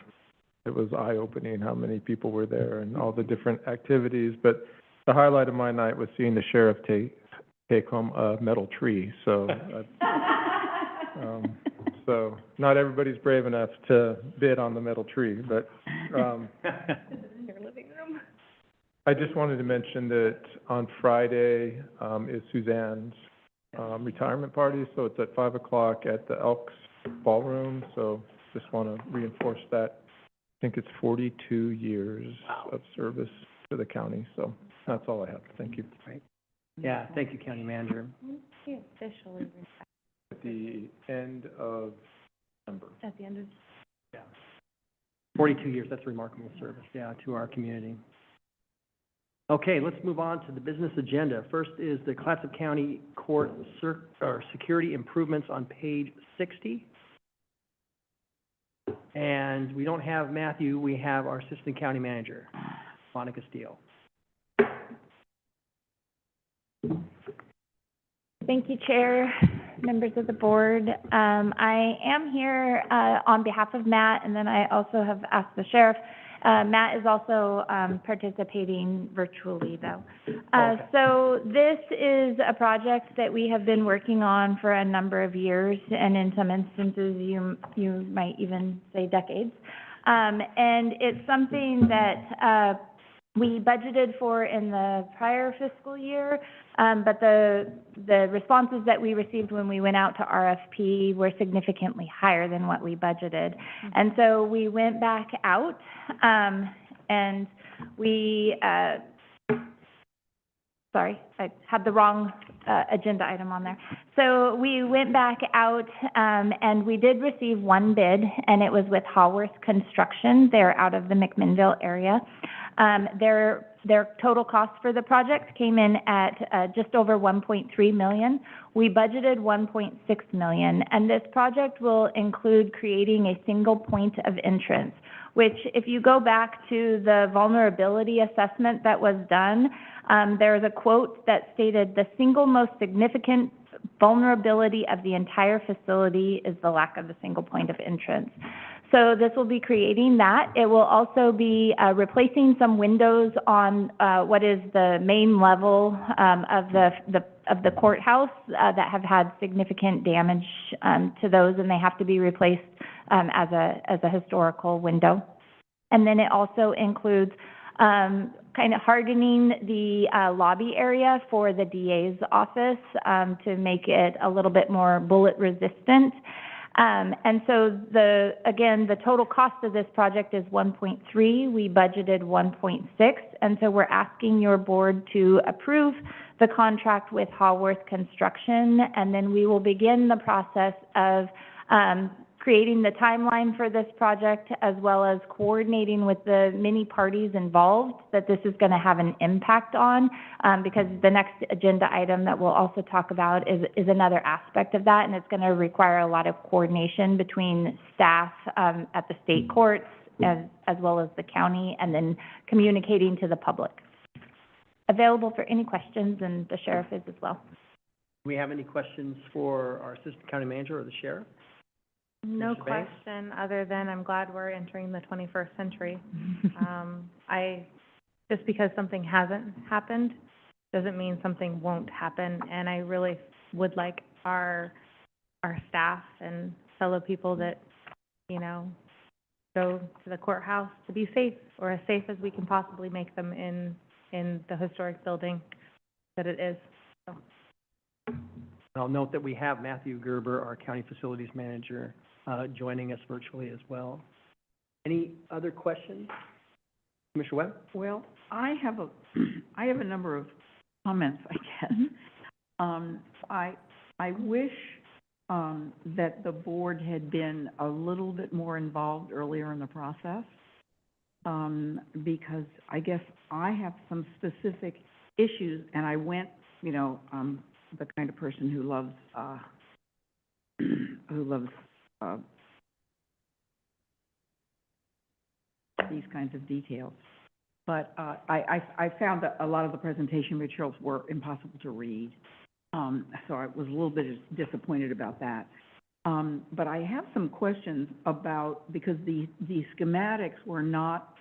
it was eye-opening how many people were there and all the different activities. But the highlight of my night was seeing the sheriff take home a metal tree. So, so not everybody's brave enough to bid on the metal tree, but In your living room. I just wanted to mention that on Friday is Suzanne's retirement party, so it's at 5 o'clock at the Elks Ballroom. So just want to reinforce that. I think it's 42 years of service to the county. So that's all I have. Thank you. Yeah, thank you, County Manager. She officially retired At the end of December. at the end of. 42 years, that's remarkable service, to our community. Okay, let's move on to the business agenda. First is the Clatsop County Court security improvements on page 60. And we don't have Matthew, we have our Assistant County Manager, Monica Steele. Thank you, Chair, members of the board. I am here on behalf of Matt, and then I also have asked the sheriff. Matt is also participating virtually, though. Okay. So this is a project that we have been working on for a number of years, and in some instances, you might even say decades. And it's something that we budgeted for in the prior fiscal year, but the responses that we received when we went out to RFP were significantly higher than what we budgeted. And so we went back out, and we, sorry, I had the wrong agenda item on there. So we went back out, and we did receive one bid, and it was with Haworth Construction. They're out of the McMinnville area. Their total cost for the project came in at just over 1.3 million. We budgeted 1.6 million, and this project will include creating a single point of entrance, which, if you go back to the vulnerability assessment that was done, there was a quote that stated, "The single most significant vulnerability of the entire facility is the lack of a single point of entrance." So this will be creating that. It will also be replacing some windows on what is the main level of the courthouse that have had significant damage to those, and they have to be replaced as a historical window. And then it also includes kind of hardening the lobby area for the DA's office to make it a little bit more bullet resistant. And so again, the total cost of this project is 1.3. We budgeted 1.6. And so we're asking your board to approve the contract with Haworth Construction. And then we will begin the process of creating the timeline for this project, as well as coordinating with the many parties involved that this is going to have an impact on, because the next agenda item that we'll also talk about is another aspect of that, and it's going to require a lot of coordination between staff at the state courts as well as the county, and then communicating to the public. Available for any questions, and the sheriff is as well. Do we have any questions for our Assistant County Manager or the sheriff? No Mr. Banks? question, other than I'm glad we're entering the 21st century. Just because something hasn't happened, doesn't mean something won't happen. And I really would like our staff and fellow people that, go to the courthouse to be safe, or as safe as we can possibly make them in the historic building that it is. So. I'll note that we have Matthew Gerber, our County Facilities Manager, joining us virtually as well. Any other questions? Commissioner Webb? Well, I have a number of comments, I guess. I wish that the board had been a little bit more involved earlier in the process, because I guess I have some specific issues, and I went you know, the kind of person who loves, these kinds of details. But, I found that a lot of the presentation materials were impossible to read. So I was a little bit disappointed about that. But I have some questions about, because the schematics were not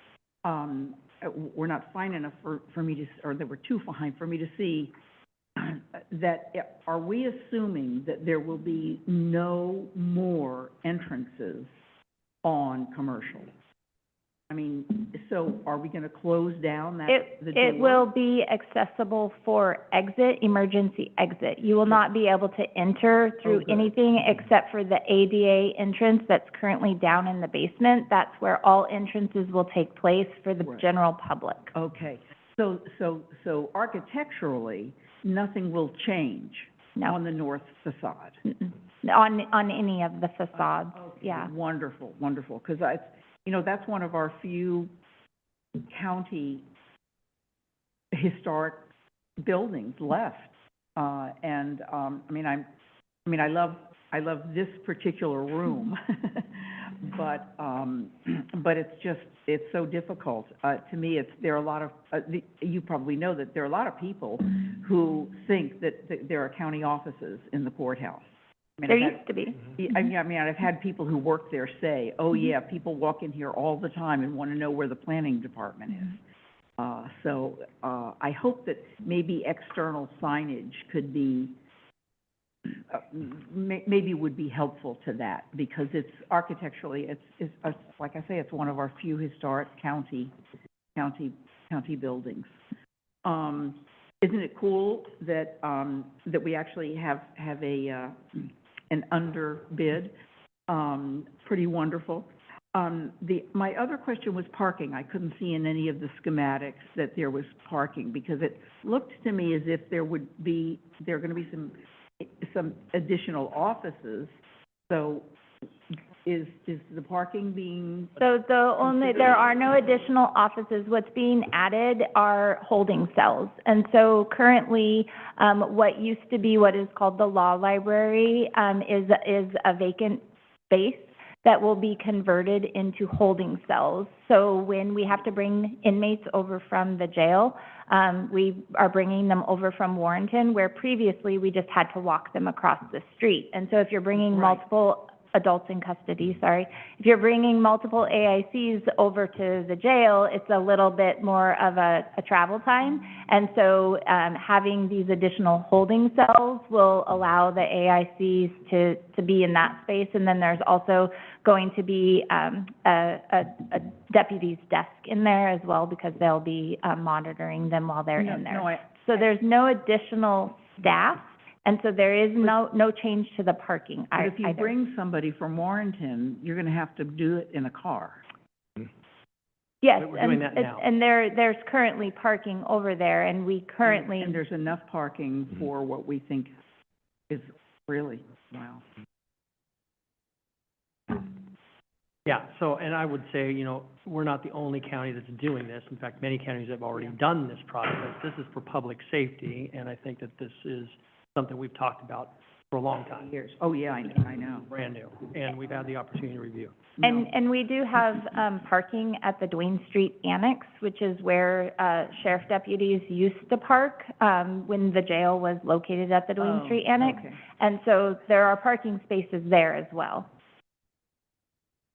fine enough for me to, or they were too fine for me to see, that, are we assuming that there will be no more entrances on commercial? I mean, so are we gonna close down the It door? will be accessible for exit, emergency exit. You will not be able to enter through good. anything except for the ADA entrance that's currently down in the basement. That's where all entrances will take place for the Right. general public. Okay, so architecturally, nothing will change No. on the north facade? Mm-mm. On any of the facades, Okay, yeah. Wonderful, wonderful, because that's one of our few county historic buildings left. I love this particular room, but it's so difficult. To me, there are a lot of, you probably know that there are a lot of people who think that there are county offices in the courthouse. There used to be. I've had people who work there say, oh, yeah, people walk in here all the time and want to know where the planning department is. So I hope that maybe external signage could be, maybe would be helpful to that, because it's architecturally, it's like I say, it's one of our few historic county buildings. Isn't it cool that we actually have an underbid? Pretty wonderful. My other question was parking. I couldn't see in any of the schematics that there was parking, because it looked to me as if there are gonna be some additional offices. So is the parking being? So there are no additional offices. What's being added are holding cells. And so currently, what used to be what is called the law library, is a vacant space that will be converted into holding cells. So when we have to bring inmates over from the jail, we are bringing them over from Warrenton, where previously we just had to walk them across the street. And so if you're bringing multiple adults in custody, if you're bringing multiple AICs over to the jail, it's a little bit more of a travel time. And so, having these additional holding cells will allow the AICs to be in that space. And then there's also going to be, a deputy's desk in there as well, because they'll be, monitoring them while they're in there. So there's no additional staff. And so there is no change to the parking either. But if you bring somebody from Warrenton, you're gonna have to do it in a car. Yes, We're doing that now. and there's currently parking over there, and we currently. And there's enough parking for what we think is really, wow. Yeah, so, and I would say, we're not the only county that's doing this. In fact, many counties have already done this process. This is for public safety, and I think that this is something we've talked about for a long time. Years. Oh, yeah, I know. Brand new, and we've had the opportunity to review. And we do have, parking at the Duane Street Annex, which is where, sheriff deputies used to park, when the jail was located at the Duane Street Annex. Okay. And so there are parking spaces there as well.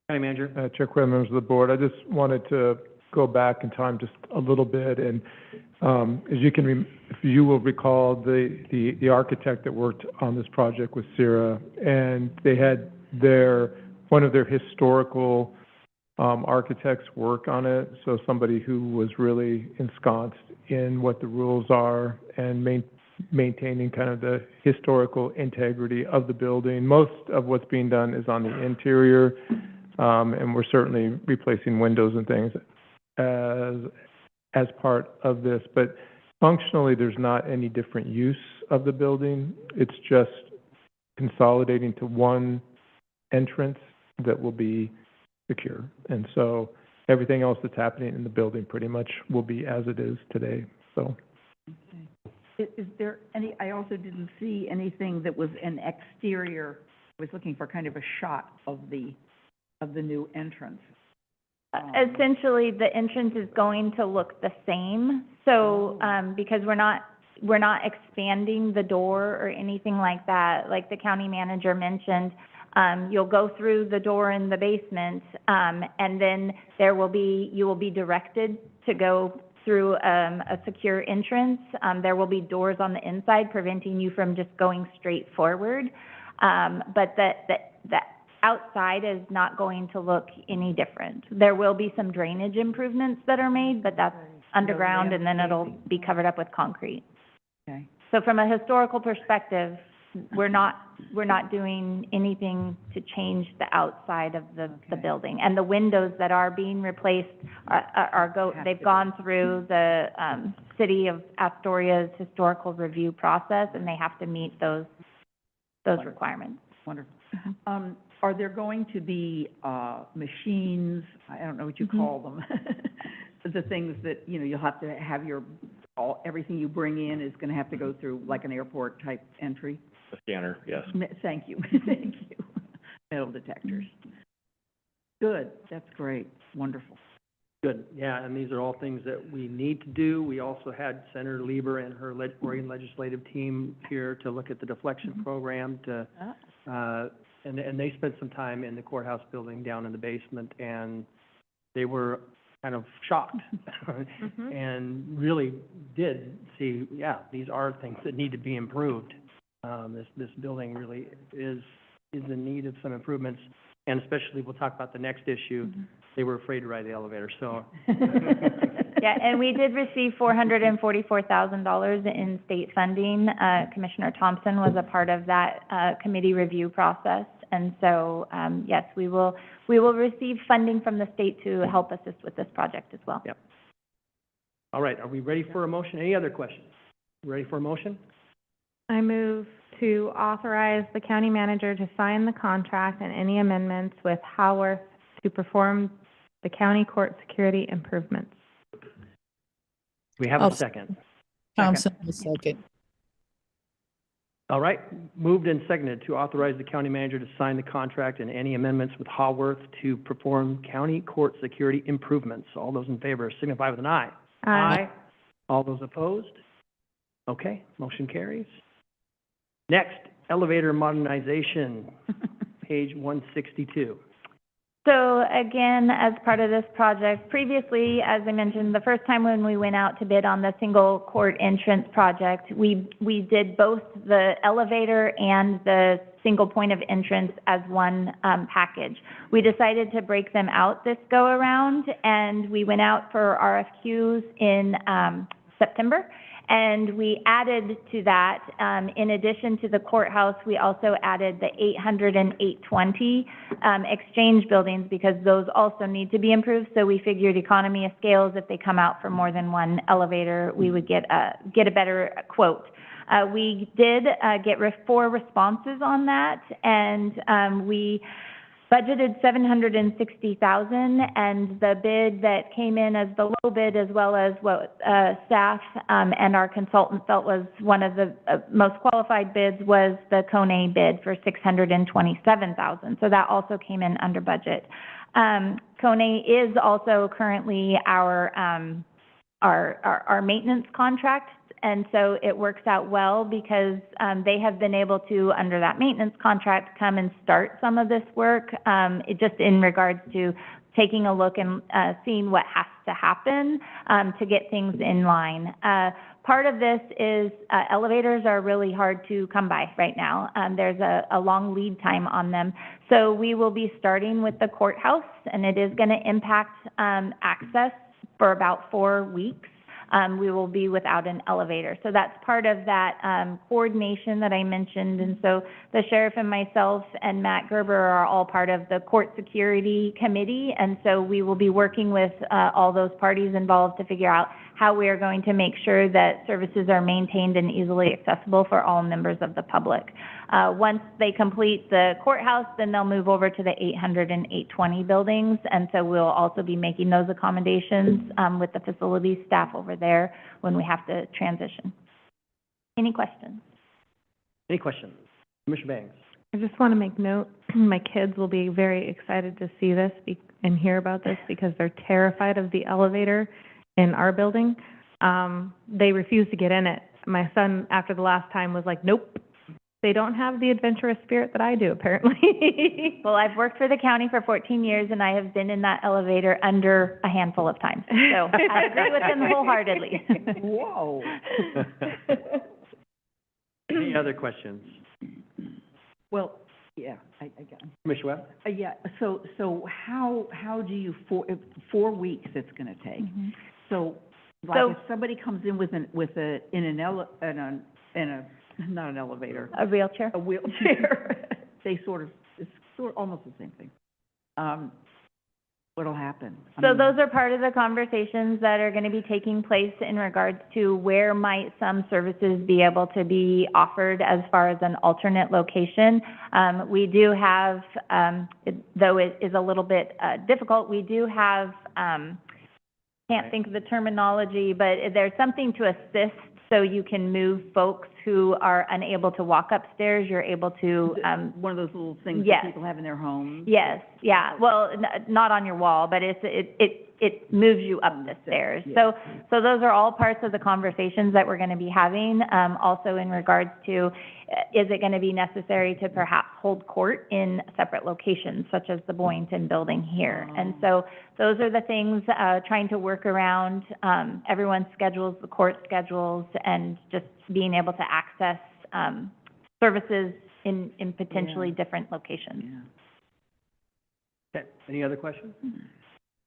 County Manager? Chair Quinn, members of the board, I just wanted to go back in time just a little bit, and as if you will recall, the architect that worked on this project was Sierra, and they had one of their historical architects work on it, so somebody who was really ensconced in what the rules are and maintaining kind of the historical integrity of the building. Most of what's being done is on the interior, and we're certainly replacing windows and things as part of this, but functionally, there's not any different use of the building. It's just consolidating to one entrance that will be secure. And so everything else that's happening in the building pretty much will be as it is today, so. is there any, I also didn't see anything that was an exterior, I was looking for kind of a shot of the new entrance. Essentially, the entrance is going to look the same, so, because we're not expanding the door or anything like that. Like the county manager mentioned, you'll go through the door in the basement, and then you will be directed to go through, a secure entrance. There will be doors on the inside preventing you from just going straight forward. But the outside is not going to look any different. There will be some drainage improvements that are made, but that's underground, and then it'll be covered up with concrete. Okay. So from a historical perspective, we're not doing anything to change the outside of the building. And the windows that are being replaced they've gone through the, City of Astoria's historical review process, and they have to meet those requirements. Wonderful. Are there going to be, machines, I don't know what you call them, the things that, you know, you'll have to have everything you bring in is gonna have to go through like an airport type entry? The scanner, yes. Thank you, thank you. Metal detectors. Good, that's great, wonderful. Good, yeah, and these are all things that we need to do. We also had Senator Lieber and her Oregon legislative team here to look at the deflection program to, and they spent some time in the courthouse building down in the basement, and they were kind of shocked and really did see, yeah, these are things that need to be improved. This building really is in need of some improvements, and especially, we'll talk about the next issue, they were afraid to ride the elevator, so. Yeah, and we did receive $444,000 in state funding. Commissioner Thompson was a part of that, committee review process. And so, yes, we will receive funding from the state to help assist with this project as well. Yep. All right, are we ready for a motion? Any other questions? Ready for a motion? I move to authorize the county manager to sign the contract and any amendments with Howarth to perform the county court security improvements. We have a second. Thompson, a second. All right, moved and seconded to authorize the county manager to sign the contract and any amendments with Haworth to perform county court security improvements. All those in favor signify with an aye. Aye. All those opposed? Okay, motion carries. Next, elevator modernization, page 162. So again, as part of this project, previously, as I mentioned, the first time when we went out to bid on the single court entrance project, we did both the elevator and the single point of entrance as one package. We decided to break them out this go around, and we went out for RFQs in September. And we added to that, in addition to the courthouse, we also added the 800 and 820 exchange buildings, because those also need to be improved. So we figured economy of scales, if they come out for more than one elevator, we would get a better quote. We did get 4 responses on that, and we budgeted $760,000, and the bid that came in as the low bid, as well as what staff and our consultant felt was one of the most qualified bids, was the Kone bid for $627,000. So that also came in under budget. Kone is also currently our maintenance contract. And so it works out well because they have been able to, under that maintenance contract, come and start some of this work, just in regards to taking a look and seeing what has to happen to get things in line. Part of this is elevators are really hard to come by right now. There's a long lead time on them. So we will be starting with the courthouse, and it is going to impact access for about 4 weeks. We will be without an elevator. So that's part of that coordination that I mentioned. And so the sheriff and myself and Matt Gerber are all part of the court security committee. And so we will be working with all those parties involved to figure out how we are going to make sure that services are maintained and easily accessible for all members of the public. Once they complete the courthouse, then they'll move over to the 800 and 820 buildings. And so we'll also be making those accommodations with the facilities staff over there when we have to transition. Any questions? Any questions? Commissioner Banks? I just want to make note, my kids will be very excited to see this and hear about this because they're terrified of the elevator in our building. They refuse to get in it. My son, after the last time, was like, nope. They don't have the adventurous spirit that I do, apparently. Well, I've worked for the county for 14 years, and I have been in that elevator under a handful of times. So I agree with them wholeheartedly. Whoa. Any other questions? Well, yeah, I got it. Commissioner Webb? Yeah, so how do you, 4 weeks it's gonna take? Mm-hmm. So, So- like, if somebody comes in not an elevator, A wheelchair? a wheelchair, it's almost the same thing. What'll happen? I So mean, those are part of the conversations that are going to be taking place in regards to where might some services be able to be offered as far as an alternate location. We do have, though it is a little bit difficult, we do have, can't think of the terminology, but there's something to assist so you can move folks who are unable to walk upstairs. You're able to, one of those little things yes. that people have in their homes. yes, yeah, well, not on your wall, but it moves you up the stairs. Yeah. So those are all parts of the conversations that we're gonna be having, also in regards to, is it gonna be necessary to perhaps hold court in separate locations, such as the Boynton building here? And so those are the things, trying to work around, everyone's schedules, the court schedules, and just being able to access, services in potentially different locations. Yeah, Okay, any other questions?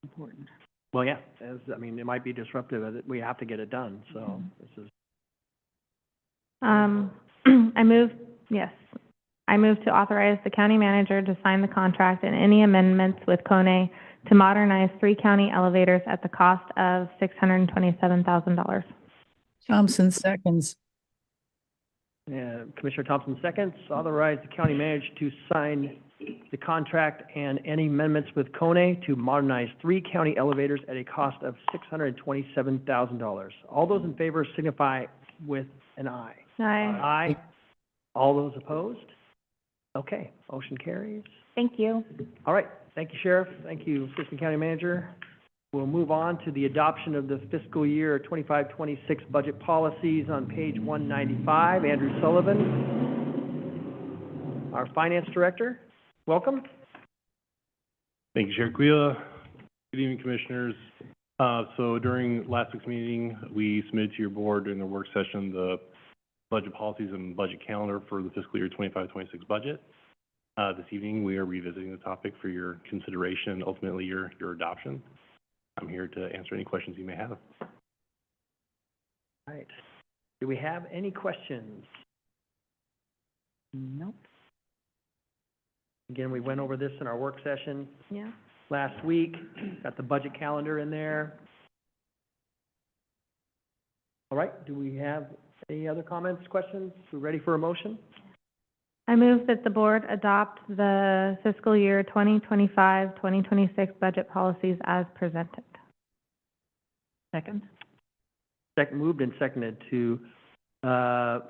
important. Well, yeah, it might be disruptive, we have to get it done, so this is. I move to authorize the county manager to sign the contract and any amendments with Kone to modernize 3 county elevators at the cost of $627,000. Thompson seconds. Commissioner Thompson seconds, authorize the county manager to sign the contract and any amendments with Kone to modernize 3 county elevators at a cost of $627,000. All those in favor signify with an aye. Aye. Aye. All those opposed? Okay, motion carries. Thank you. All right, thank you, Sheriff. Thank you, Assistant County Manager. We'll move on to the adoption of the fiscal year 25-26 budget policies on page 195. Andrew Sullivan, our Finance Director. Welcome. Thank you, Chair Quila. Good evening, Commissioners. So during last week's meeting, we submitted to your board during the work session the budget policies and budget calendar for the fiscal year 25-26 budget. This evening, we are revisiting the topic for your consideration and ultimately your adoption. I'm here to answer any questions you may have. All right. Do we have any questions? Nope. Again, we went over this in our work session Yeah. last week. Got the budget calendar in there. All right, do we have any other comments, questions? We ready for a motion? I move that the board adopt the fiscal year 2025-2026 budget policies as presented. Second? Second, moved and seconded to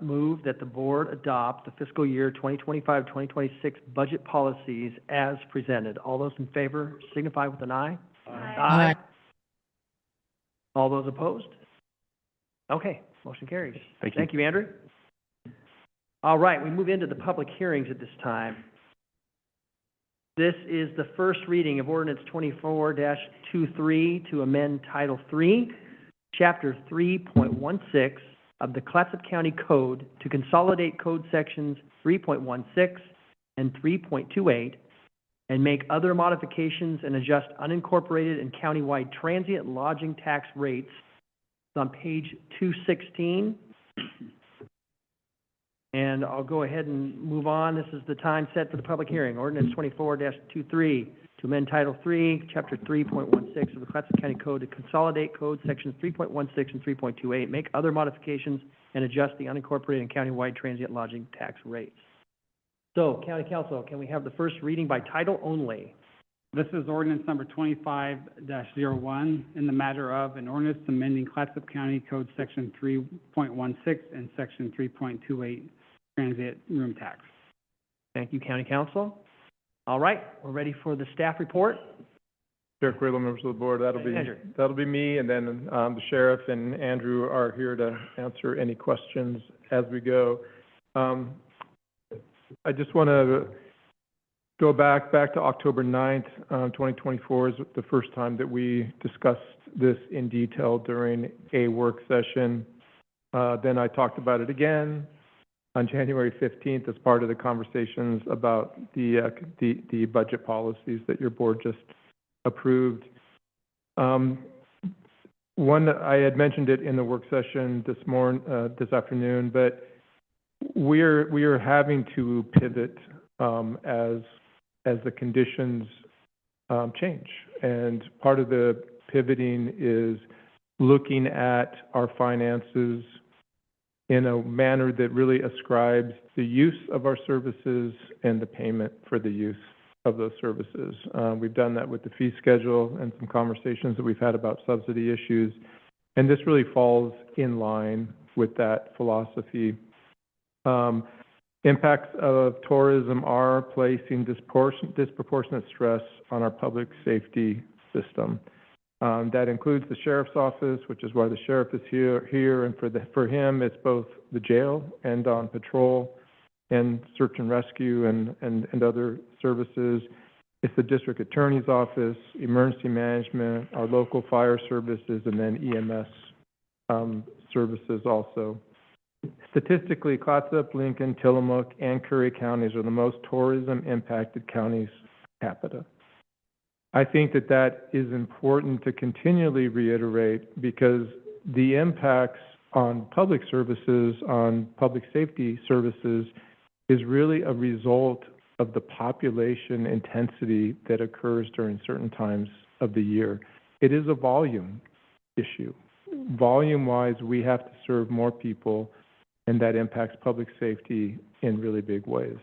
move that the board adopt the fiscal year 2025-2026 budget policies as presented. All those in favor signify with an aye. Aye. All those opposed? Okay, motion carries. Thank you. Thank you, Andrew. All right, we move into the public hearings at this time. This is the first reading of ordinance 24-23 to amend Title III, Chapter 3.16 of the Clatsop County Code to consolidate code sections 3.16 and 3.28 and make other modifications and adjust unincorporated and countywide transient lodging tax rates. It's on page 216. And I'll go ahead and move on. This is the time set for the public hearing. Ordinance 24-23 to amend Title III, Chapter 3.16 of the Clatsop County Code to consolidate code sections 3.16 and 3.28, make other modifications, and adjust the unincorporated and countywide transient lodging tax rates. So, County Council, can we have the first reading by title only? This is ordinance number 25-01 in the matter of an ordinance amending Clatsop County Code Section 3.16 and Section 3.28 transit room tax. Thank you, County Council. All right, we're ready for the staff report. Chair Quayla, members of the board, Andrew. that'll be me, and then, the sheriff and Andrew are here to answer any questions as we go. I just want to go back to October 9th, 2024 is the first time that we discussed this in detail during a work session. Then I talked about it again on January 15th as part of the conversations about the budget policies that your board just approved. One, I had mentioned it in the work session this afternoon, but we are having to pivot as the conditions change. And part of the pivoting is looking at our finances in a manner that really ascribes the use of our services and the payment for the use of those services. We've done that with the fee schedule and some conversations that we've had about subsidy issues. And this really falls in line with that philosophy. Impacts of tourism are placing disproportionate stress on our public safety system. That includes the sheriff's office, which is why the sheriff is here, and for him, it's both the jail and on patrol and search and rescue and other services. It's the district attorney's office, emergency management, our local fire services, and then EMS services also. Statistically, Clatsop, Lincoln, Tillamook, and Curry counties are the most tourism-impacted counties per capita. I think that is important to continually reiterate because the impacts on public services, on public safety services, is really a result of the population intensity that occurs during certain times of the year. It is a volume issue. Volume-wise, we have to serve more people, and that impacts public safety in really big ways.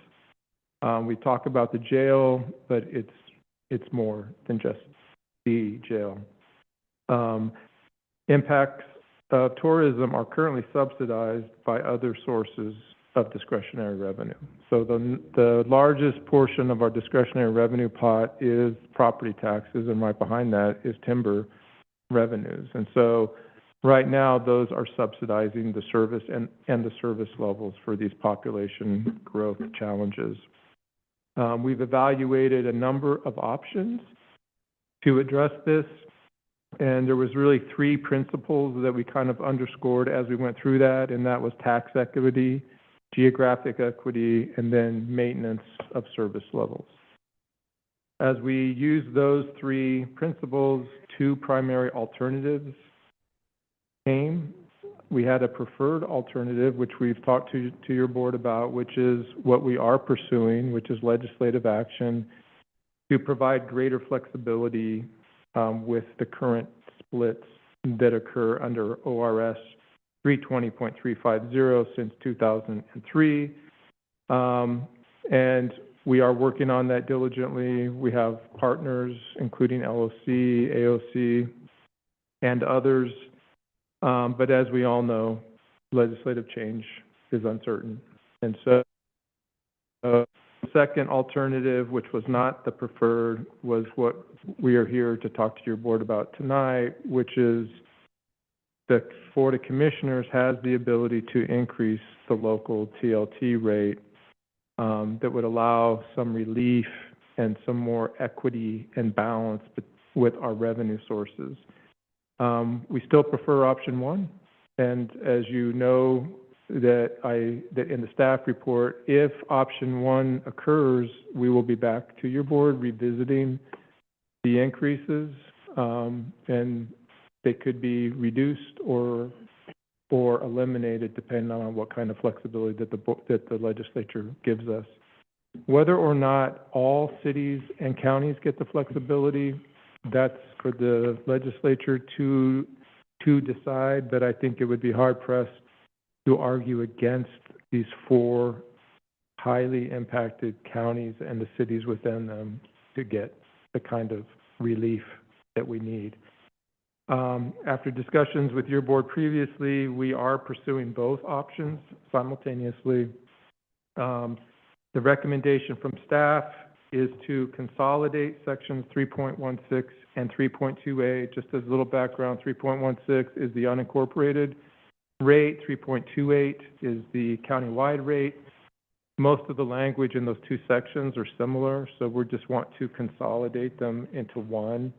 We talk about the jail, but it's more than just the jail. Impacts of tourism are currently subsidized by other sources of discretionary revenue. So the largest portion of our discretionary revenue pot is property taxes, and right behind that is timber revenues. And so right now, those are subsidizing the service and the service levels for these population growth challenges. We've evaluated a number of options to address this, and there was really three principles that we kind of underscored as we went through that, and that was tax equity, geographic equity, and then maintenance of service levels. As we use those three principles, two primary alternatives came. We had a preferred alternative, which we've talked to your board about, which is what we are pursuing, which is legislative action to provide greater flexibility with the current splits that occur under ORS 320.350 since 2003. And we are working on that diligently. We have partners, including LOC, AOC, and others. But as we all know, legislative change is uncertain. And so the second alternative, which was not the preferred, was what we are here to talk to your board about tonight, which is the Board of Commissioners has the ability to increase the local TLT rate that would allow some relief and some more equity and balance with our revenue sources. We still prefer option one, and as you know, that in the staff report, if option one occurs, we will be back to your board revisiting the increases, and they could be reduced or eliminated depending on what kind of flexibility that the legislature gives us. Whether or not all cities and counties get the flexibility, that's for the legislature to decide, but I think it would be hard-pressed to argue against these four highly impacted counties and the cities within them to get the kind of relief that we need. After discussions with your board previously, we are pursuing both options simultaneously. The recommendation from staff is to consolidate sections 3.16 and 3.28. Just as a little background, 3.16 is the unincorporated rate, 3.28 is the countywide rate. Most of the language in those two sections are similar, so we just want to consolidate them into one.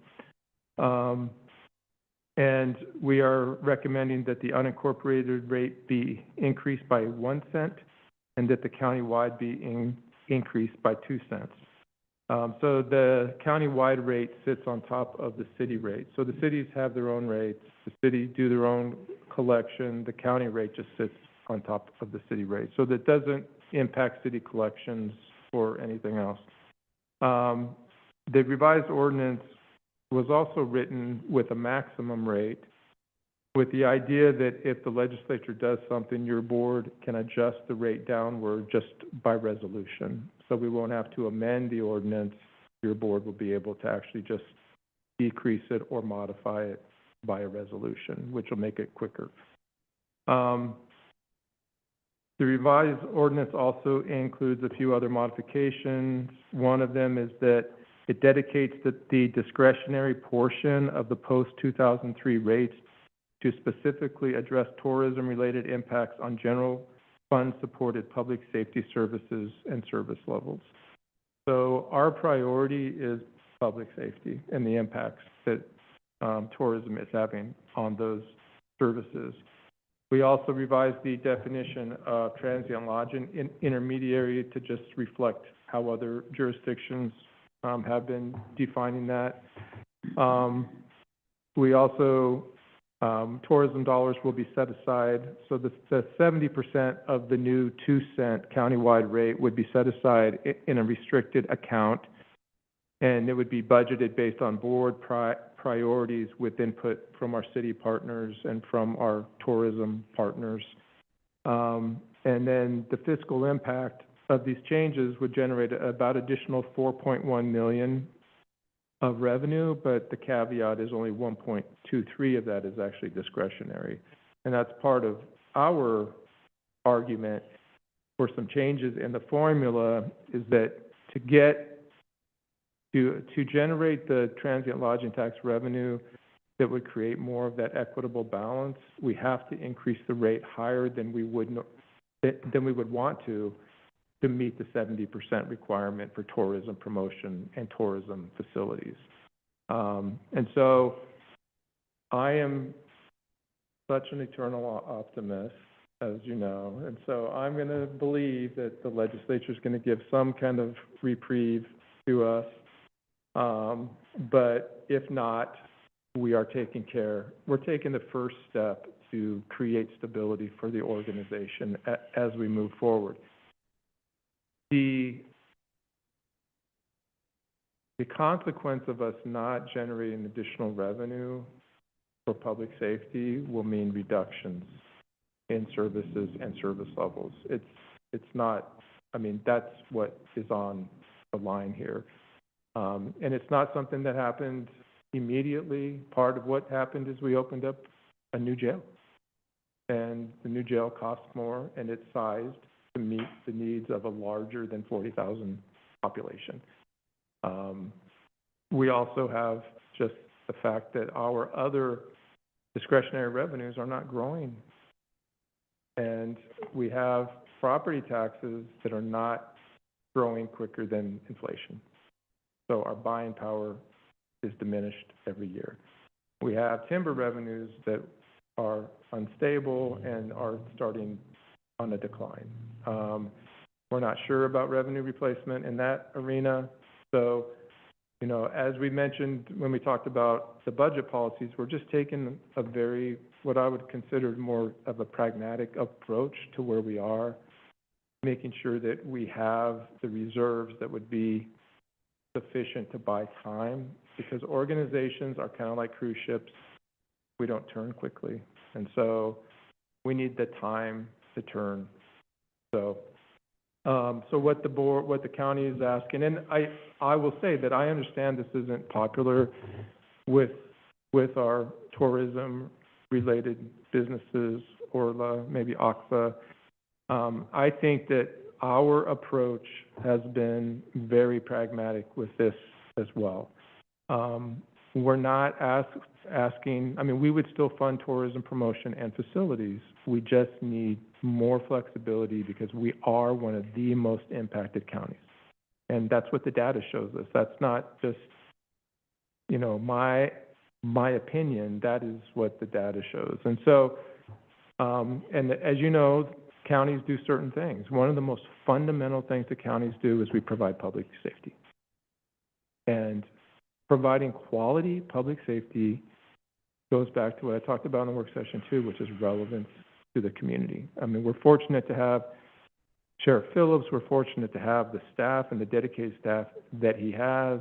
And we are recommending that the unincorporated rate be increased by 1 cent and that the countywide be increased by 2 cents. So the countywide rate sits on top of the city rate. So the cities have their own rates, the city do their own collection, the county rate just sits on top of the city rate. So that doesn't impact city collections or anything else. The revised ordinance was also written with a maximum rate, with the idea that if the legislature does something, your board can adjust the rate downward just by resolution. So we won't have to amend the ordinance. Your board will be able to actually just decrease it or modify it by a resolution, which will make it quicker. The revised ordinance also includes a few other modifications. One of them is that it dedicates the discretionary portion of the post-2003 rates to specifically address tourism-related impacts on general fund-supported public safety services and service levels. So our priority is public safety and the impacts that tourism is having on those services. We also revised the definition of transient lodging intermediary to just reflect how other jurisdictions have been defining that. We also, tourism dollars will be set aside. So the 70% of the new 2 cent countywide rate would be set aside in a restricted account, and it would be budgeted based on board priorities with input from our city partners and from our tourism partners. And then the fiscal impact of these changes would generate about additional 4.1 million of revenue, but the caveat is only 1.23 of that is actually discretionary. And that's part of our argument for some changes in the formula is that to generate the transient lodging tax revenue that would create more of that equitable balance, we have to increase the rate higher than we would want to meet the 70% requirement for tourism promotion and tourism facilities. And so I am such an eternal optimist, as you know, and so I'm going to believe that the legislature is going to give some kind of reprieve to us. But if not, we're taking the first step to create stability for the organization as we move forward. The consequence of us not generating additional revenue for public safety will mean reductions in services and service levels. It's not, I mean, that's what is on the line here. And it's not something that happened immediately. Part of what happened is we opened up a new jail. And the new jail costs more, and it's sized to meet the needs of a larger than 40,000 population. We also have just the fact that our other discretionary revenues are not growing. And we have property taxes that are not growing quicker than inflation. So our buying power is diminished every year. We have timber revenues that are unstable and are starting on a decline. We're not sure about revenue replacement in that arena. So, you know, as we mentioned when we talked about the budget policies, we're just taking a very, what I would consider more of a pragmatic approach to where we are, making sure that we have the reserves that would be sufficient to buy time, because organizations are kind of like cruise ships. We don't turn quickly. And so we need the time to turn. So So what the county is asking, and I will say that I understand this isn't popular with our tourism-related businesses or maybe ACFA. I think that our approach has been very pragmatic with this as well. We're not asking, I mean, we would still fund tourism promotion and facilities. We just need more flexibility because we are one of the most impacted counties. And that's what the data shows us. That's not just, you know, my opinion, that is what the data shows. And so, and as you know, counties do certain things. One of the most fundamental things that counties do is we provide public safety. And providing quality public safety goes back to what I talked about in the work session too, which is relevance to the community. I mean, we're fortunate to have Sheriff Phillips, we're fortunate to have the staff and the dedicated staff that he has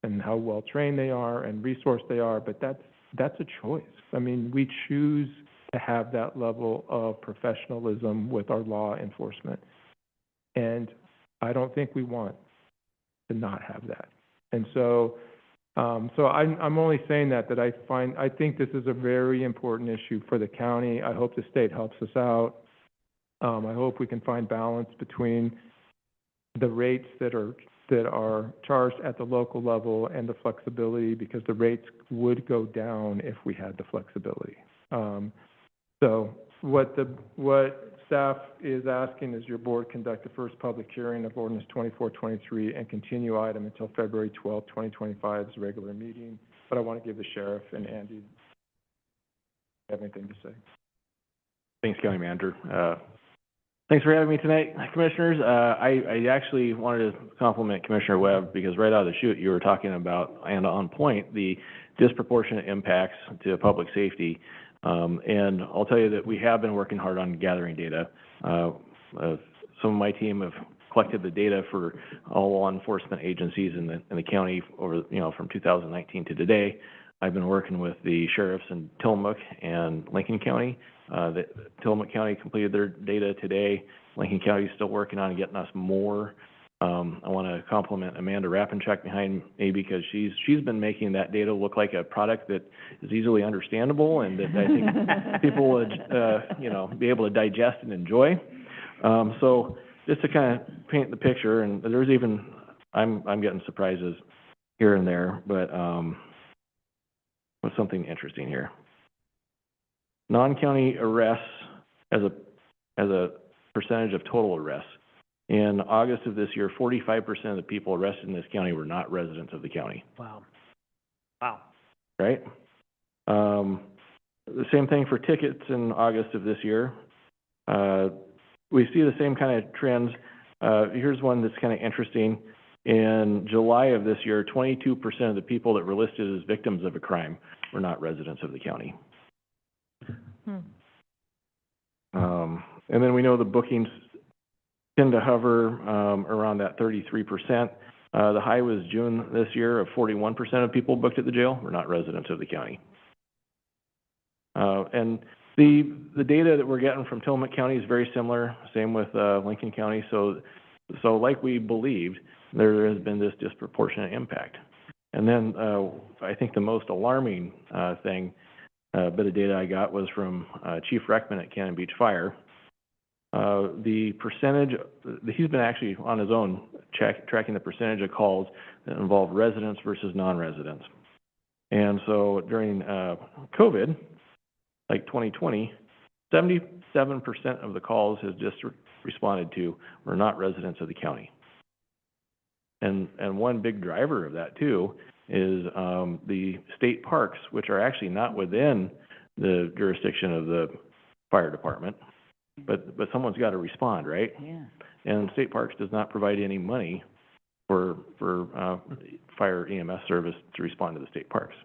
and how well trained they are and resourced they are, but that's a choice. I mean, we choose to have that level of professionalism with our law enforcement. And I don't think we want to not have that. And so, I'm only saying that I think this is a very important issue for the county. I hope the state helps us out. I hope we can find balance between the rates that are charged at the local level and the flexibility, because the rates would go down if we had the flexibility. So what staff is asking is your board conduct the first public hearing of ordinance 2423 and continue item until February 12th, 2025's regular meeting. But I want to give the sheriff and Andy have anything to say. Thanks, County Manager. Thanks for having me tonight, Commissioners. I actually wanted to compliment Commissioner Webb because right out of the chute, you were talking about, and on point, the disproportionate impacts to public safety. And I'll tell you that we have been working hard on gathering data. Some of my team have collected the data for all law enforcement agencies in the county over, from 2019 to today. I've been working with the sheriffs in Tillamook and Lincoln County. Tillamook County completed their data today. Lincoln County is still working on getting us more. I want to compliment Amanda Rappenchuk behind me because she's been making that data look like a product that is easily understandable and that I think people would, be able to digest and enjoy. So just to kind of paint the picture, and there's even, I'm getting surprises here and there, but what's something interesting here? Non-county arrests as a percentage of total arrests. In August of this year, 45% of the people arrested in this county were not residents of the county. Wow. Right? The same thing for tickets in August of this year. We see the same kind of trends. Here's one that's kind of interesting. In July of this year, 22% of the people that were listed as victims of a crime were not residents of the county. And then we know the bookings tend to hover around that 33%. The high was June this year of 41% of people booked at the jail were not residents of the county. And the data that we're getting from Tillamook County is very similar, same with Lincoln County. So like we believed, there has been this disproportionate impact. And then I think the most alarming bit of data I got was from Chief Reckman at Cannon Beach Fire. The percentage, he's been actually on his own tracking the percentage of calls that involve residents versus non-residents. And so during COVID, like 2020, 77% of the calls his district responded to were not residents of the county. And one big driver of that too is the state parks, which are actually not within the jurisdiction of the fire department. But someone's got to respond, right? Yeah. And state parks does not provide any money for fire EMS service to respond to the state parks.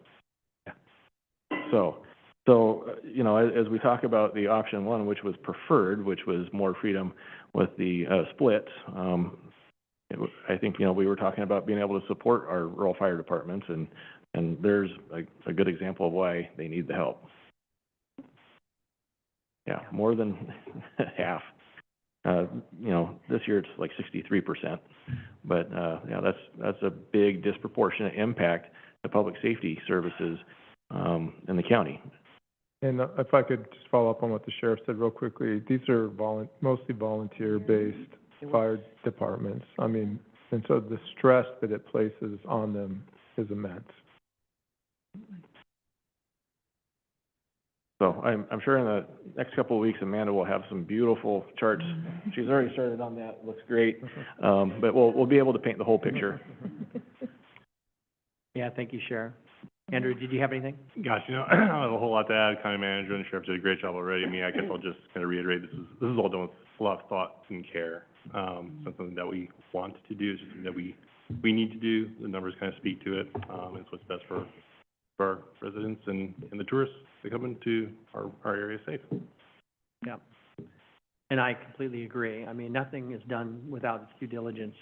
Yeah. So as we talk about the option one, which was preferred, which was more freedom with the splits, I think we were talking about being able to support our rural fire departments, and there's a good example of why they need the help. Yeah, more than half. You know, this year it's like 63%. But, yeah, that's a big disproportionate impact to public safety services, in the county. And if I could just follow up on what the sheriff said real quickly, these are mostly volunteer-based fire departments. I mean, and so the stress that it places on them is immense. So I'm sure in the next couple of weeks, Amanda will have some beautiful charts. She's already started on that. It looks great. But we'll be able to paint the whole picture. Yeah, thank you, Sheriff. Andrew, did you have anything? Gosh, you know, I don't have a whole lot to add. County manager and sheriff did a great job already. I mean, I guess I'll just kind of reiterate, this is all done with a lot of thought and care. Something that we want to do, something that we need to do. The numbers kind of speak to it. It's what's best for our residents and the tourists that come into our area safe. Yeah. And I completely agree. I mean, nothing is done without its due diligence,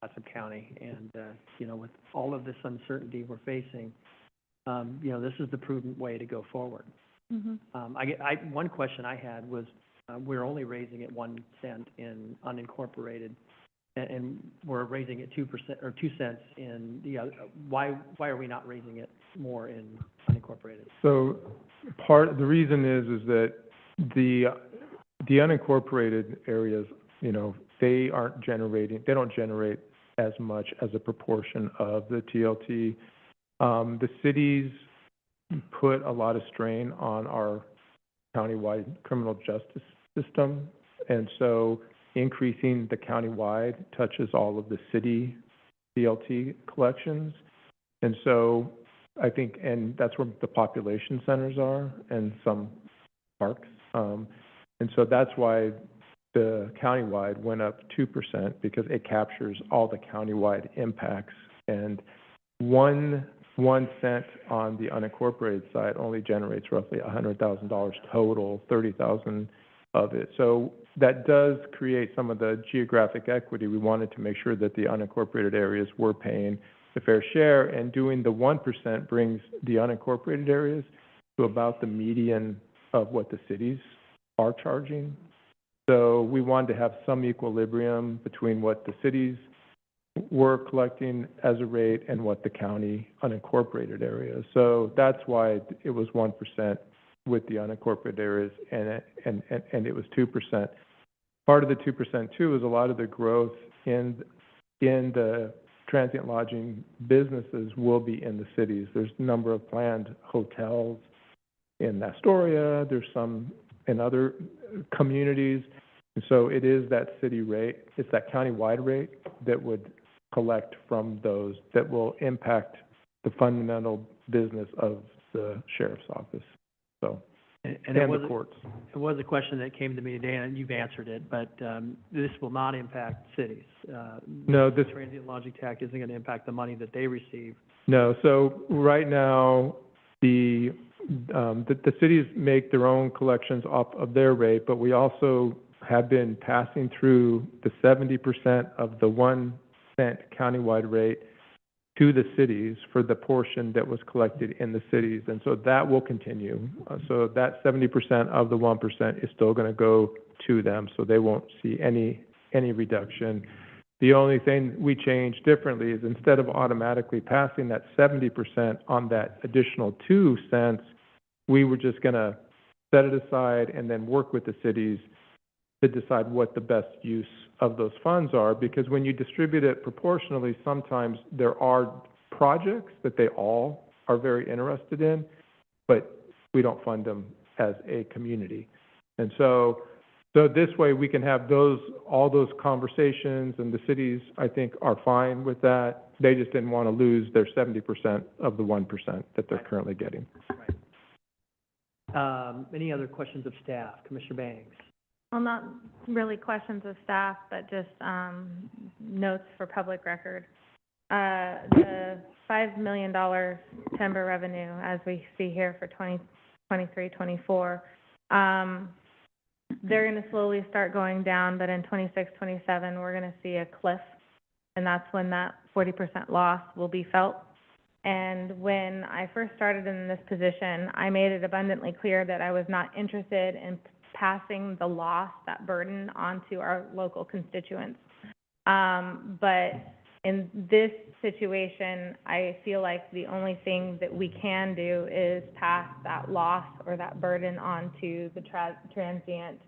Clatsop County. And, you know, with all of this uncertainty we're facing, you know, this is the prudent way to go forward. One question I had was, we're only raising it 1 cent in unincorporated, and we're raising it 2% or 2 cents in the other. Why are we not raising it more in unincorporated? So the reason is that the unincorporated areas, you know, they don't generate as much as a proportion of the TLT. The cities put a lot of strain on our countywide criminal justice system, and so increasing the countywide touches all of the city TLT collections. And so I think, and that's where the population centers are and some parks. And so that's why the countywide went up 2%, because it captures all the countywide impacts. And one cent on the unincorporated side only generates roughly $100,000 total, 30,000 of it. So that does create some of the geographic equity. We wanted to make sure that the unincorporated areas were paying the fair share, and doing the 1% brings the unincorporated areas to about the median of what the cities are charging. So we wanted to have some equilibrium between what the cities were collecting as a rate and what the county unincorporated areas. So that's why it was 1% with the unincorporated areas, and it was 2%. Part of the 2% too is a lot of the growth in the transient lodging businesses will be in the cities. There's a number of planned hotels in Astoria. There's some in other communities. And so it is that city rate, it's that countywide rate that would collect from those that will impact the fundamental business of the sheriff's office. So, and the courts. It was a question that came to me today, and you've answered it, but this will not impact cities. No, the transient lodging tax isn't going to impact the money that they receive. No, so right now, the cities make their own collections off of their rate, but we also have been passing through the 70% of the 1 cent countywide rate to the cities for the portion that was collected in the cities. And so that will continue. So that 70% of the 1% is still going to go to them, so they won't see any reduction. The only thing we change differently is, instead of automatically passing that 70% on that additional 2 cents, we were just going to set it aside and then work with the cities to decide what the best use of those funds are. Because when you distribute it proportionally, sometimes there are projects that they all are very interested in, but we don't fund them as a community. And so this way we can have all those conversations, and the cities, I think, are fine with that. They just didn't want to lose their 70% of the 1% that they're currently getting. Right. Any other questions of staff? Commissioner Banks? Well, not really questions of staff, but just notes for public record. The $5 million timber revenue, as we see here for 2023-24, they're going to slowly start going down, but in 26-27, we're going to see a cliff, and that's when that 40% loss will be felt. And when I first started in this position, I made it abundantly clear that I was not interested in passing the loss, that burden onto our local constituents. But in this situation, I feel like the only thing that we can do is pass that loss or that burden onto the transient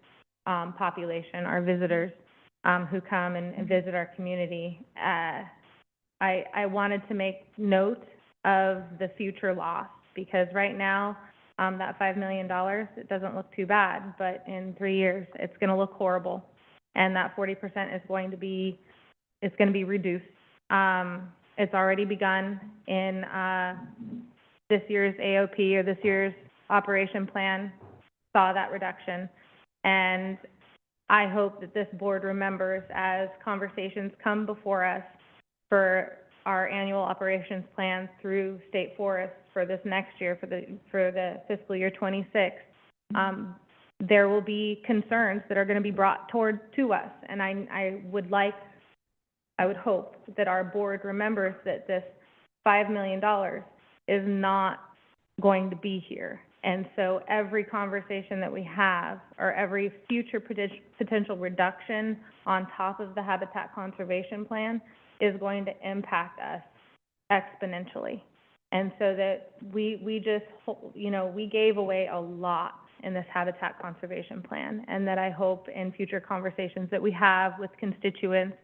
population, our visitors who come and visit our community. I wanted to make note of the future loss, because right now, that $5 million, it doesn't look too bad, but in 3 years, it's gonna look horrible. And that 40% is going to be, it's gonna be reduced. It's already begun in, this year's AOP, or this year's operation plan, saw that reduction. And I hope that this board remembers, as conversations come before us for our annual operations plans through state forests for this next year, for the fiscal year 26, there will be concerns that are going to be brought to us. And I would hope that our board remembers that this $5 million is not going to be here. And so every conversation that we have, or every future potential reduction on top of the habitat conservation plan, is going to impact us exponentially. And so that we just, you know, we gave away a lot in this habitat conservation plan, and that I hope in future conversations that we have with constituents,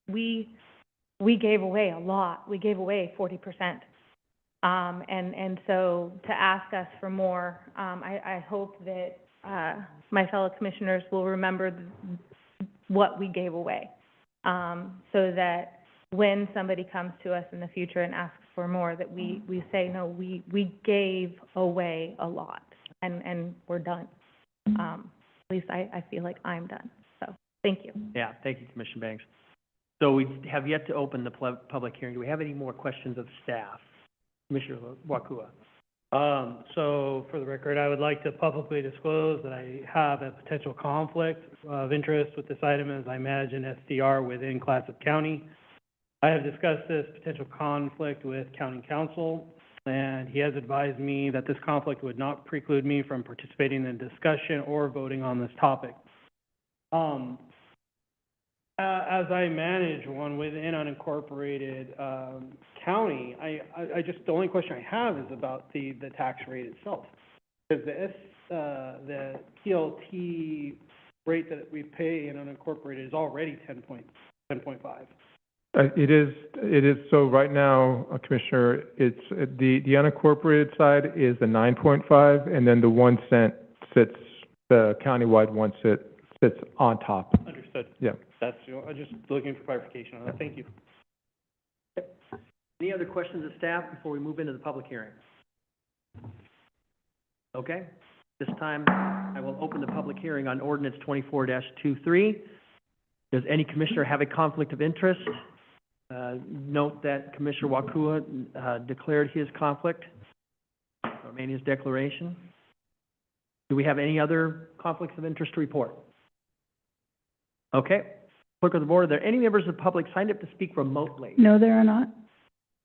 we gave away a lot. We gave away 40%. And so to ask us for more, I hope that my fellow commissioners will remember what we gave away, so that when somebody comes to us in the future and asks for more, that we say, no, we gave away a lot, and we're done. At least I feel like I'm done. So thank you. Yeah, thank you, Commissioner Banks. So we have yet to open the public hearing. Do we have any more questions of staff? Commissioner Wakua. So for the record, I would like to publicly disclose that I have a potential conflict of interest with this item, as I manage an SDR within Clatsop County. I have discussed this potential conflict with County Council, and he has advised me that this conflict would not preclude me from participating in the discussion or voting on this topic. As I manage one within unincorporated county, I just, the only question I have is about the tax rate itself. Because the PLT rate that we pay in unincorporated is already 10.5. It is, so right now, Commissioner, it's, the unincorporated side is the 9.5, and then the 1 cent sits, the countywide 1 cent sits on top. Understood. Yeah. That's, I'm just looking for clarification on that. Thank you. Any other questions of staff before we move into the public hearing? Okay. This time, I will open the public hearing on ordinance 24-23. Does any commissioner have a conflict of interest? Note that Commissioner Wakua declared his conflict, or made his declaration. Do we have any other conflicts of interest to report? Okay. Clerk of the board, are there any members of the public signed up to speak remotely? No, there are not.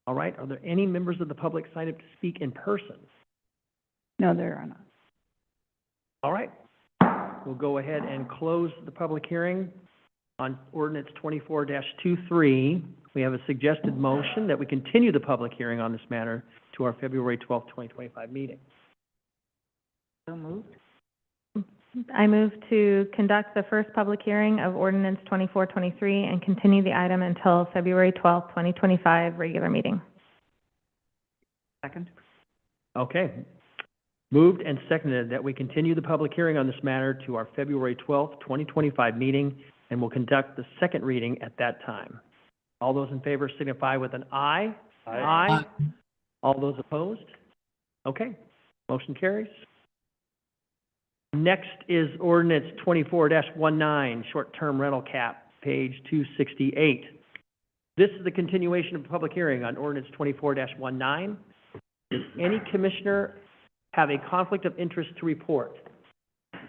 All right. Are there any members of the public signed up to speak in person? No, there are not. All right. We'll go ahead and close the public hearing on ordinance 24-23. We have a suggested motion that we continue the public hearing on this matter to our February 12th, 2025 meeting. So moved. I move to conduct the first public hearing of ordinance 24-23 and continue the item until February 12th, 2025 regular meeting. Second. Okay. Moved and seconded that we continue the public hearing on this matter to our February 12th, 2025 meeting, and we'll conduct the second reading at that time. All those in favor signify with an aye. Aye. All those opposed? Okay. Motion carries. Next is ordinance 24-19, short-term rental cap, page 268. This is the continuation of the public hearing on ordinance 24-19. Does any commissioner have a conflict of interest to report?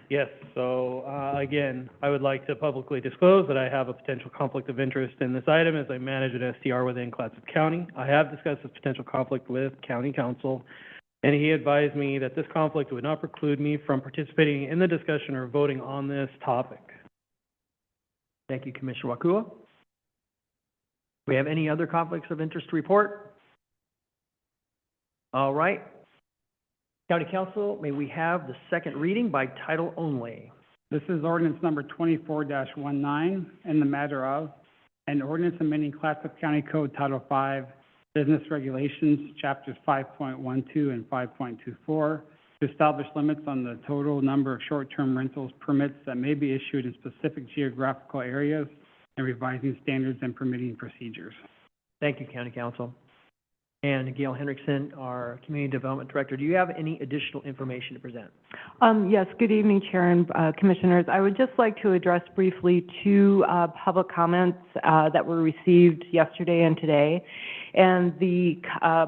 Yes, so, again, I would like to publicly disclose that I have a potential conflict of interest in this item as I manage an SDR within Clatsop County. I have discussed this potential conflict with County Council. And he advised me that this conflict would not preclude me from participating in the discussion or voting on this topic. Thank you, Commissioner Wakua. Do we have any other conflicts of interest to report? All right. County Council, may we have the second reading by title only? This is ordinance number 24-19 in the matter of an ordinance amending Clatsop County Code Title 5, Business Regulations, Chapters 5.12 and 5.24, to establish limits on the total number of short-term rentals permits that may be issued in specific geographical areas and revising standards and permitting procedures. Thank you, County Council. And Gail Hendrickson, our Community Development Director, do you have any additional information to present? Yes, good evening, Chair and Commissioners. I would just like to address briefly two public comments that were received yesterday and today. And the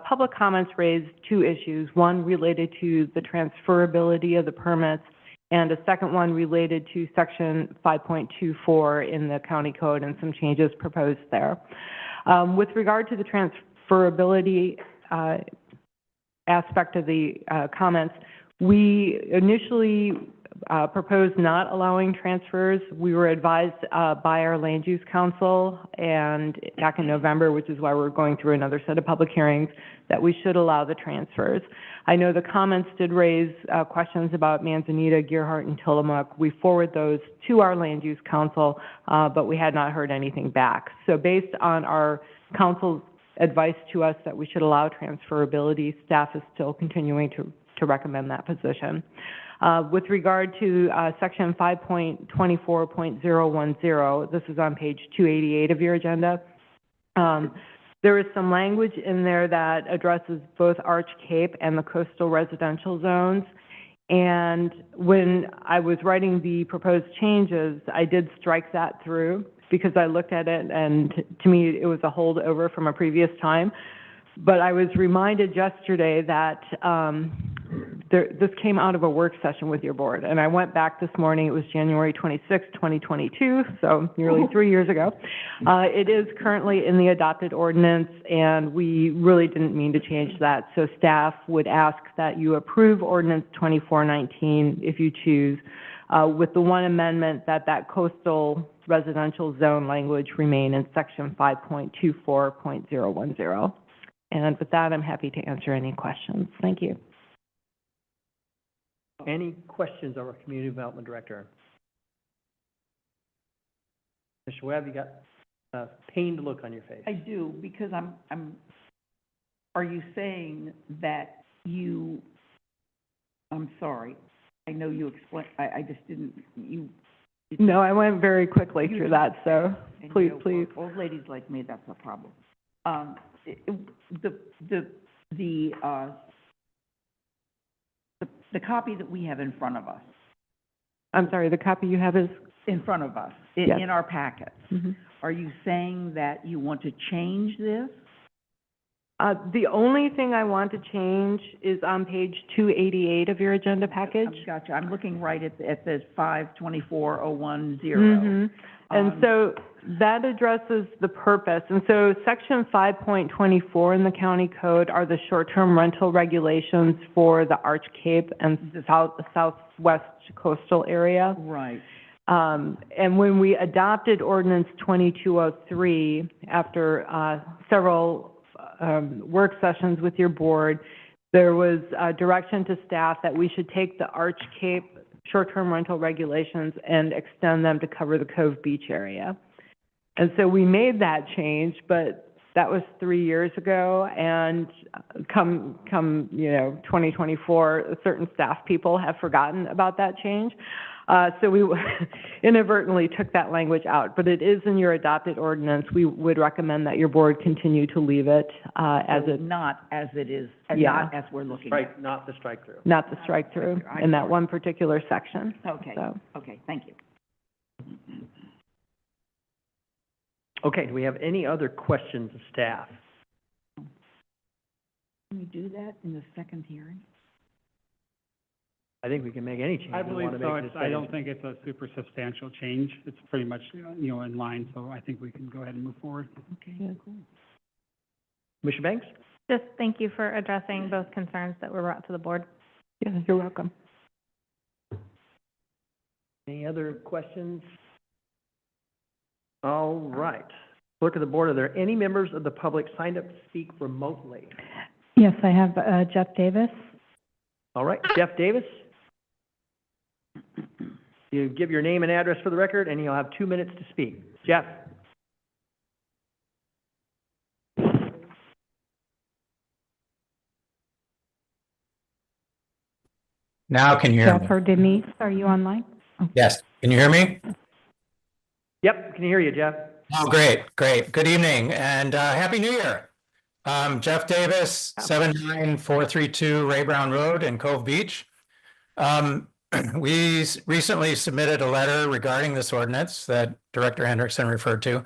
public comments raised two issues, one related to the transferability of the permits, and a second one related to Section 5.24 in the county code and some changes proposed there. With regard to the transferability aspect of the comments, we initially proposed not allowing transfers. We were advised by our land use council and back in November, which is why we're going through another set of public hearings, that we should allow the transfers. I know the comments did raise questions about Manzanita, Gearhart, and Tillamook. We forward those to our land use council, but we had not heard anything back. So based on our council's advice to us that we should allow transferability, staff is still continuing to recommend that position. With regard to Section 5.24.010, this is on page 288 of your agenda. There is some language in there that addresses both Arch Cape and the coastal residential zones. And when I was writing the proposed changes, I did strike that through because I looked at it and to me it was a holdover from a previous time. But I was reminded yesterday that this came out of a work session with your board. And I went back this morning, it was January 26, 2022, so nearly 3 years ago. It is currently in the adopted ordinance, and we really didn't mean to change that. So staff would ask that you approve ordinance 2419 if you choose, with the one amendment that coastal residential zone language remain in section 5.24.010. And with that, I'm happy to answer any questions. Thank you. Any questions of our Community Development Director? Mr. Webb, you got a pained look on your face. I do, because are you saying that I'm sorry, I know you explained, I just didn't, No, I went very quickly through that, so please. Old ladies like me, that's a problem. The copy that we have in front of us. I'm sorry, the copy you have is? In front of us, Yes. in our packets. Mm-hmm. Are you saying that you want to change this? The only thing I want to change is on page 288 of your agenda package. Gotcha. I'm looking right at the 524.010. Mm-hmm. And so that addresses the purpose. And so section 5.24 in the county code are the short-term rental regulations for the Arch Cape and the southwest coastal area. Right. And when we adopted ordinance 2203, after several work sessions with your board, there was a direction to staff that we should take the Arch Cape short-term rental regulations and extend them to cover the Cove Beach area. And so we made that change, but that was 3 years ago, and come 2024, certain staff people have forgotten about that change. So we inadvertently took that language out, but it is in your adopted ordinance. We would recommend that your board continue to leave it as it. Not as it is, Yeah. not as we're looking at. Not the strike through. Not the strike through in that one particular section. Okay, So. okay, thank you. Okay, do we have any other questions of staff? Can we do that in the second hearing? I think we can make any change I we believe want to so. make in this I don't session. think it's a super substantial change. It's pretty much, in line, so I think we can go ahead and move forward. Okay, cool. Commissioner Banks? Just thank you for addressing both concerns that were brought to the board. Yes, you're welcome. Any other questions? All right. Look at the board. Are there any members of the public signed up to speak remotely? Yes, I have Jeff Davis. All right, Jeff Davis. You give your name and address for the record, and you'll have 2 minutes to speak. Jeff? Now can you hear Jeff me? or Denise, are you online? Yes. Can you hear me? Yep, can you hear you, Jeff? Oh, great. Good evening and Happy New Year. Jeff Davis, 79432 Ray Brown Road in Cove Beach. We recently submitted a letter regarding this ordinance that Director Hendrickson referred to.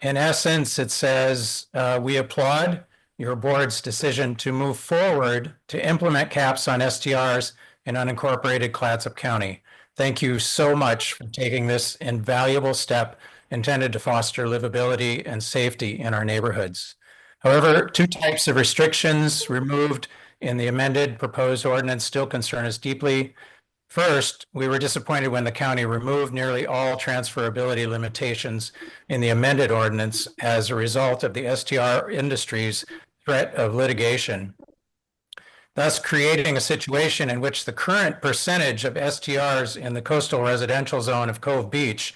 In essence, it says, we applaud your board's decision to move forward to implement caps on STRs in unincorporated Clatsop County. Thank you so much for taking this invaluable step intended to foster livability and safety in our neighborhoods. However, 2 types of restrictions removed in the amended proposed ordinance still concern us deeply. First, we were disappointed when the county removed nearly all transferability limitations in the amended ordinance as a result of the STR industry's threat of litigation, thus creating a situation in which the current percentage of STRs in the coastal residential zone of Cove Beach,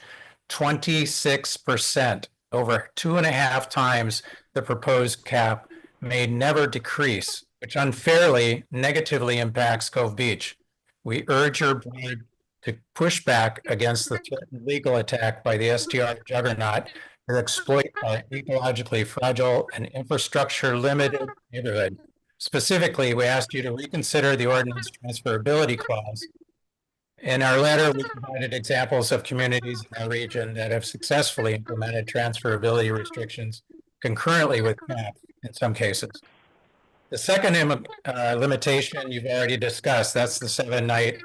26%, over 2.5 times the proposed cap, may never decrease, which unfairly negatively impacts Cove Beach. We urge your board to push back against the threatened legal attack by the STR juggernaut to exploit our ecologically fragile and infrastructure limited neighborhood. Specifically, we asked you to reconsider the ordinance transferability clause. In our letter, we provided examples of communities in our region that have successfully implemented transferability restrictions concurrently with CAP in some cases. The second limitation you've already discussed, that's the 7-night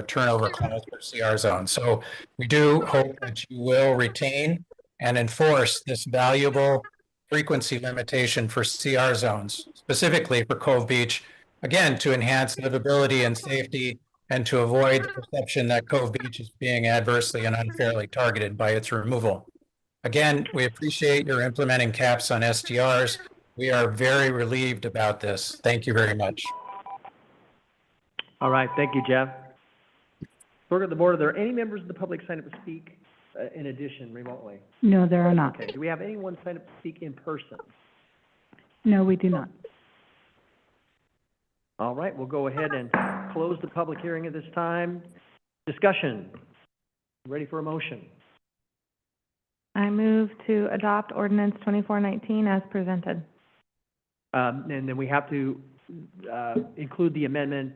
turnover clause for CR zone. So we do hope that you will retain and enforce this valuable frequency limitation for CR zones, specifically for Cove Beach, again, to enhance livability and safety and to avoid the perception that Cove Beach is being adversely and unfairly targeted by its removal. Again, we appreciate your implementing caps on STRs. We are very relieved about this. Thank you very much. All right, thank you, Jeff. Clerk of the board, are there any members of the public signed up to speak in addition remotely? No, there are not. Okay, do we have anyone signed up to speak in person? No, we do not. All right, we'll go ahead and close the public hearing at this time. Discussion. Ready for a motion? I move to adopt ordinance 2419 as presented. And then we have to include the amendment,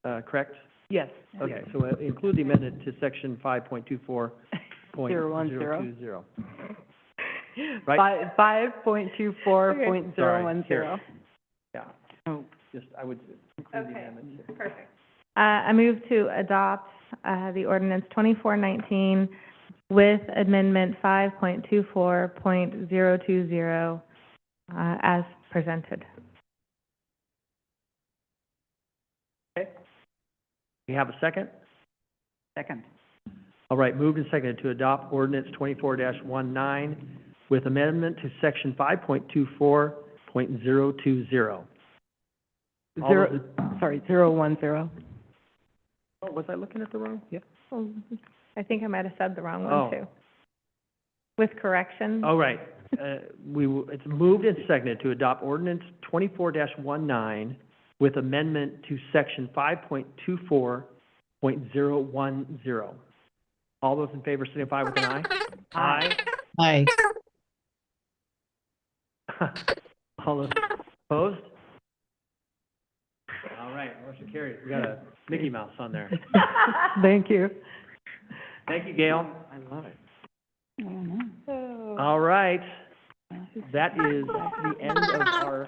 correct? Yes. Okay, so include the amendment to section 5.24.020. Right? 5.24.010. Yeah. Oh. Just, I would include the amendment. Here. Perfect. I move to adopt the ordinance 2419 with amendment 5.24.020 as presented. Okay. We have a second? Second. All right, moved and seconded to adopt ordinance 24-19 with amendment to section 5.24.020. 010. Oh, was I looking at the wrong? Yeah. Oh, I think I might have said the wrong one Oh. too. With correction. All right, it's moved and seconded to adopt ordinance 24-19 with amendment to section 5.24.010. All those in favor signify with an aye. Aye. Aye. All those opposed? All right, motion carries. We got a Mickey Mouse on there. Thank you. Thank you, Gail. I love it. All right, that is the end of our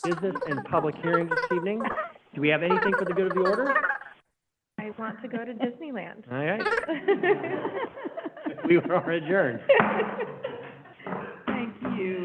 business and public hearings this evening. Do we have anything for the good of the order? I want to go to Disneyland. All right. We are adjourned.